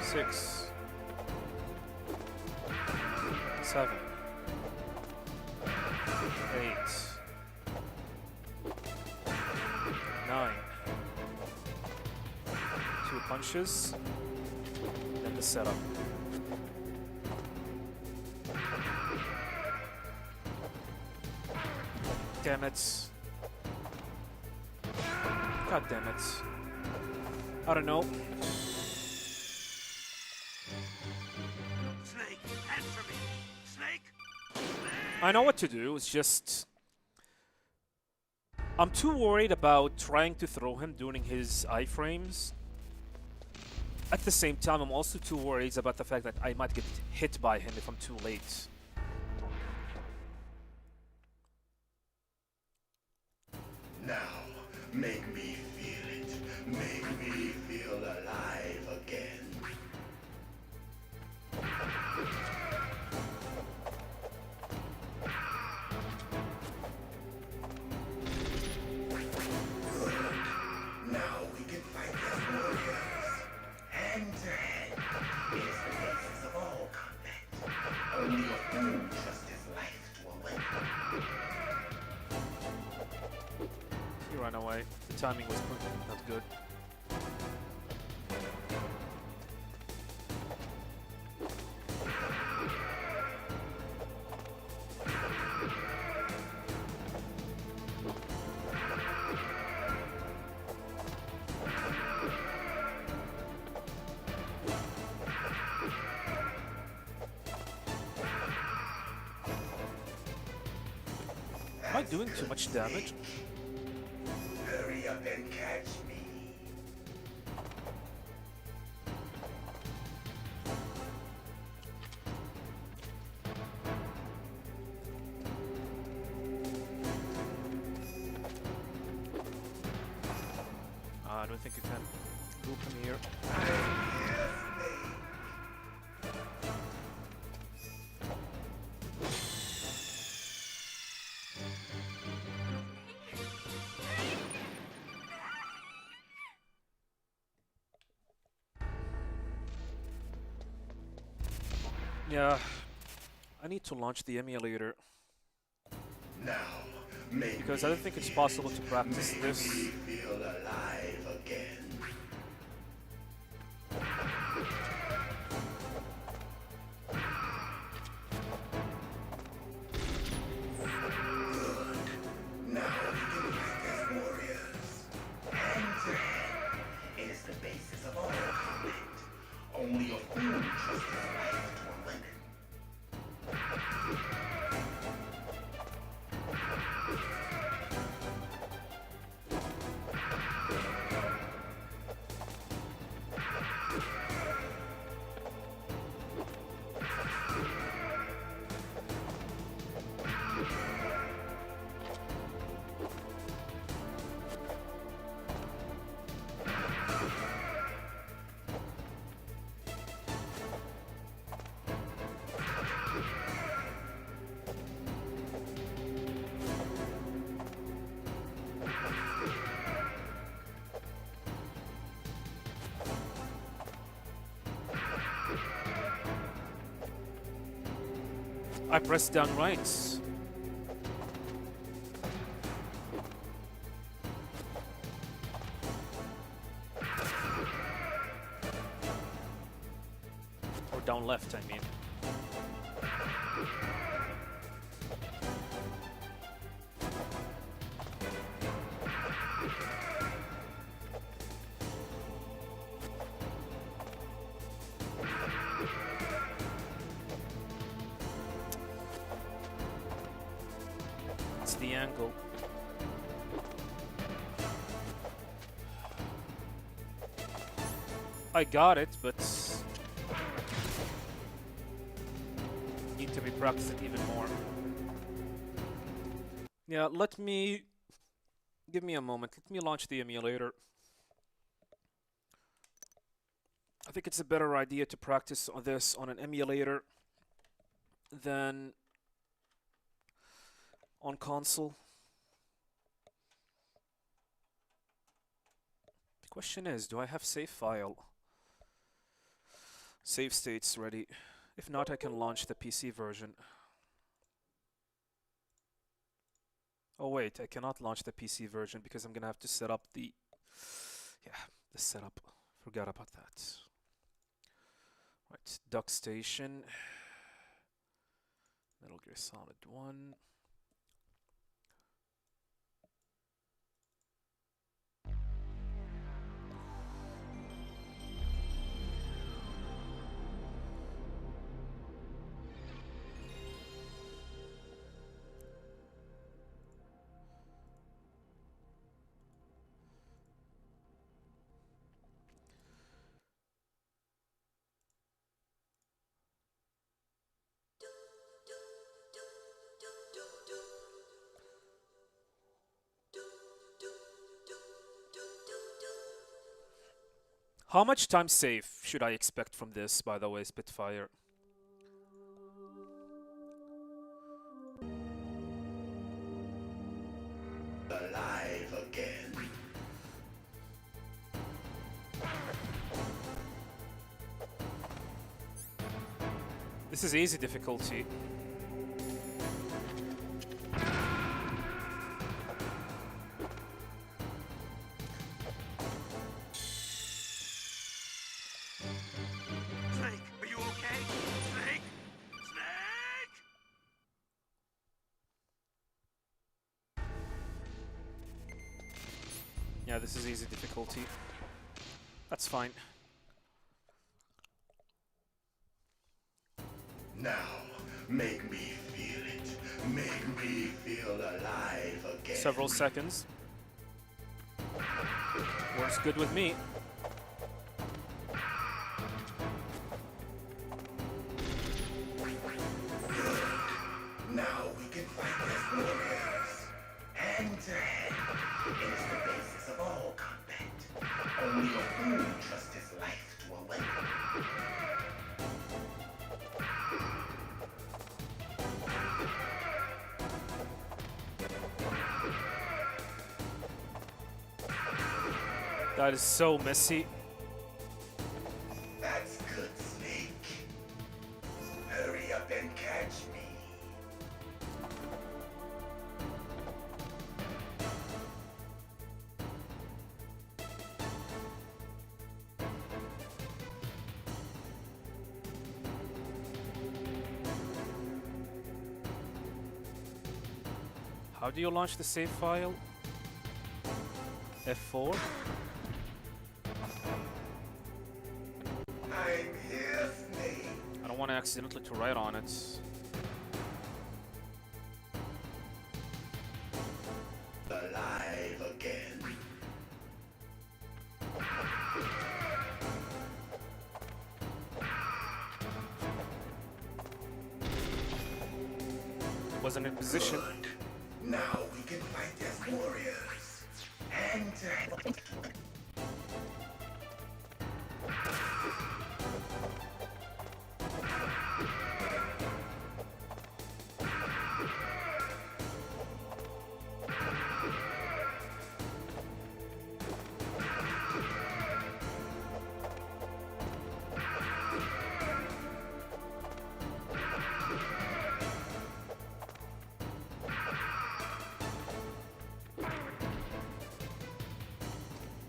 6, 7, 8, 9. 2 punches, then the setup. Damn it. God damn it. I don't know. Snake, answer me! Snake! I know what to do, it's just... I'm too worried about trying to throw him during his iframes. At the same time, I'm also too worried about the fact that I might get hit by him if I'm too late. Now, make me feel it. Make me feel alive again. Good. Now we can fight as warriors. Hand to hand. It is the basis of all combat. Only a fool trusts his life to a weapon. He ran away. The timing was not good. Am I doing too much damage? Hurry up and catch me. I don't think you can loop him here. Yeah, I need to launch the emulator Now, make because I don't think it's possible to practice this. me feel alive again. Good. Now we can fight as warriors. Hand to hand. It is the basis of all combat. Only a fool trusts his life to a weapon. I pressed down right. Or down left, I mean. angle. I got it, but need to be practiced it even more. Yeah, give me a moment. Let me launch the emulator. I think it's a better idea to practice on this on an emulator than on console. The question is, do I have save file? Save states ready. If not, I can launch the PC version. Oh wait, I cannot launch the PC version because I'm gonna have to set up the setup. Forgot about that. Right, Duck Station, Metal Gear Solid 1. How much time save should I expect from this, by the way, Spitfire? Alive again. This is easy difficulty. Snake, are you okay? Snake? Snake! Yeah, this is easy difficulty. That's fine. Now, make me feel it. Make me feel alive again. Several seconds. Works good with me. Now we can fight as warriors. Hand to hand. It is the basis of all combat. Only a fool trusts his life to a weapon. That is so messy. That's good, Snake. Hurry up and catch me. How do you launch the save file? F4? I'm here, Snake. I don't want to accidentally to write on it. Alive again. Wasn't in position. Good. Now we can fight as warriors. Hand to hand.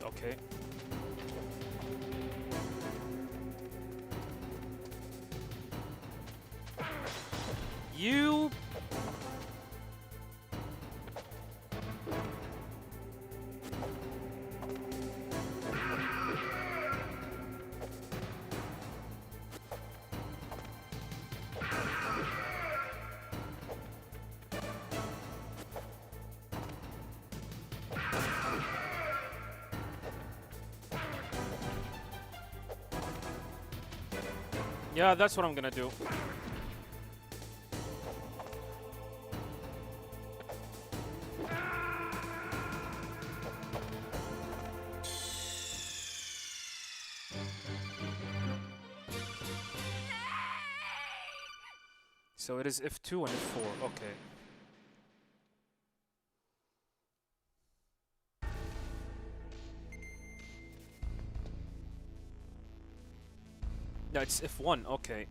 Okay. You... Yeah, that's what I'm gonna do. So it is F2 and F4, okay. No, it's F1, okay.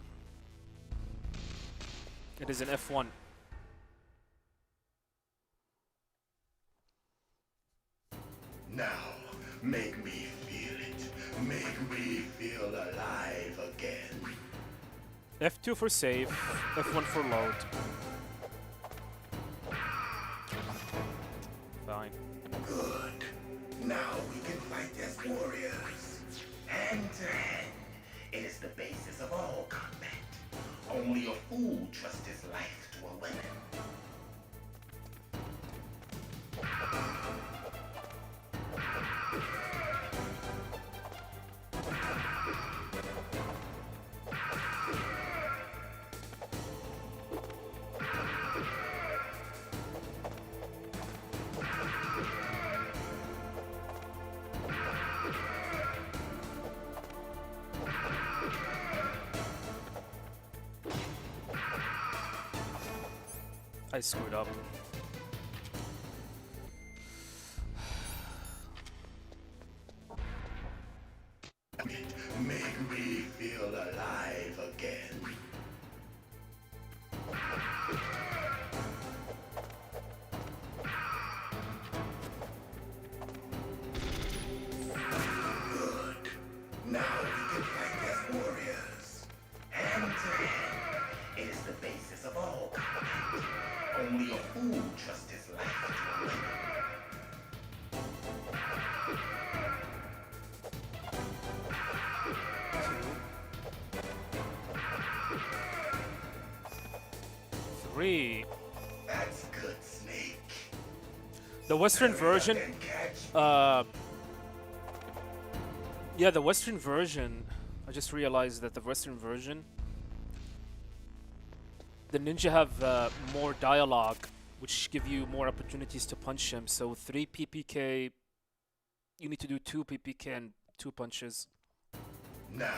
It is an F1. Now, make me feel it. Make me feel alive again. F2 for save, F1 for load. Fine. Good. Now we can fight as warriors. Hand to hand. It is the basis of all combat. Only a fool trusts his life to a weapon. I screwed up. Make me feel alive again. Good. Now we can fight as warriors. Hand to hand. It is the basis of all combat. Only a fool trusts his life to a weapon. Three. That's good, Snake. The Western version, Then catch yeah, the Western version, I just realized that the Western version, the ninja have more dialogue, which give you more opportunities to punch him. So 3 PPK, you need to do 2 PPK and 2 punches. Now,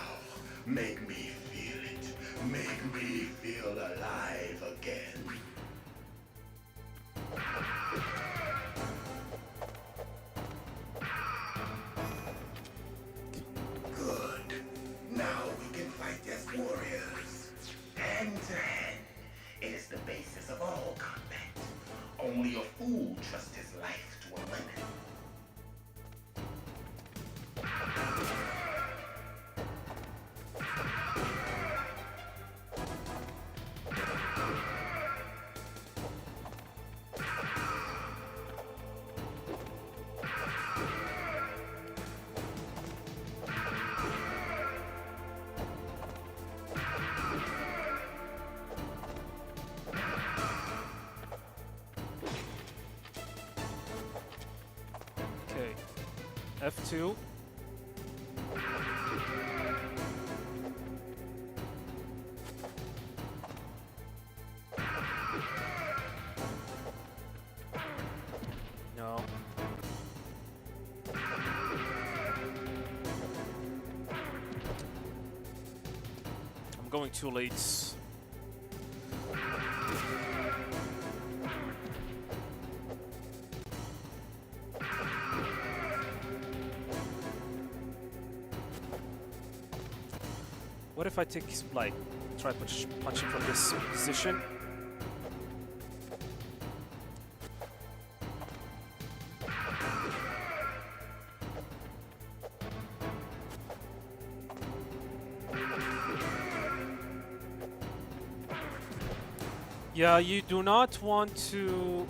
make me feel it. Make me feel alive again. Good. Now we can fight as warriors. Hand to hand. It is the basis of all combat. Only a fool trusts his life to a weapon. Okay. F2. No. I'm going too late. What if I take, like, try punching from this position? Yeah, you do not want to...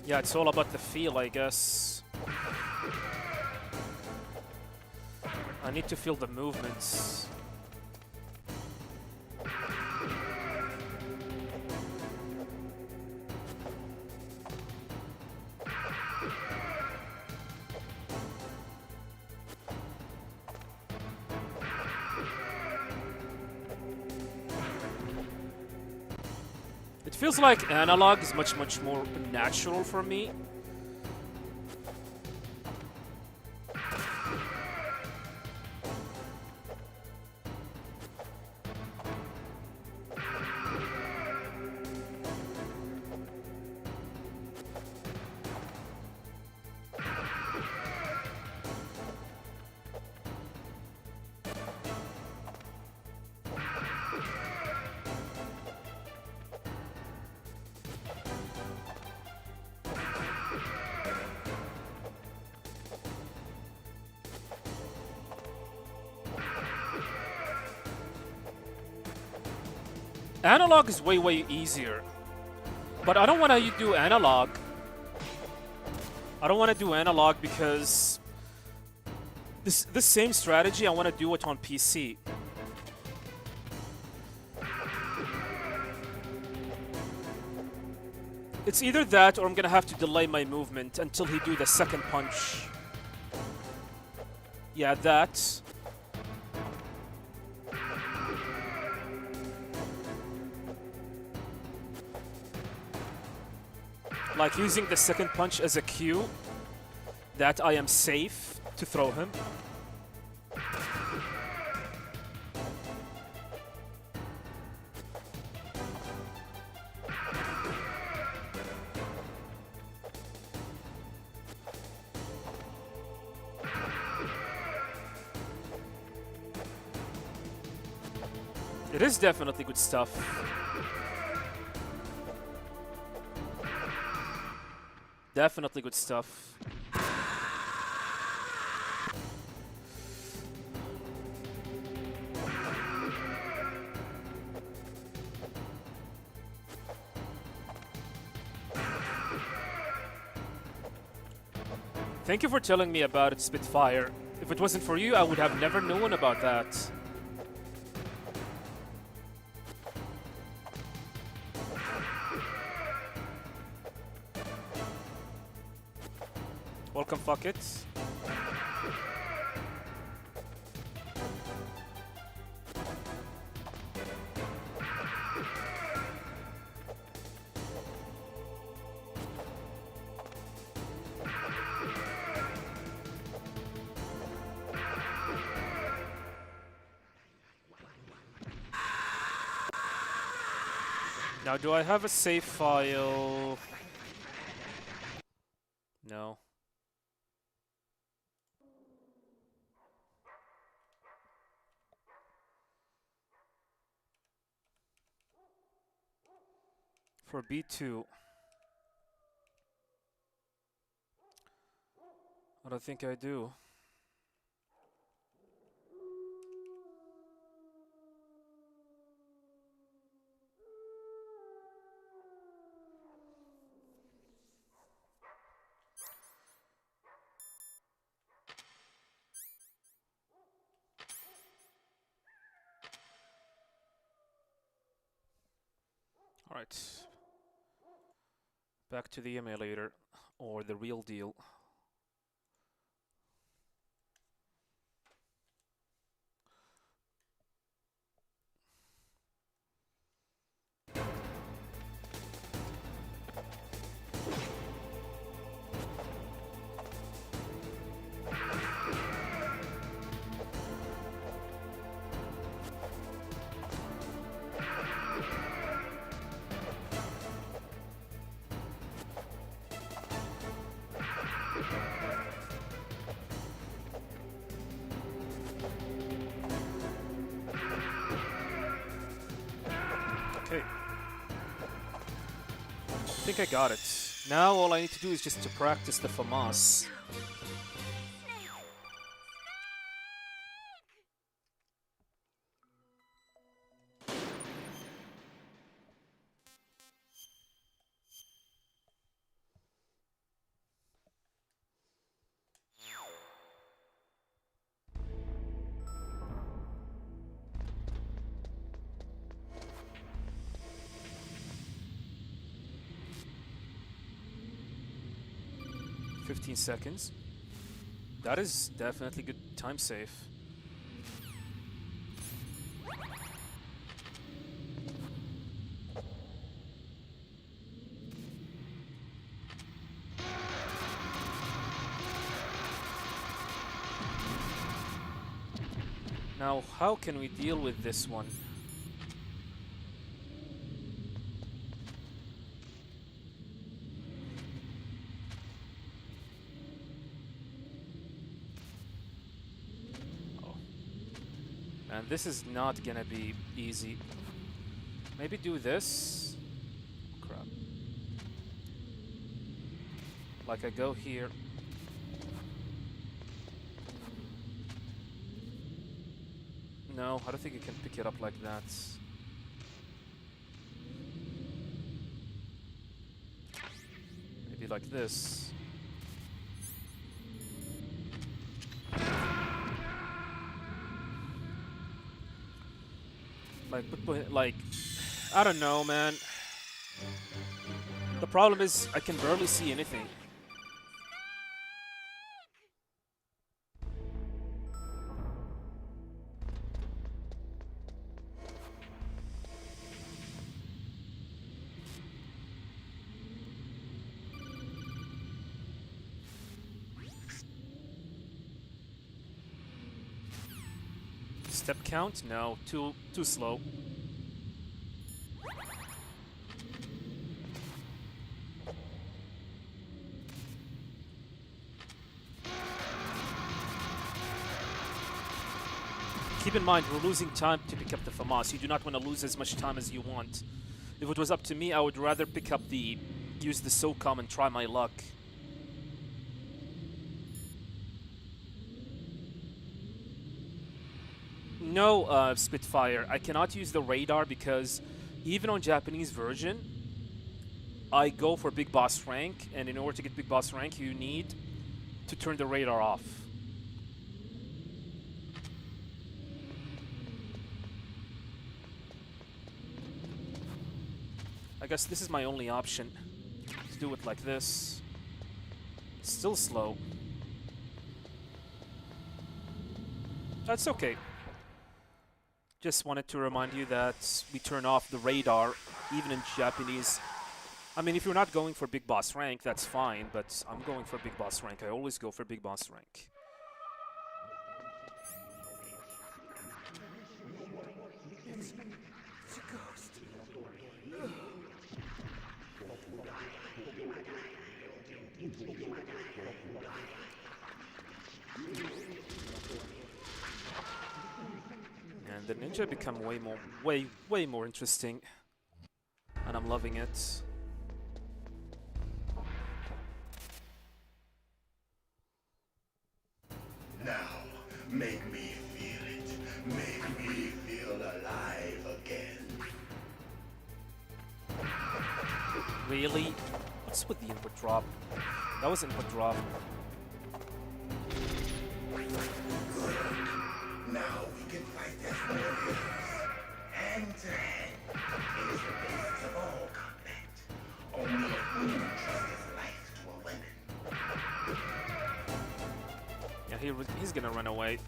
Yeah, it's all about the feel, I guess. I need to feel the movements. It feels like analog is much more natural for me. Analog is way easier. But I don't want to do analog. I don't want to do analog because this same strategy, I want to do it on PC. It's either that or I'm gonna have to delay my movement until he do the second punch. Yeah, that. Like using the second punch as a cue that I am safe to throw him. It is definitely good stuff. Definitely good stuff. Thank you for telling me about it, Spitfire. If it wasn't for you, I would have never known about that. Welcome, fuck it. Now, do I have a save file? No. For B2. I don't think I do. Alright. Back to the emulator, or the real deal. Okay. I think I got it. Now all I need to do is just to practice the FAMAS. Seconds. That is definitely good time save. Now, how can we deal with this one? Oh. Man, this is not gonna be easy. Maybe do this. Crap. Like I go here. No, I don't think you can pick it up like that. Maybe like this. Like, I don't know, man. The problem is I can barely see anything. Step count? No, too slow. Keep in mind, we're losing time to pick up the FAMAS. You do not want to lose as much time as you want. If it was up to me, I would rather pick up use the SOCOM and try my luck. No, Spitfire, I cannot use the radar because even on Japanese version, I go for Big Boss rank, and in order to get Big Boss rank, you need to turn the radar off. I guess this is my only option. To do it like this. It's still slow. That's okay. Just wanted to remind you that we turn off the radar, even in Japanese. I mean, if you're not going for Big Boss rank, that's fine, but I'm going for Big Boss rank. I always go for Big Boss rank. It's a ghost. And the ninja become way more interesting. And I'm loving it. Now, make me feel it. Make me feel alive again. Really? What's with the input drop? That was input drop. Good. Now we can fight as warriors. Hand to hand. It is the basis of all combat. Only a fool trusts his life to a weapon. Yeah, he's gonna run away.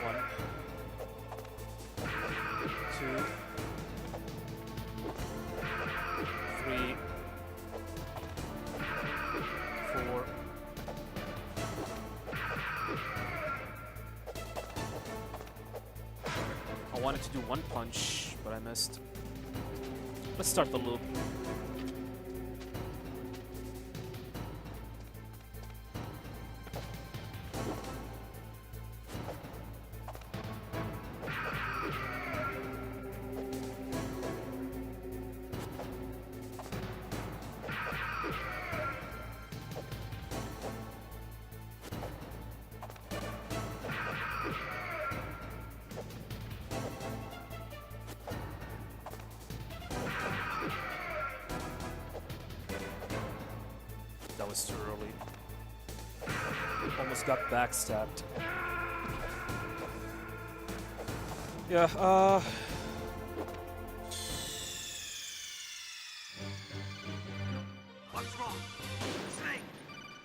One. Two. Three. Four. I wanted to do one punch, but I missed. Let's start the loop. That was too early. Almost got backstabbed. Yeah, What's wrong? Snake!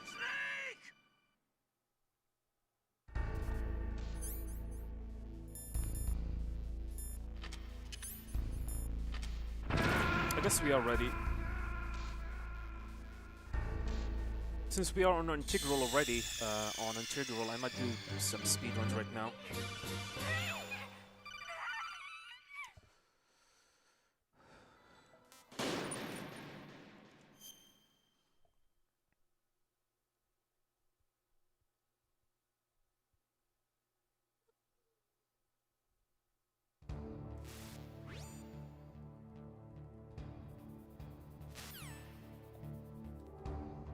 Snake! I guess we are ready. Since we are on Integral already, I might do some speedruns right now.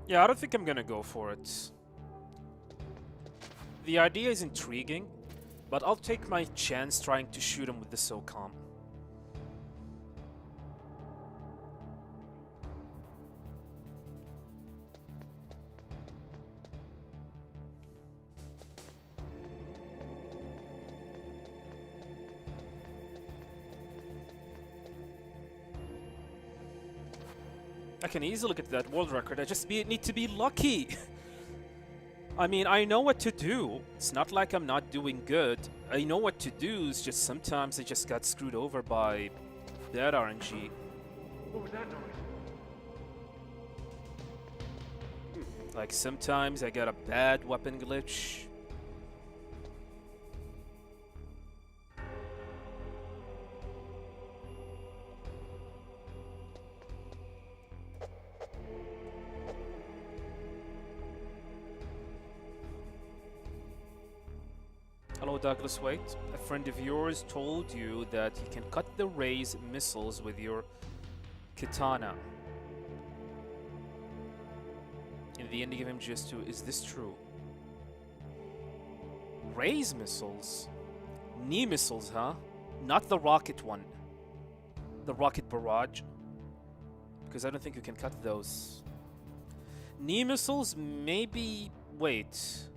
Yeah, I don't think I'm gonna go for it. The idea is intriguing, but I'll take my chance trying to shoot him with the SOCOM. I can easily get that world record, I just need to be lucky! I mean, I know what to do. It's not like I'm not doing good. I know what to do, it's just sometimes I just got screwed over by that RNG. What was that noise? Like, sometimes I got a bad weapon glitch. Hello, Douglas Wait. A friend of yours told you that you can cut the Ray's missiles with your katana in the ending of MGS2. Is this true? Ray's missiles? Knee missiles, huh? Not the rocket one. The rocket barrage. Because I don't think you can cut those. Knee missiles? Maybe... Wait.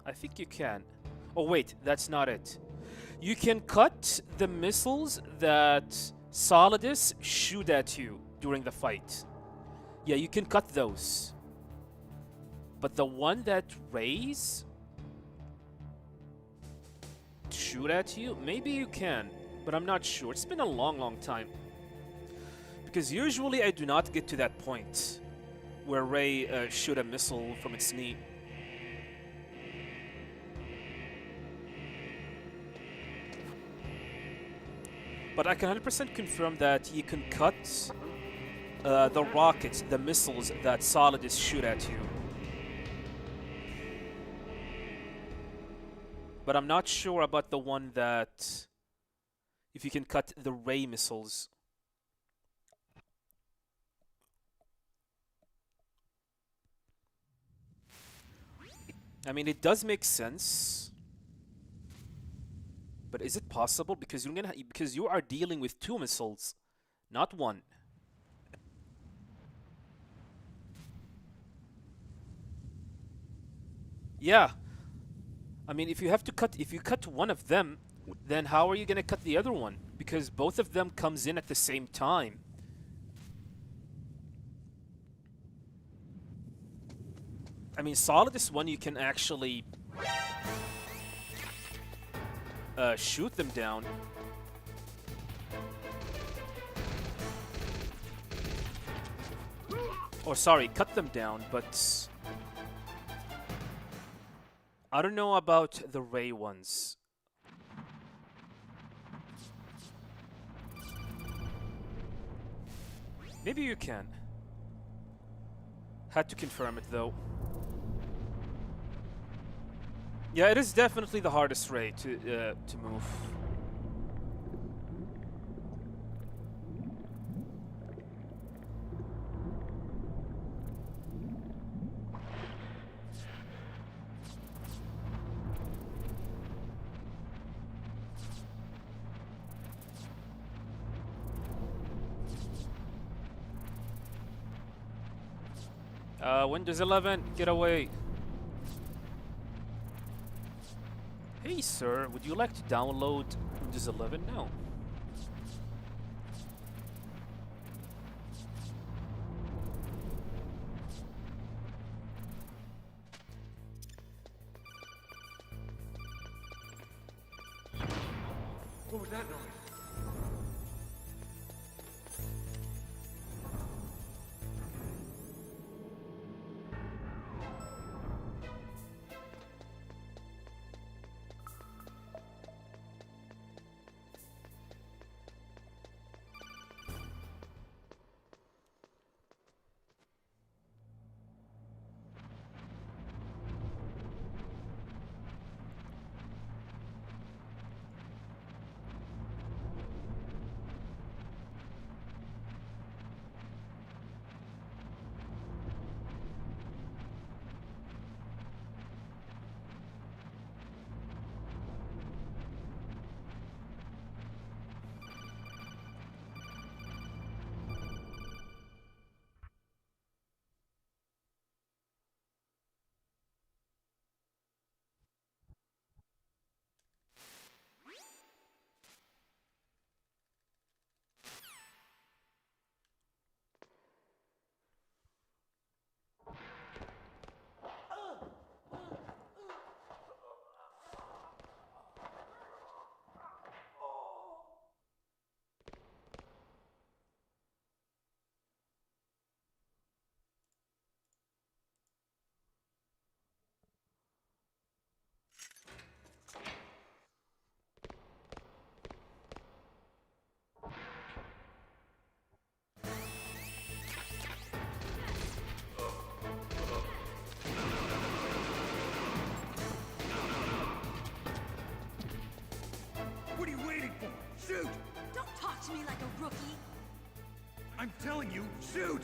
I think you can. Oh wait, that's not it. You can cut the missiles that Solidus shoot at you during the fight. Yeah, you can cut those. But the one that Rays shoot at you, maybe you can, but I'm not sure. It's been a long time. Because usually I do not get to that point where Ray shoot a missile from its knee. But I can 100% confirm that you can cut the rockets, the missiles that Solidus shoot at you. But I'm not sure about the one that... if you can cut the Ray missiles. I mean, it does make sense. But is it possible? Because because you are dealing with two missiles, not one. Yeah. I mean, if you cut one of them, then how are you gonna cut the other one? Because both of them comes in at the same time. I mean, Solidus one you can actually shoot them down. Or sorry, cut them down, but I don't know about the Ray ones. Maybe you can. Had to confirm it though. Yeah, it is definitely the hardest Ray to move. Windows 11, get away. Hey sir, would you like to download Windows 11 now? What was that noise? Shoot! Don't talk to me like a rookie. I'm telling you, shoot!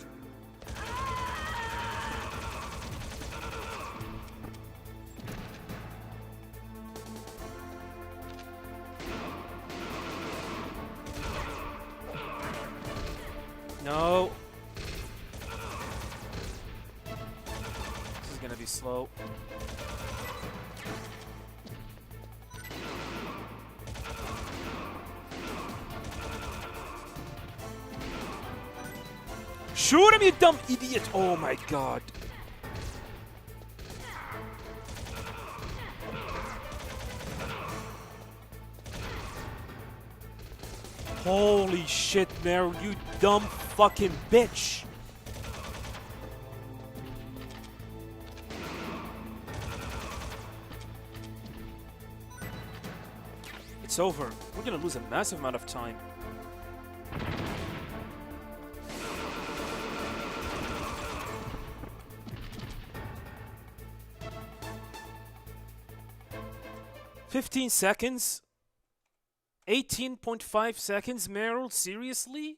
No. This is gonna be slow. Shoot him, you dumb idiot! Oh my god. Holy shit, Meryl, you dumb fucking bitch! It's over. We're gonna lose a massive amount of time. "15 seconds? 18.5 seconds, Meryl? Seriously?"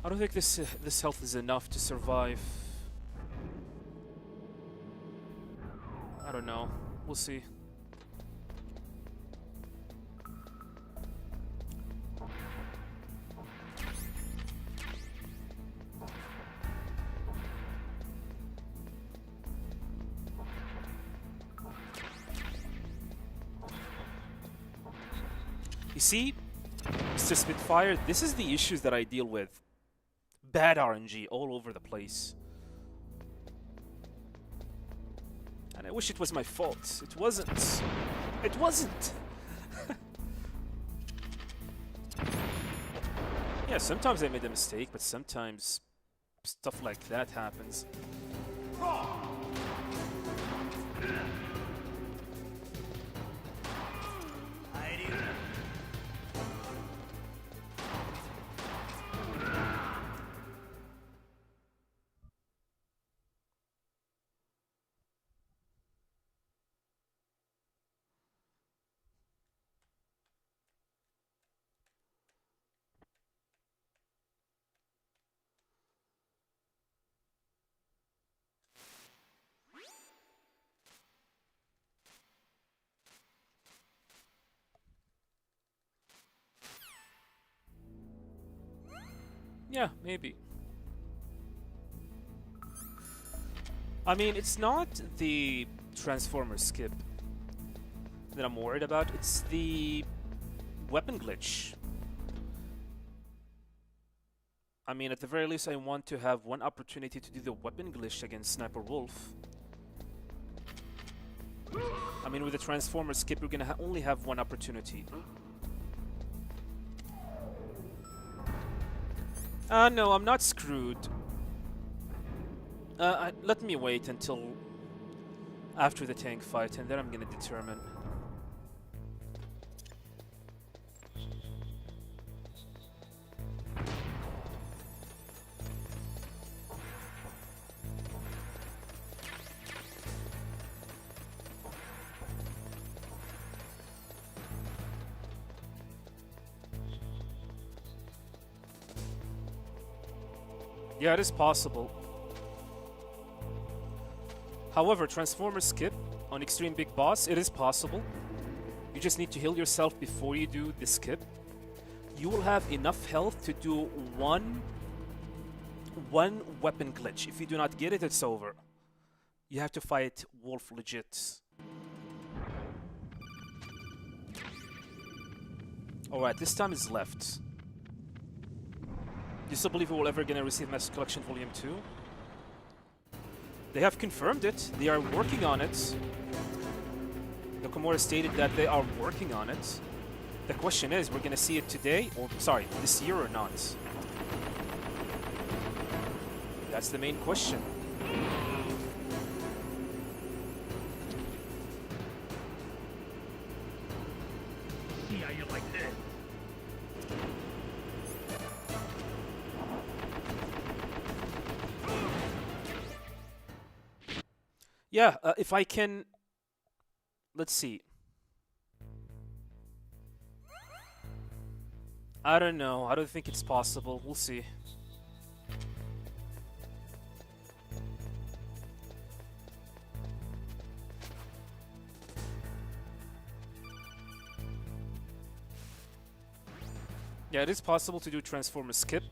I don't think this health is enough to survive. I don't know. We'll see. You see, Mr. Spitfire, this is the issues that I deal with. Bad RNG all over the place. And I wish it was my fault. It wasn't. It wasn't! Yeah, sometimes I made a mistake, but sometimes stuff like that happens. Yeah, maybe. I mean, it's not the Transformer skip that I'm worried about, it's the weapon glitch. I mean, at the very least, I want to have one opportunity to do the weapon glitch against Sniper Wolf. I mean, with the Transformer skip, you're gonna only have one opportunity. No, I'm not screwed. Let me wait until after the tank fight, and then I'm gonna determine. Yeah, it is possible. However, Transformer skip on Extreme Big Boss, it is possible. You just need to heal yourself before you do the skip. You will have enough health to do one weapon glitch. If you do not get it, it's over. You have to fight Wolf legit. Alright, this time is left. Do you still believe we will ever gonna receive Master Collection Volume 2? They have confirmed it. They are working on it. Nakamura stated that they are working on it. The question is, we're gonna see it today, or sorry, this year or not? That's the main question. Yeah, you like this. Yeah, if I can... Let's see. I don't know. I don't think it's possible. We'll see. Yeah, it is possible to do Transformer Skip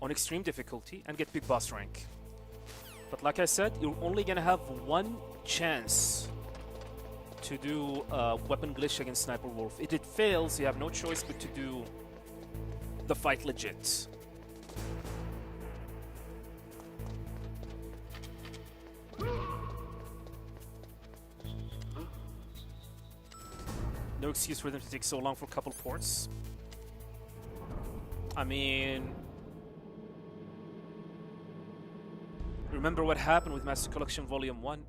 on extreme difficulty and get big boss rank. But like I said, you're only gonna have one chance to do Weapon Glitch against Sniper Wolf. If it fails, you have no choice but to do the fight legit. No excuse for them to take so long for a couple ports. I mean... Remember what happened with Master Collection Volume 1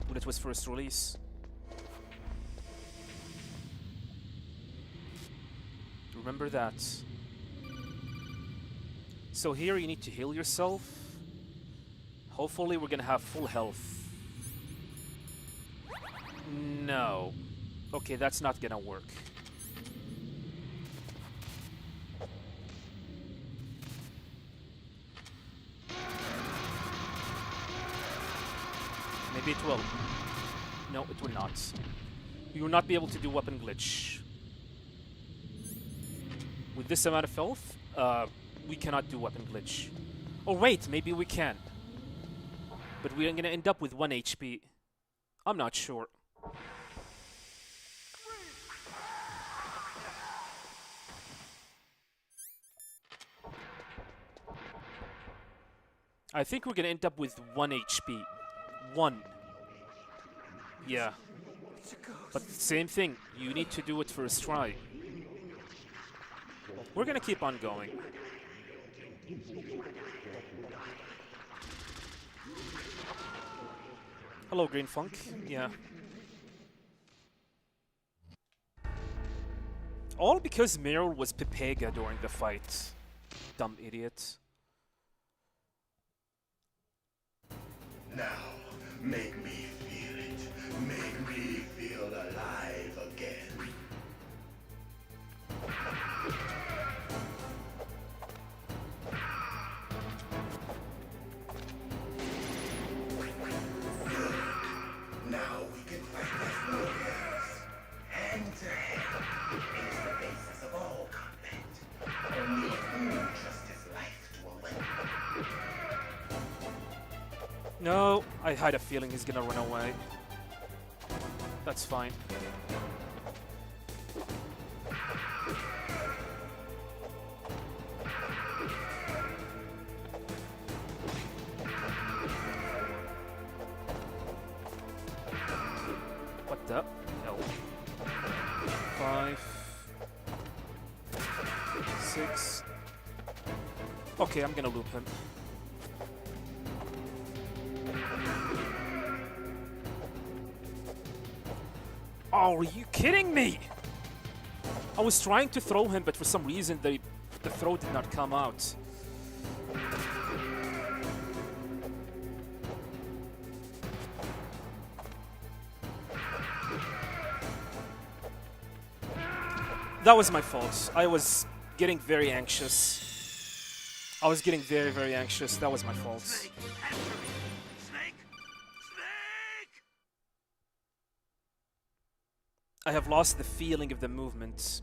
when it was first released? Remember that. So here you need to heal yourself. Hopefully we're gonna have full health. No. Okay, that's not gonna work. Maybe it will. No, it will not. You will not be able to do Weapon Glitch. With this amount of health, we cannot do Weapon Glitch. Oh wait, maybe we can. But we're gonna end up with 1 HP. I'm not sure. I think we're gonna end up with 1 HP. 1. Yeah. But same thing, you need to do it first try. We're gonna keep on going. Hello, Green Funk. Yeah. All because Meryl was Pepega during the fight. Dumb idiot. Now, make me feel it. Make me feel alive again. Good. Now we can fight as warriors. Hand to hand. It is the basis of all combat. Only a fool trusts his life to a weapon. No, I had a feeling he's gonna run away. That's fine. What the hell? 5, 6. Okay, I'm gonna loop him. Oh, are you kidding me? I was trying to throw him, but for some reason the throw did not come out. That was my fault. I was getting very anxious. I was getting very, very anxious. That was my fault. Snake, answer me. Snake! Snake! I have lost the feeling of the movement.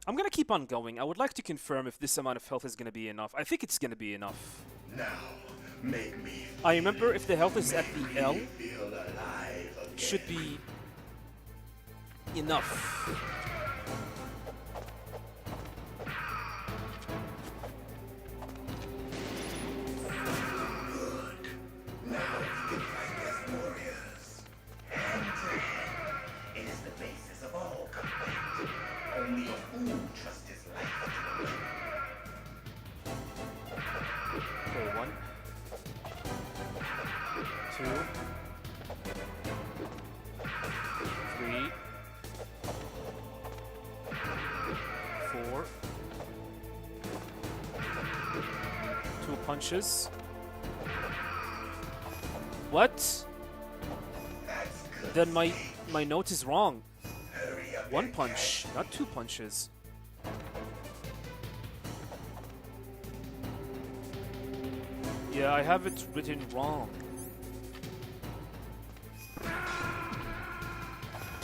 I'm gonna keep on going. I would like to confirm if this amount of health is gonna be enough. I think it's gonna be enough. Now, make me I remember if the health is at the L, feel alive again. should be enough. Good. Now we can fight as warriors. Hand to hand. It is the basis of all combat. Only a fool trusts his life to a weapon. Okay, 1, 2, 3, 4. 2 punches. What? That's good. Then my note is wrong. Hurry up One and punch, not two punches. Yeah, I have it written wrong. It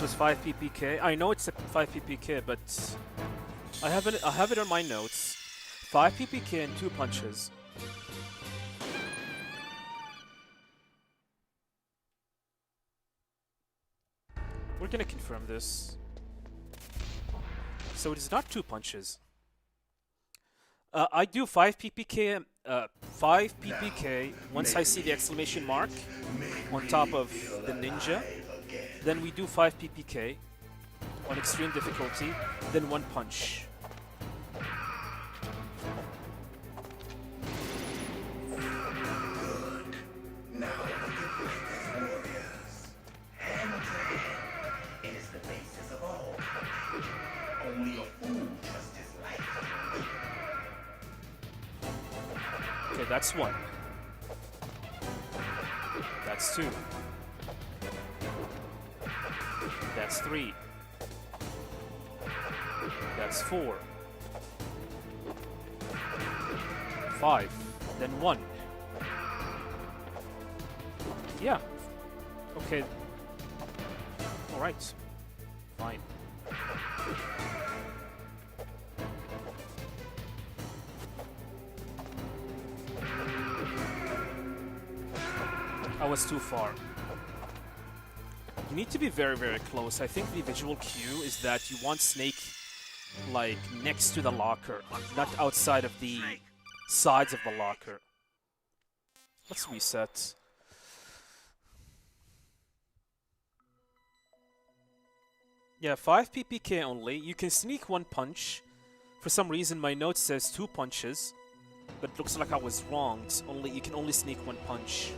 was 5 ppk. I know it's a 5 ppk, but I have it on my notes. 5 ppk and 2 punches. We're gonna confirm this. So it is not 2 punches. I do 5 ppk, 5 ppk once I see the exclamation mark on top of the ninja. Then we do 5 ppk on extreme difficulty, then 1 punch. now we can fight as warriors. Hand to hand. It is the basis of all combat. Only a fool trusts his life to a weapon. Okay, that's 1. That's 2. That's 3. That's 4. 5. Then 1. Yeah. Okay. Alright. Fine. I was too far. You need to be very, very close. I think the visual cue is that you want Snake, like, next to the locker, not outside of the sides of the locker. Let's reset. Yeah, 5 ppk only. You can sneak 1 punch. For some reason, my note says 2 punches, but it looks like I was wrong. It's only you can only sneak 1 punch.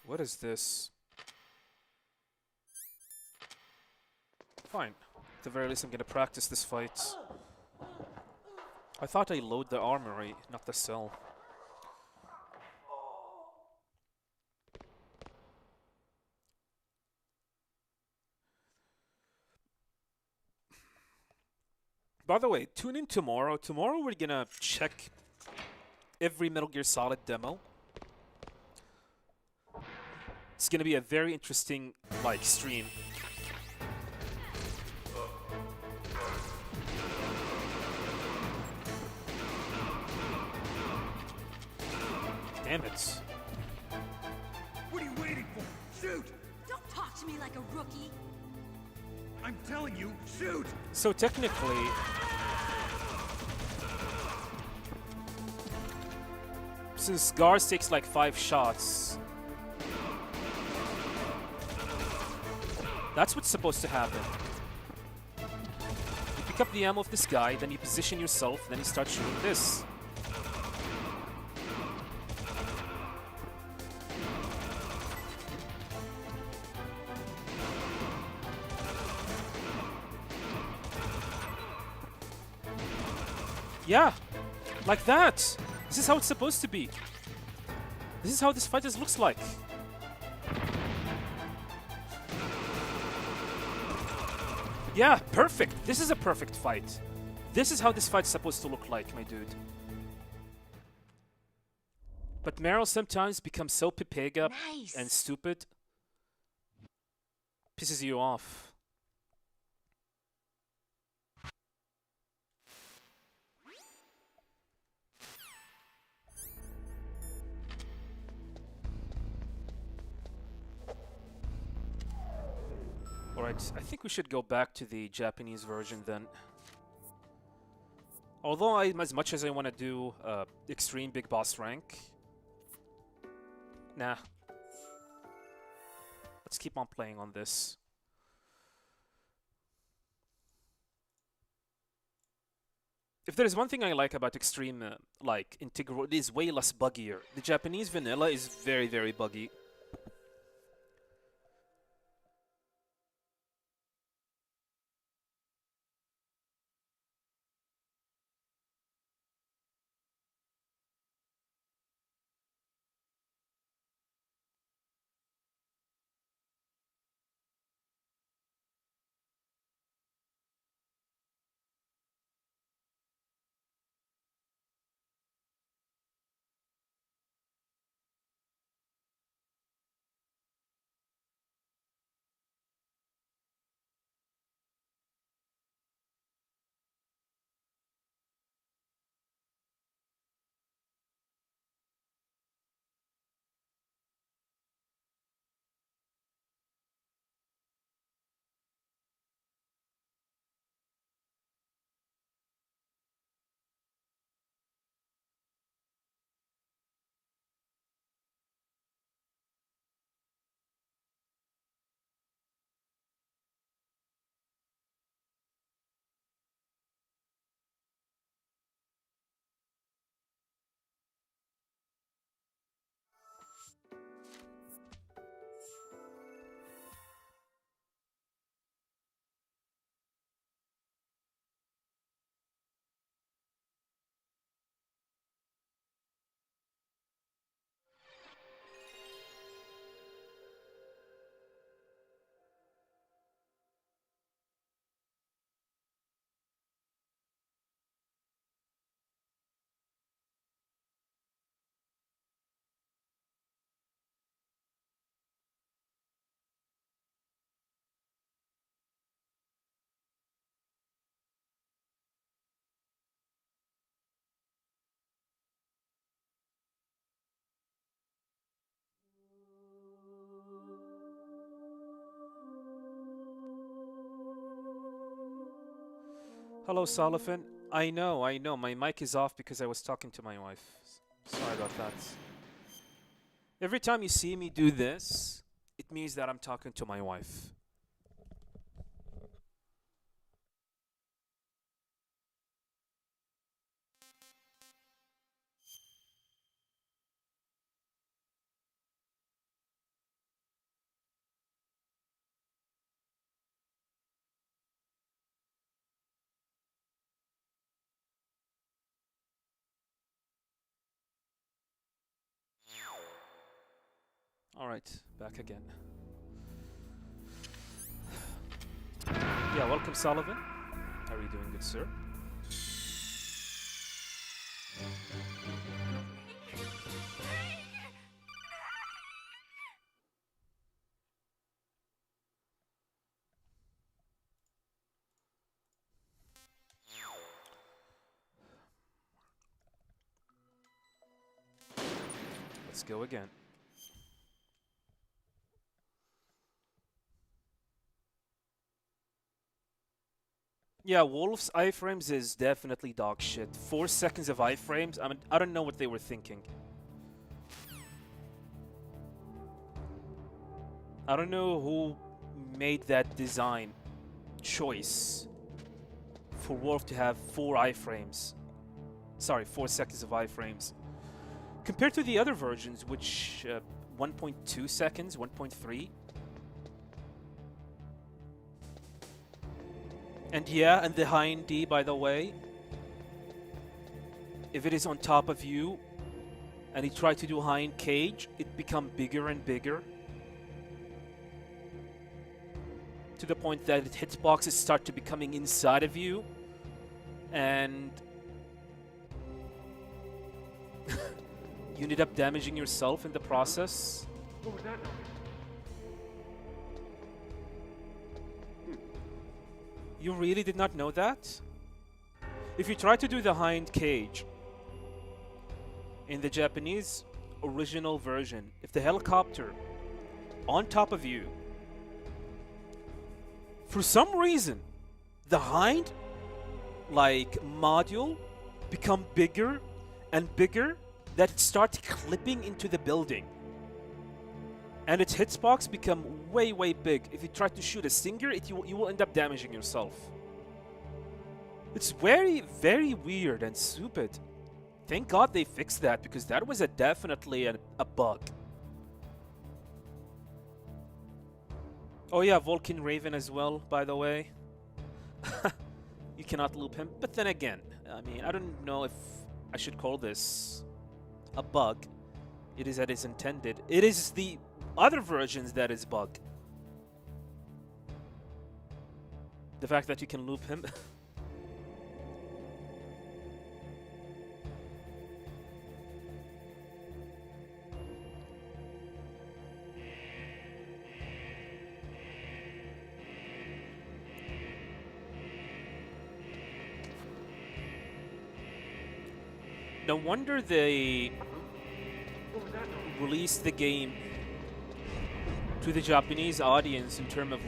What is this? Fine. At the very least, I'm gonna practice this fight. I thought I load the armory, not the cell. By the way, tune in tomorrow. Tomorrow we're gonna check every Metal Gear Solid demo. It's gonna be a very interesting, like, stream. Damn it. What are you waiting for? Shoot! Don't talk to me like a rookie. I'm telling you, shoot! So technically, since Gars takes like 5 shots, that's what's supposed to happen. You pick up the ammo of this guy, then you position yourself, then you start shooting this. Yeah, like that. This is how it's supposed to be. This is how this fight looks like. Yeah, perfect. This is a perfect fight. This is how this fight's supposed to look like, my dude. But Meryl sometimes becomes so pipega and stupid. Pisses you off. Alright, I think we should go back to the Japanese version then. Although as much as I want to do extreme big boss rank, nah. Let's keep on playing on this. If there's one thing I like about extreme, like, integral, it is way less buggier. The Japanese vanilla is very, very buggy. Hello, Sullivan. I know. My mic is off because I was talking to my wife. Sorry about that. Every time you see me do this, it means that I'm talking to my wife. Alright, back again. Yeah, welcome, Sullivan. How are you doing, good sir? Let's go again. Yeah, Wolf's iframes is definitely dog shit. 4 seconds of iframes, I don't know what they were thinking. I don't know who made that design choice for Wolf to have 4 iframes. Sorry, 4 seconds of iframes. Compared to the other versions, which 1.2 seconds, 1.3. And yeah, and the hind D, by the way, if it is on top of you and you try to do hind cage, it becomes bigger and bigger to the point that its hitboxes start to becoming inside of you, and you ended up damaging yourself in the process. What was that noise? You really did not know that? If you try to do the hind cage in the Japanese original version, if the helicopter on top of you, for some reason, the hind module become bigger and bigger, that it starts clipping into the building. And its hitbox become way big. If you try to shoot a stinger, you will end up damaging yourself. It's very weird and stupid. Thank God they fixed that, because that was definitely a bug. Oh yeah, Vulcan Raven as well, by the way. You cannot loop him. But then again, I mean, I don't know if I should call this a bug. It is as is intended. It is the other versions that is bug. The fact that you can loop him. No wonder they released the game to the Japanese audience in terms of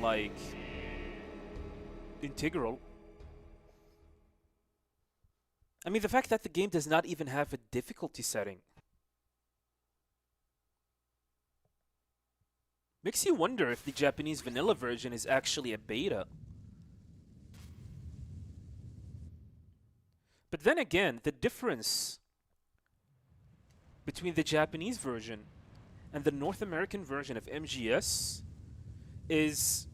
integral. I mean, the fact that the game does not even have a difficulty setting makes you wonder if the Japanese vanilla version is actually a beta. But then again, the difference between the Japanese version and the North American version of MGS is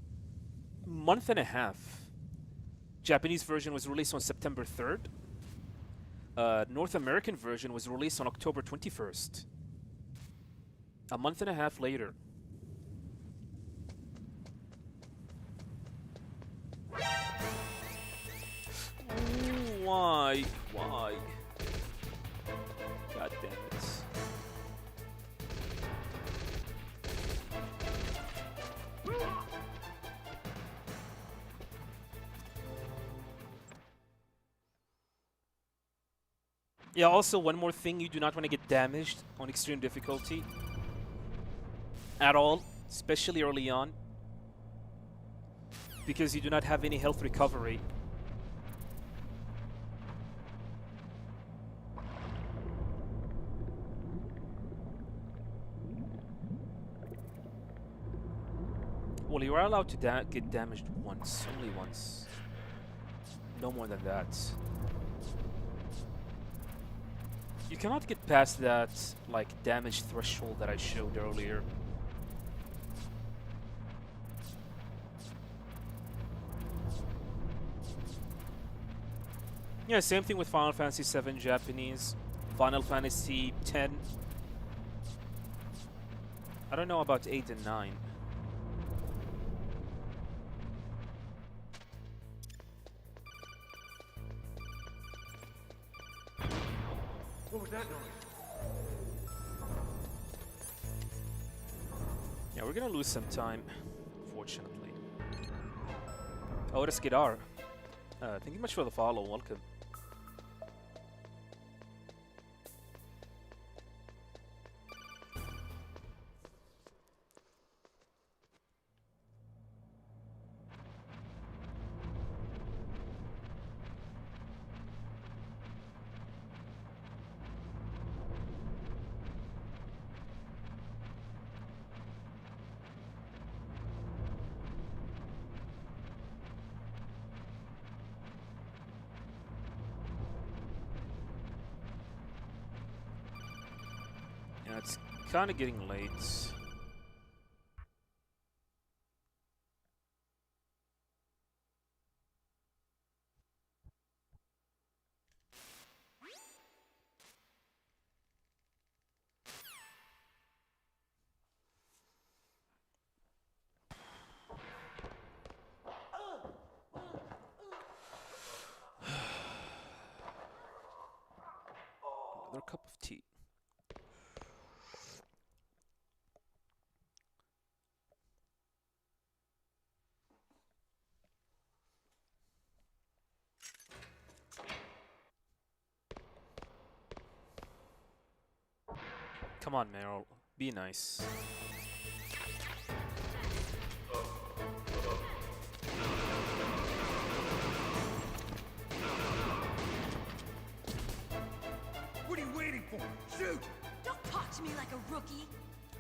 a month and a half. Japanese version was released on September 3rd. North American version was released on October 21st. A month and a half later. Ooh, why? Why? God damn it. Yeah, also one more thing, you do not want to get damaged on extreme difficulty at all, especially early on, because you do not have any health recovery. Well, you are allowed to get damaged once, only once. No more than that. You cannot get past that, like, damage threshold that I showed earlier. Yeah, same thing with Final Fantasy VII Japanese, Final Fantasy X. I don't know about 8 and 9. What was that noise? Yeah, we're gonna lose some time, fortunately. Otis Guitar. Thank you much for the follow, welcome. Yeah, it's kind of getting late. Another cup of tea. Come on, Meryl. Be nice. What are you waiting for? Shoot! Don't talk to me like a rookie.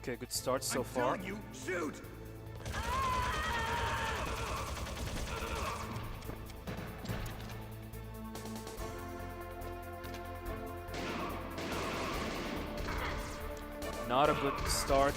Okay, good start so I'm far. telling you, shoot! Not a good start.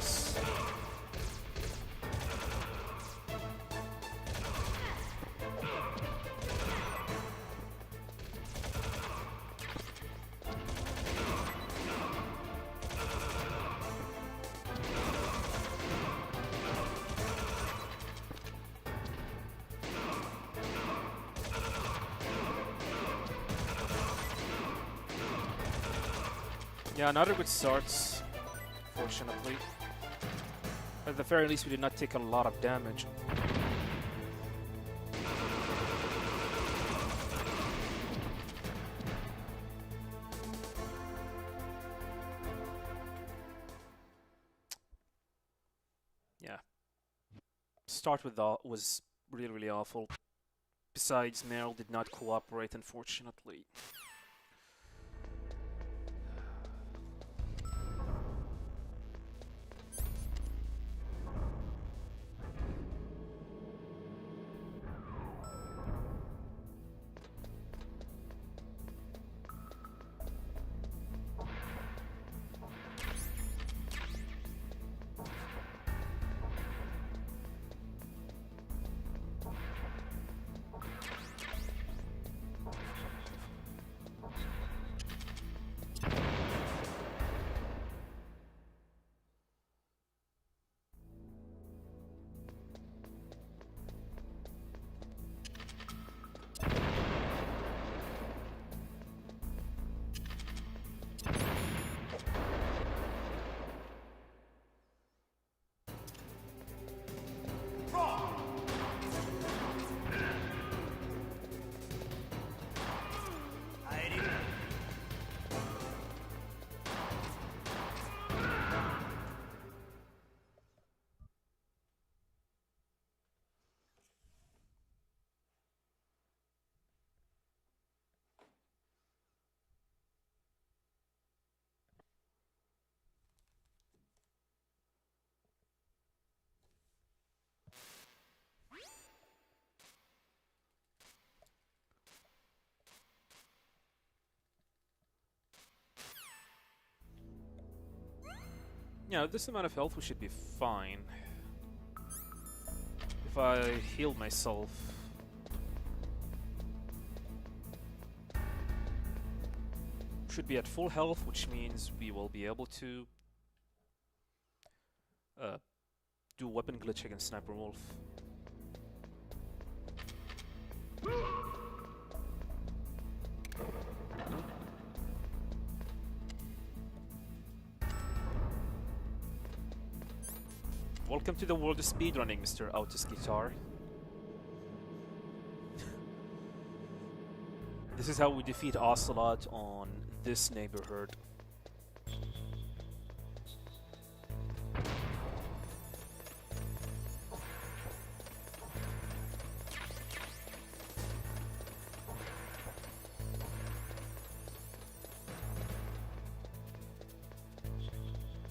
Yeah, not a good start, fortunately. At the very least, we did not take a lot of damage. Yeah. Start with that was really, really awful. Besides, Meryl did not cooperate, unfortunately. Yeah, with this amount of health we should be fine. If I heal myself. Should be at full health, which means we will be able to do weapon glitch against Sniper Wolf. Welcome to the world of speedrunning, Mr. Autis Guitar. This is how we defeat Ocelot on this neighborhood.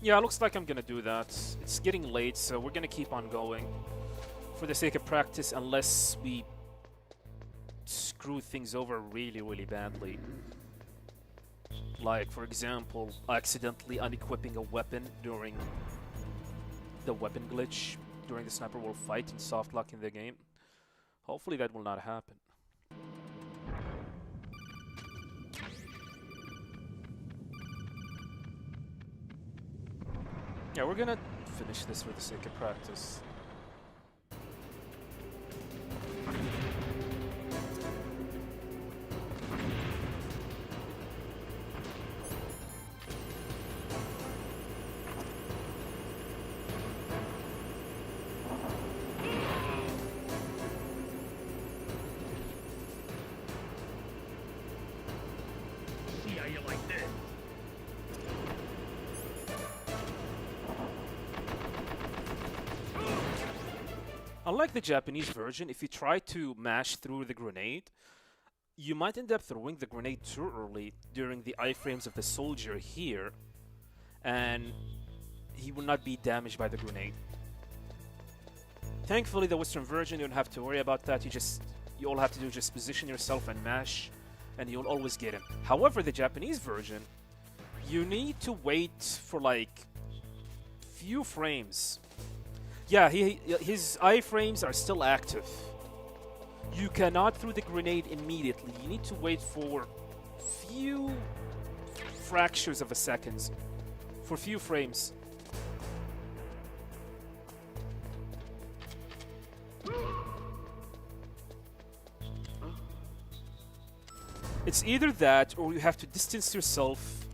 Yeah, looks like I'm gonna do that. It's getting late, so we're gonna keep on going for the sake of practice, unless we screw things over really, really badly. Like, for example, accidentally unequipping a weapon during the weapon glitch during the Sniper Wolf fight and soft locking the game. Hopefully that will not happen. Yeah, we're gonna finish this for the sake of practice. See how you like this? Unlike the Japanese version, if you try to mash through the grenade, you might end up throwing the grenade too early during the iframes of the soldier here, and he will not be damaged by the grenade. Thankfully, the Western version, you don't have to worry about that. You all have to do is just position yourself and mash, and you'll always get him. However, the Japanese version, you need to wait for like few frames. Yeah, his iframes are still active. You cannot throw the grenade immediately. You need to wait for few fractures of a second, for few frames. It's either that, or you have to distance yourself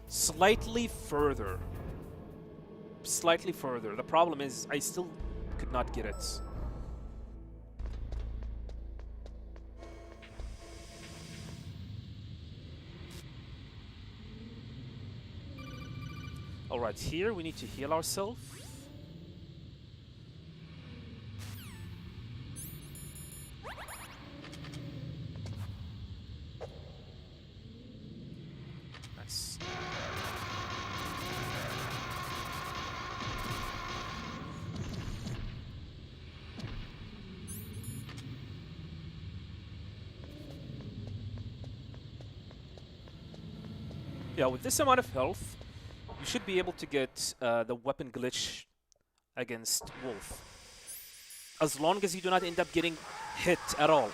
slightly further. Slightly further. The problem is, I still could not get it. Alright, here we need to heal ourselves. Nice. Yeah, with this amount of health, you should be able to get the weapon glitch against Wolf. As long as you do not end up getting hit at all.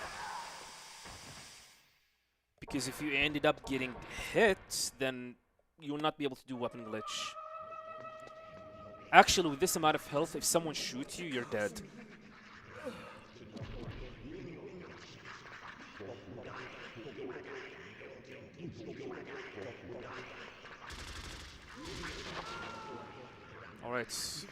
Because if you ended up getting hit, then you will not be able to do weapon glitch. Actually, with this amount of health, if someone shoots you, you're dead. Alright.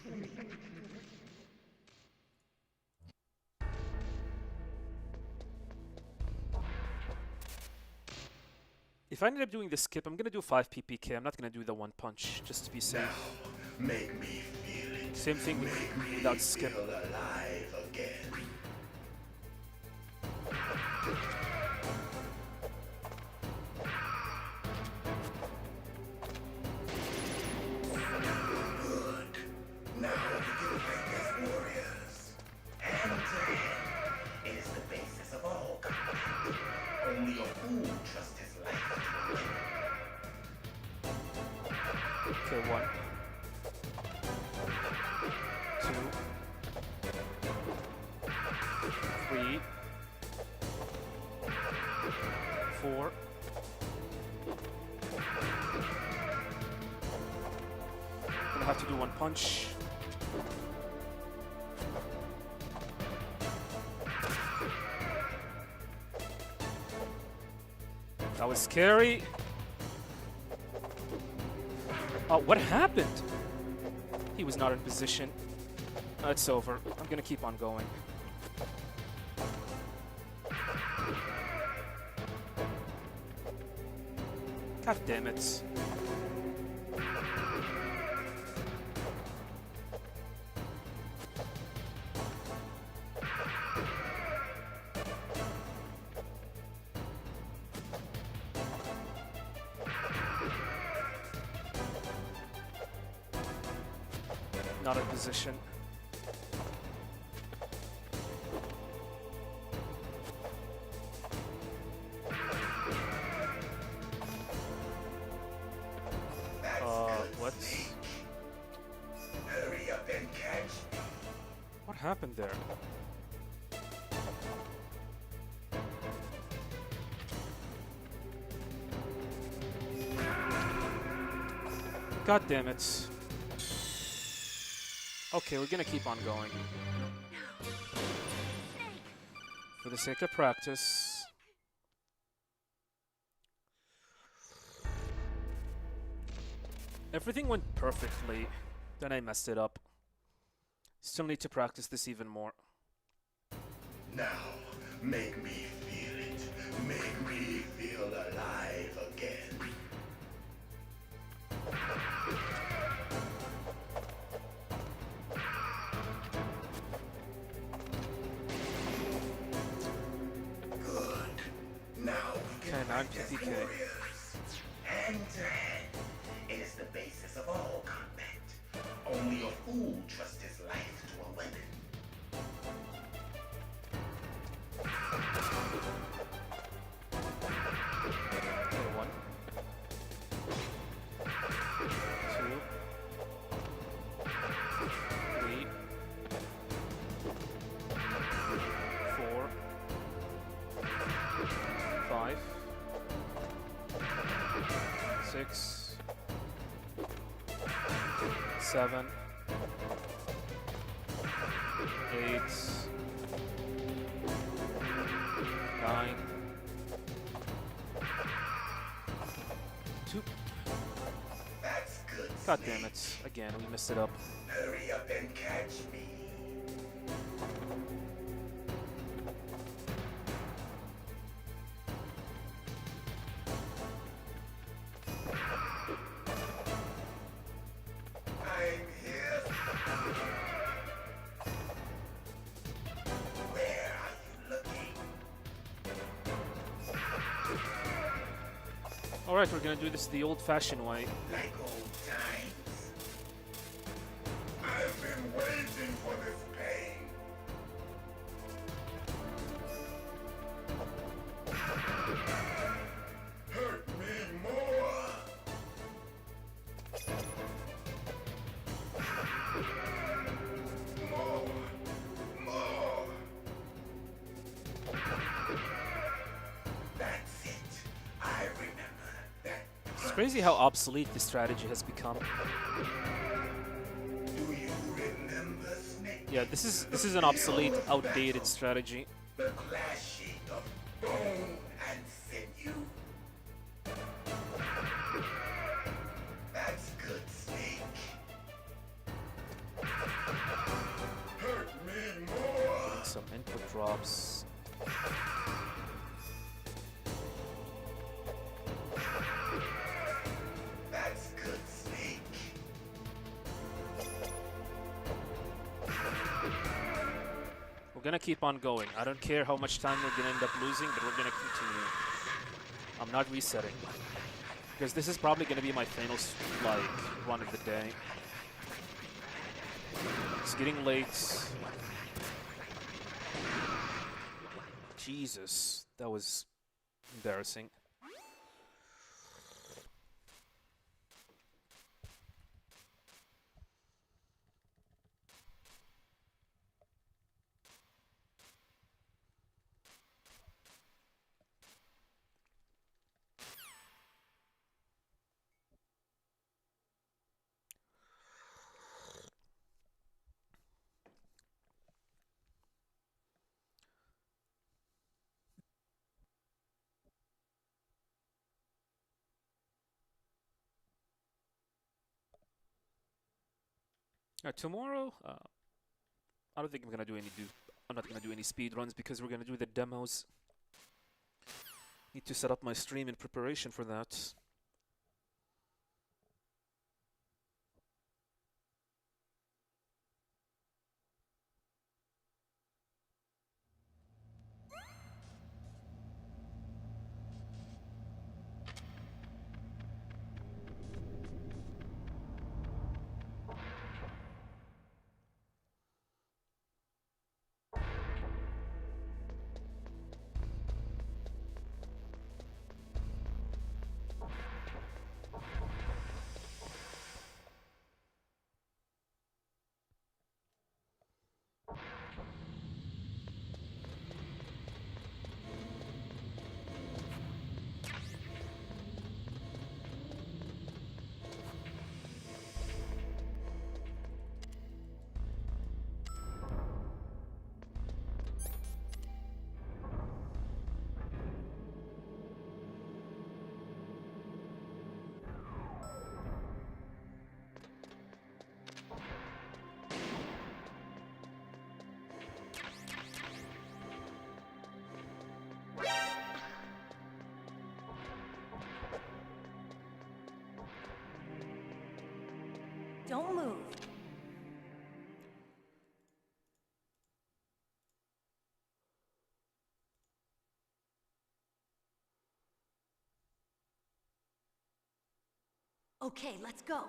If I ended up doing the skip, I'm gonna do 5 PPK. I'm not gonna do the 1 punch, just to be safe. Make me feel it. Same thing without skip. Feel alive again. Good. Now we can fight as warriors. Hand to hand. It is the basis of all combat. Only a fool trusts his life to win. Okay, 1. 4. Gonna have to do one punch. That was scary. Oh, what happened? He was not in position. It's over. I'm gonna keep on going. God damn it. Not in position. What? Hurry up and catch me. What happened there? God damn it. Okay, we're gonna keep on going. For the sake of practice. Everything went perfectly. Then I messed it up. Still need to practice this even more. Now, make me feel it. Make me feel alive again. Good. Now we can Okay, practice 950K. warriors. Hand to hand. It is the basis of all combat. Only a fool trusts his life to a weapon. Okay, 1. 2. 3. 4. 5. 6. 7. 8. 9. 2. That's good. God Snake. damn it. Again, we messed it up. Hurry up and catch me. I'm here. Where are you looking? Alright, we're gonna do this the old-fashioned way. Like old times. I've been waiting for this pain. Hurt me more. More. More. That's it. I remember that. It's crazy how obsolete this strategy has become. Do you remember, Snake? Yeah, this is an obsolete, outdated strategy. The clashing of bone and sinew. That's good, Snake. Hurt me more. Some input drops. That's good, Snake. We're gonna keep on going. I don't care how much time we're gonna end up losing, but we're gonna continue. I'm not resetting. Because this is probably gonna be my final, like, run of the day. It's getting late. Jesus, that was embarrassing. Tomorrow, I don't think I'm gonna do I'm not gonna do any speed runs because we're gonna do the demos. Need to set up my stream in preparation for that. Don't move. Okay, let's go.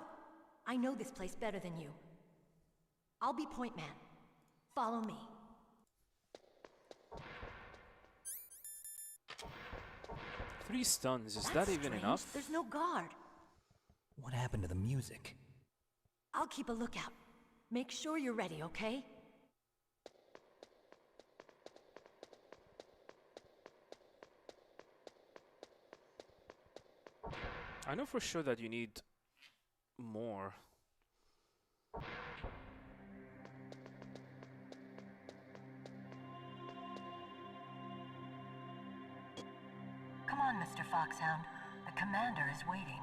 I know this place better than you. I'll be point man. Follow me. 3 stuns, is That's that even strange. enough? There's no guard. What happened to the music? I'll keep a lookout. Make sure you're ready, okay? I know for sure that you need more. Come on, Mr. Foxhound. The commander is waiting.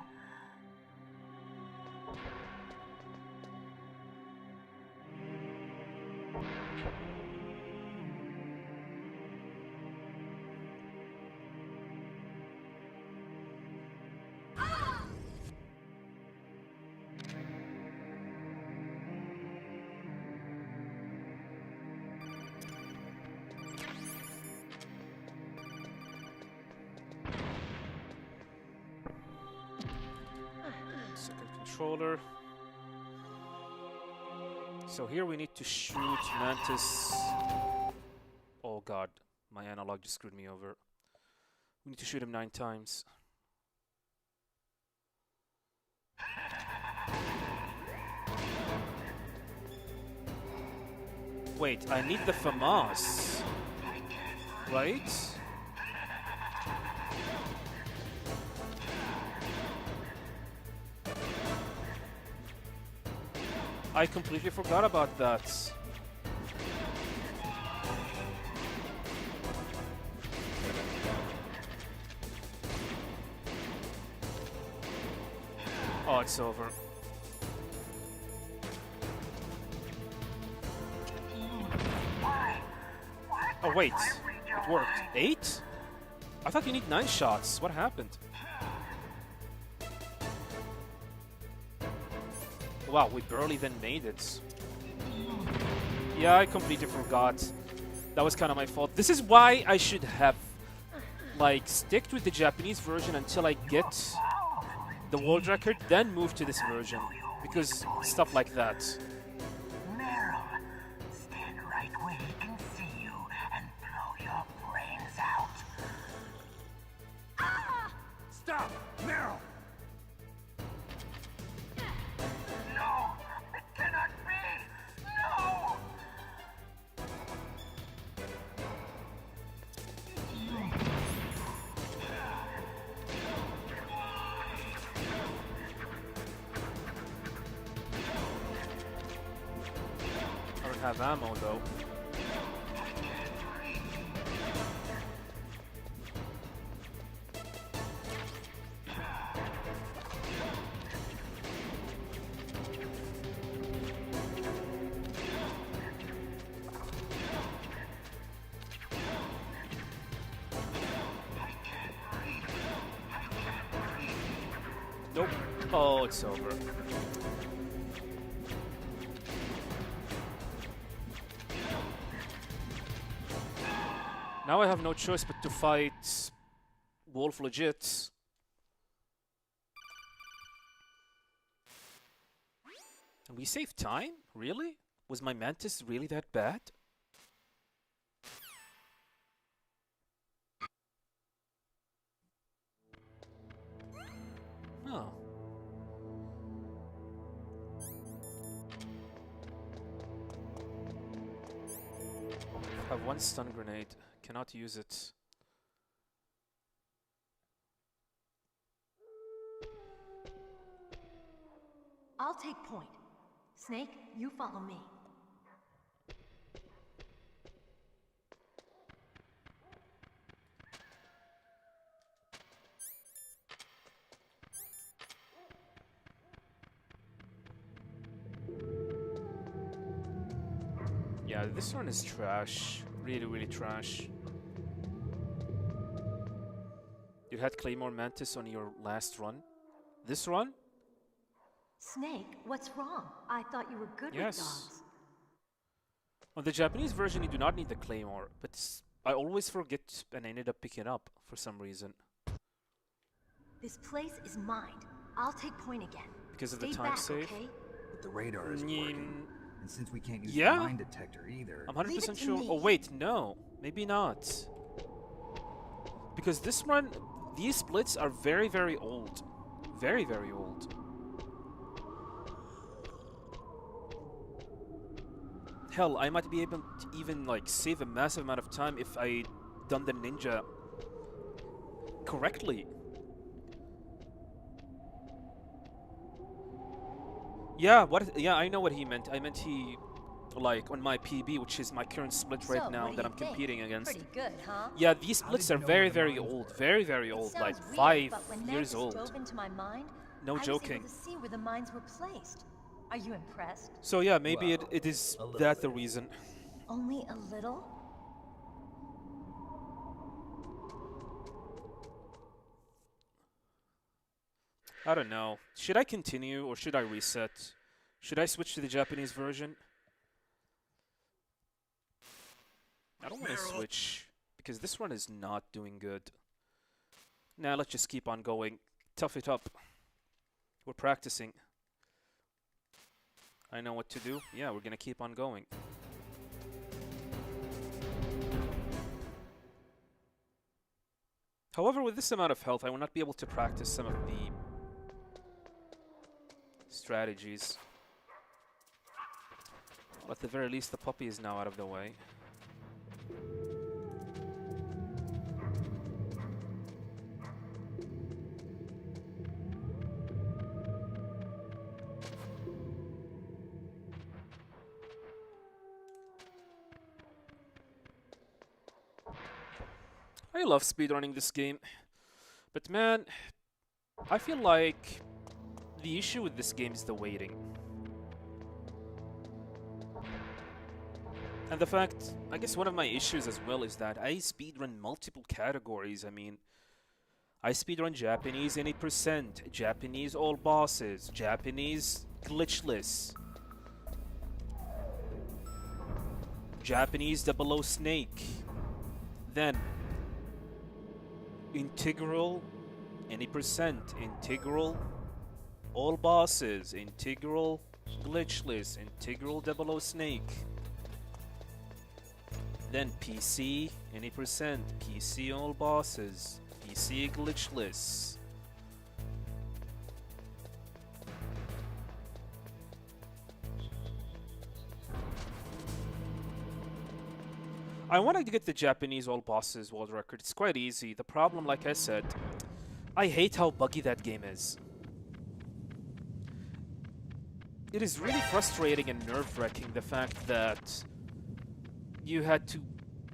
Second controller. So here we need to shoot Mantis. Oh god, my analog just screwed me over. We need to shoot him 9 times. Wait, I need the FAMAS, right? I completely forgot about that. Oh, it's over. Oh wait, it worked. 8? I thought you need 9 shots. What happened? Wow, we barely then made it. Yeah, I completely forgot. That was kind of my fault. This is why I should have, like, stick with the Japanese version until I get the world record, then move to this version. Because stuff like that. Meryl, stand right where he can see you and blow your brains out. Stop! Meryl! No! It cannot be! No! I don't have ammo though. Oh, it's over. Now I have no choice but to fight Wolf legit. And we saved time? Really? Was my Mantis really that bad? Oh. I have one stun grenade. Cannot use it. I'll take point. Snake, you follow me. Yeah, this one is trash. Really, really trash. You had Claymore Mantis on your last run? This run? Snake, what's wrong? I thought you were good with dogs. On the Japanese version, you do not need the Claymore, but I always forget and I ended up picking up for some reason. This place is mined. I'll take point again. Because of the Stay time back, save? okay? But the radar isn't working. And since we can't use Yeah? the mine detector either... I'm 100% to sure. me. Oh wait, no. Maybe not. Because this run, these splits are very, very old. Very, very old. Hell, I might be able to even like save a massive amount of time if I done the ninja correctly. Yeah, yeah, I know what he meant. I meant he, like, on my PB, which is my current split right So, now what do that you I'm think? competing against. Pretty good, huh? Yeah, these splits did are you know very, where the very mines old. were? Very, very It old. sounds Like weird, 5 but when years Mantis old. drove into my mind, No I joking. was able to see where the mines were placed. Are you impressed? So yeah, maybe Well, it is a little that the bit. reason. Only a little? I don't know. Should I continue or should I reset? Should I switch to the Japanese version? I don't want to switch because this one is not doing good. Nah, let's just keep on going. Tough it up. We're practicing. I know what to do. Yeah, we're gonna keep on going. However, with this amount of health, I will not be able to practice some of the strategies. Well, at the very least, the puppy is now out of the way. I love speedrunning this game, but man, I feel like the issue with this game is the waiting. And the fact, I guess one of my issues as well is that I speedrun multiple categories. I mean, I speedrun Japanese 80%, Japanese all bosses, Japanese glitchless, Japanese 00 Snake, then integral 80%, integral all bosses, integral glitchless, integral 00 Snake. Then PC 80%, PC all bosses, PC glitchless. I wanted to get the Japanese all bosses world record. It's quite easy. The problem, like I said, I hate how buggy that game is. It is really frustrating and nerve-wracking, the fact that you had to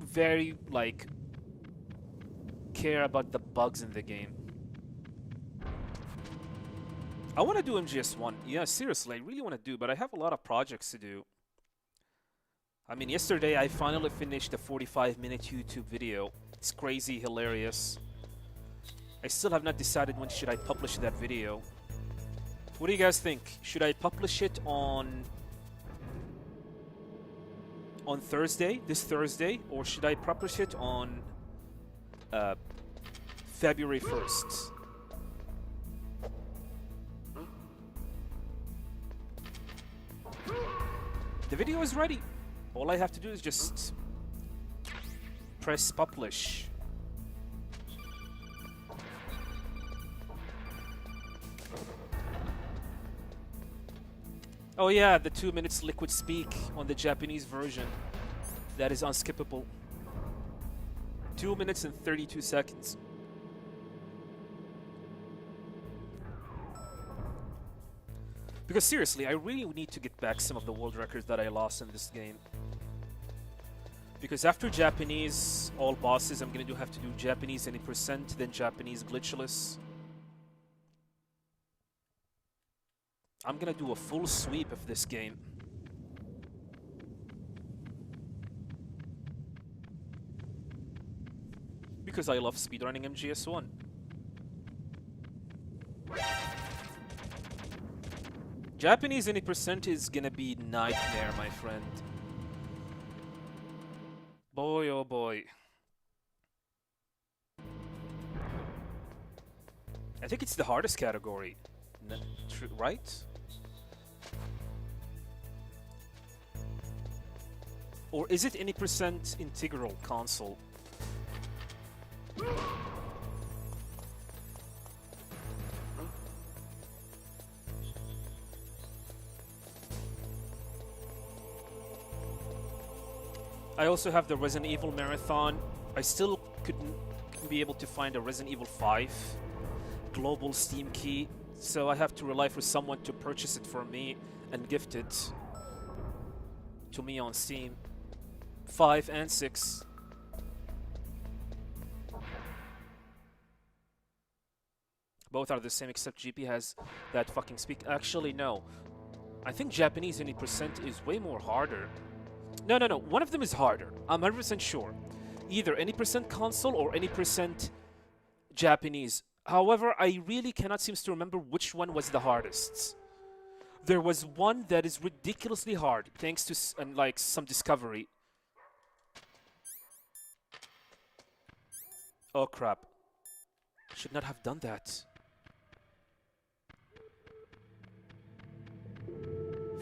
very, like, care about the bugs in the game. I want to do MGS1. Yeah, seriously, I really want to do, but I have a lot of projects to do. I mean, yesterday I finally finished a 45-minute YouTube video. It's crazy, hilarious. I still have not decided when should I publish that video. What do you guys think? Should I publish it on Thursday, this Thursday, or should I publish it on February 1st? The video is ready. All I have to do is just press publish. Oh yeah, the 2 minutes liquid speak on the Japanese version. That is unskippable. 2 minutes and 32 seconds. Because seriously, I really need to get back some of the world records that I lost in this game. Because after Japanese all bosses, I'm gonna have to do Japanese any percent, then Japanese glitchless. I'm gonna do a full sweep of this game. Because I love speedrunning MGS1. Japanese any percent is gonna be nightmare, my friend. Boy, oh boy. I think it's the hardest category, right? Or is it any percent integral console? I also have the Resident Evil Marathon. I still couldn't be able to find a Resident Evil 5 global Steam key, so I have to rely for someone to purchase it for me and gift it to me on Steam. 5 and 6. Both are the same except GP has that fucking speak. Actually, no. I think Japanese any percent is way more harder. No. One of them is harder. I'm 100% sure. Either any percent console or any percent Japanese. However, I really cannot seem to remember which one was the hardest. There was one that is ridiculously hard, thanks to like some discovery. Oh crap. Should not have done that.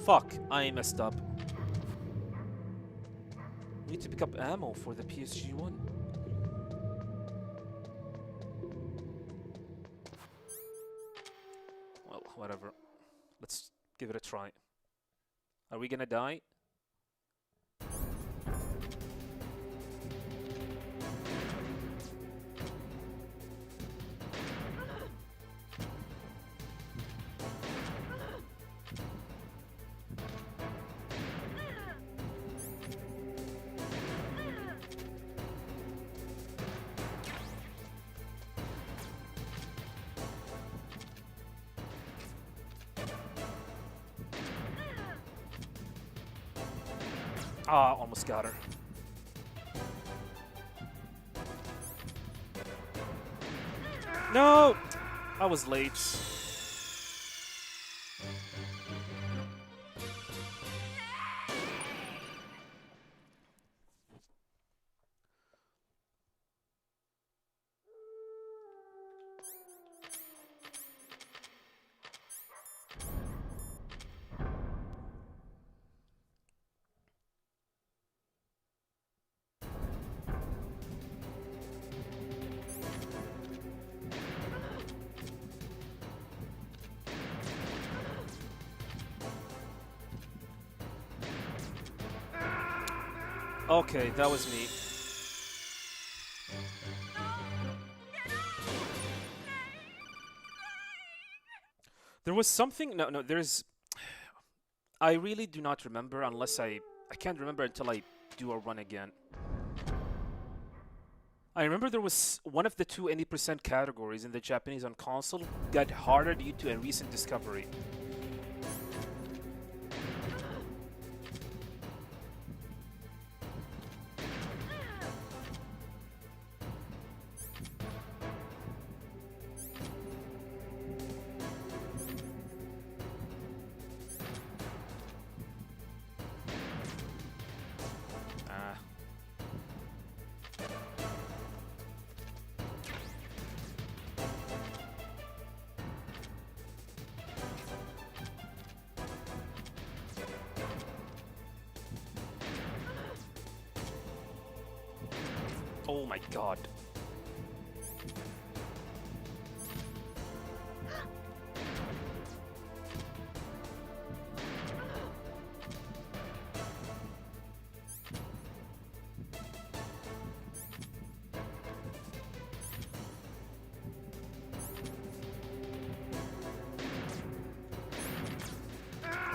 Fuck, I messed up. Need to pick up ammo for the PSG-1. Well, whatever. Let's give it a try. Are we gonna die? Ah, almost got her. No! I was late. Okay, that was me. There was something... No, there's... I really do not remember unless I can't remember until I do a run again. I remember there was one of the two any percent categories in the Japanese on console got harder due to a recent discovery. Oh my god.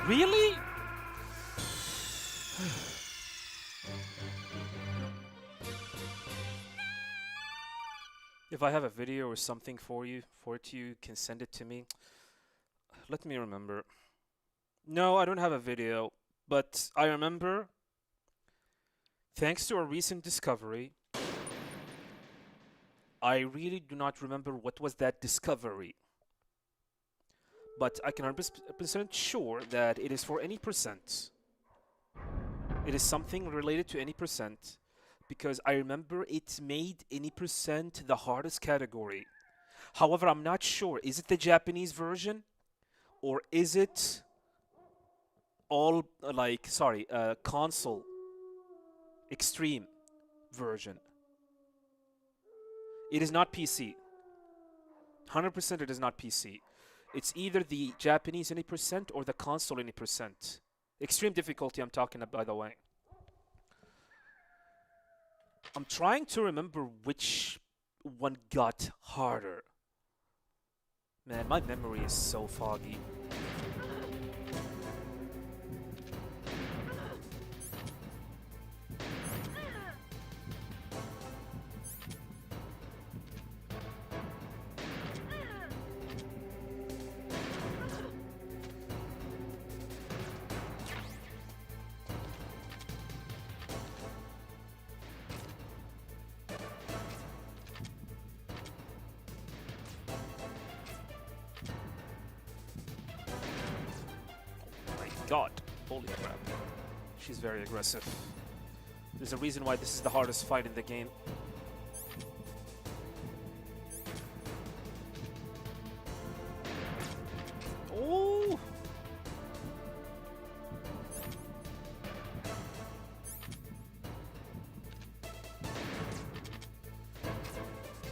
Really? If I have a video or something for you, can send it to me. Let me remember. No, I don't have a video, but I remember, thanks to a recent discovery, I really do not remember what was that discovery. But I can 100% sure that it is for any percent. It is something related to any percent, because I remember it made any percent the hardest category. However, I'm not sure. Is it the Japanese version? Or is it all, console extreme version? It is not PC. 100% it is not PC. It's either the Japanese any percent or the console any percent. Extreme difficulty I'm talking about, by the way. I'm trying to remember which one got harder. Man, my memory is so foggy. God, holy crap. She's very aggressive. There's a reason why this is the hardest fight in the game. Oh!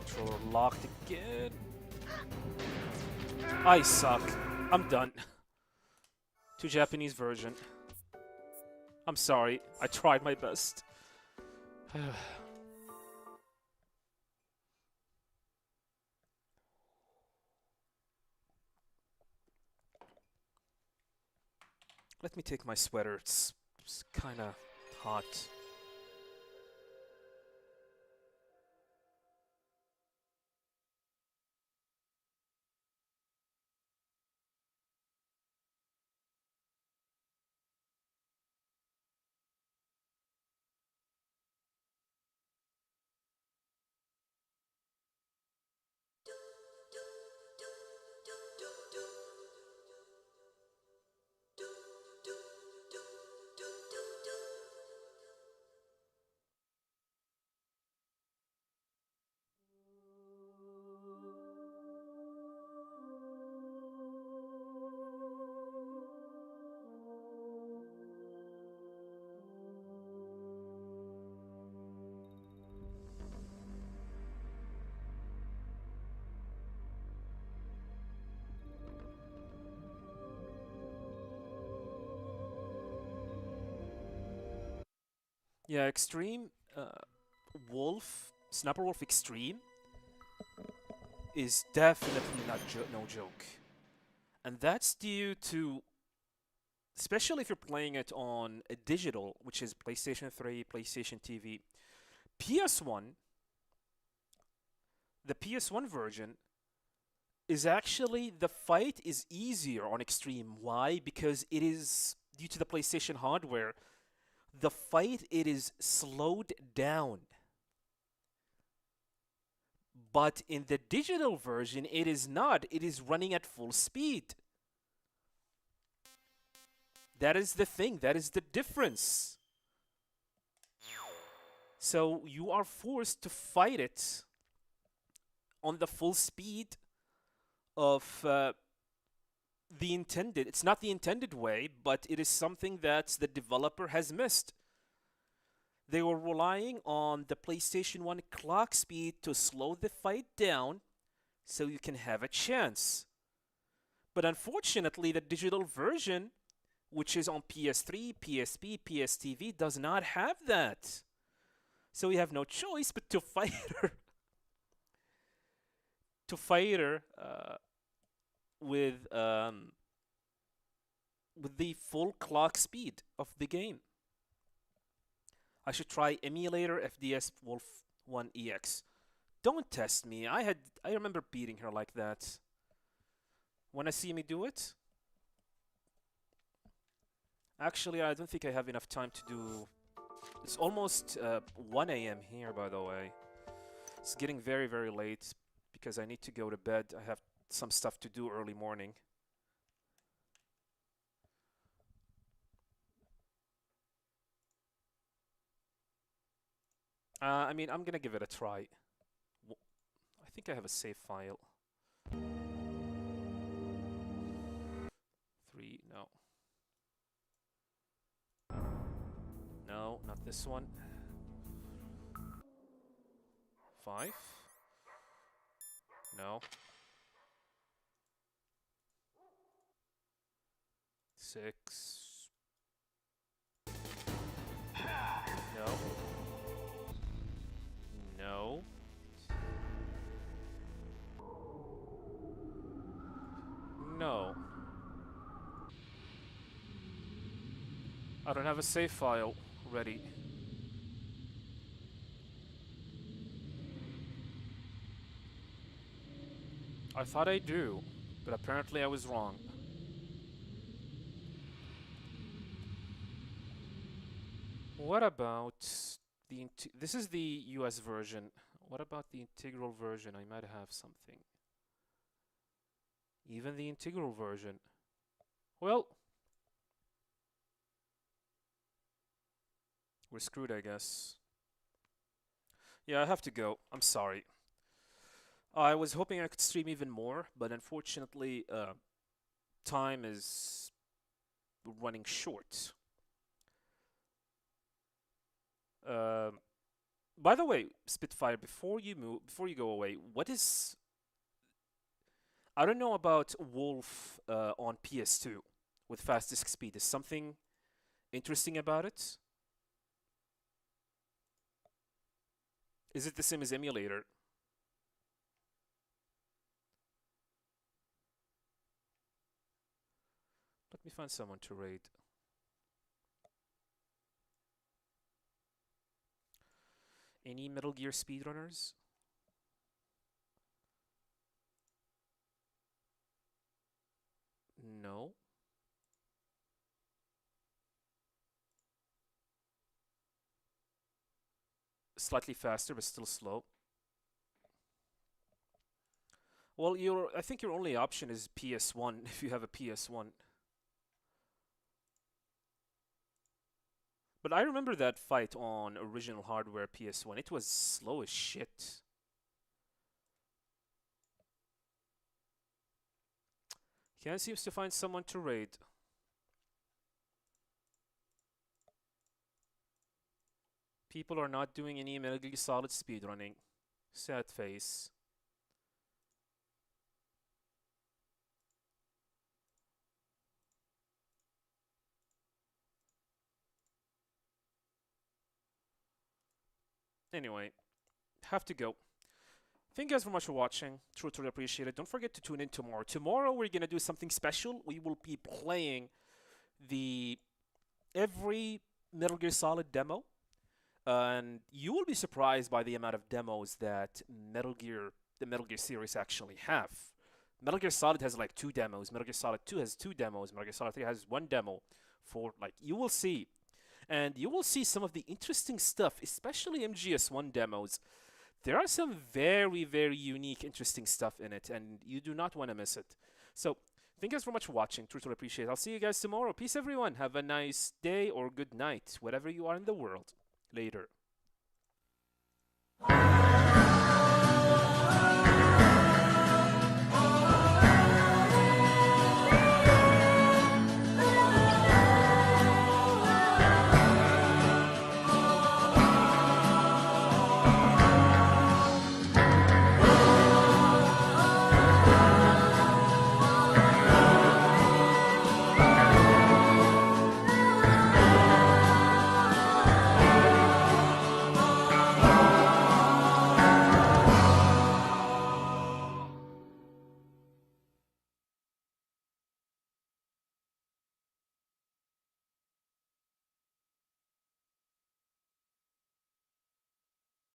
Controller locked again. I suck. I'm done. To Japanese version. I'm sorry. I tried my best. Let me take my sweater. It's kind of hot. Yeah, Extreme Sniper Wolf Extreme is definitely no joke. And that's due to, especially if you're playing it on a digital, which is PlayStation 3, PlayStation TV, PS1, the PS1 version is actually, the fight is easier on Extreme. Why? Because it is, due to the PlayStation hardware, the fight, it is slowed down. But in the digital version, it is not. It is running at full speed. That is the thing. That is the difference. So you are forced to fight it on the full speed of the intended. It's not the intended way, but it is something that the developer has missed. They were relying on the PlayStation 1 clock speed to slow the fight down so you can have a chance. But unfortunately, the digital version, which is on PS3, PSP, PSTV, does not have that. So we have no choice but to fight her. To fight her with the full clock speed of the game. I should try emulator FDS Wolf 1 EX. Don't test me. I remember beating her like that. Wanna see me do it? Actually, I don't think I have enough time to do... It's almost 1 a.m. here, by the way. It's getting very, very late because I need to go to bed. I have some stuff to do early morning. I mean, I'm gonna give it a try. I think I have a save file. 3, no. No, not this one. 5. No. 6. No. No. No. I don't have a save file ready. I thought I do, but apparently I was wrong. What about the this is the US version. What about the integral version? I might have something. Even the integral version. Well, we're screwed, I guess. Yeah, I have to go. I'm sorry. I was hoping I could stream even more, but unfortunately, time is running short. By the way, Spitfire, before you go away, what is... I don't know about Wolf on PS2 with fast disk speed. Is something interesting about it? Is it the same as emulator? Let me find someone to raid. Any Metal Gear speedrunners? No. Slightly faster, but still slow. Well, I think your only option is PS1 if you have a PS1. But I remember that fight on original hardware PS1. It was slow as shit. Ken seems to find someone to raid. People are not doing any Metal Gear Solid speedrunning. Sad face. Anyway, have to go. Thank you guys very much for watching. Truly appreciate it. Don't forget to tune in tomorrow. Tomorrow we're gonna do something special. We will be playing every Metal Gear Solid demo, and you will be surprised by the amount of demos that the Metal Gear series actually have. Metal Gear Solid has like 2 demos. Metal Gear Solid 2 has 2 demos. Metal Gear Solid 3 has 1 demo. You will see. And you will see some of the interesting stuff, especially MGS1 demos. There are some very, very unique, interesting stuff in it, and you do not want to miss it. So, thank you guys very much for watching. Truly appreciate it. I'll see you guys tomorrow. Peace, everyone. Have a nice day or good night, wherever you are in the world. Later.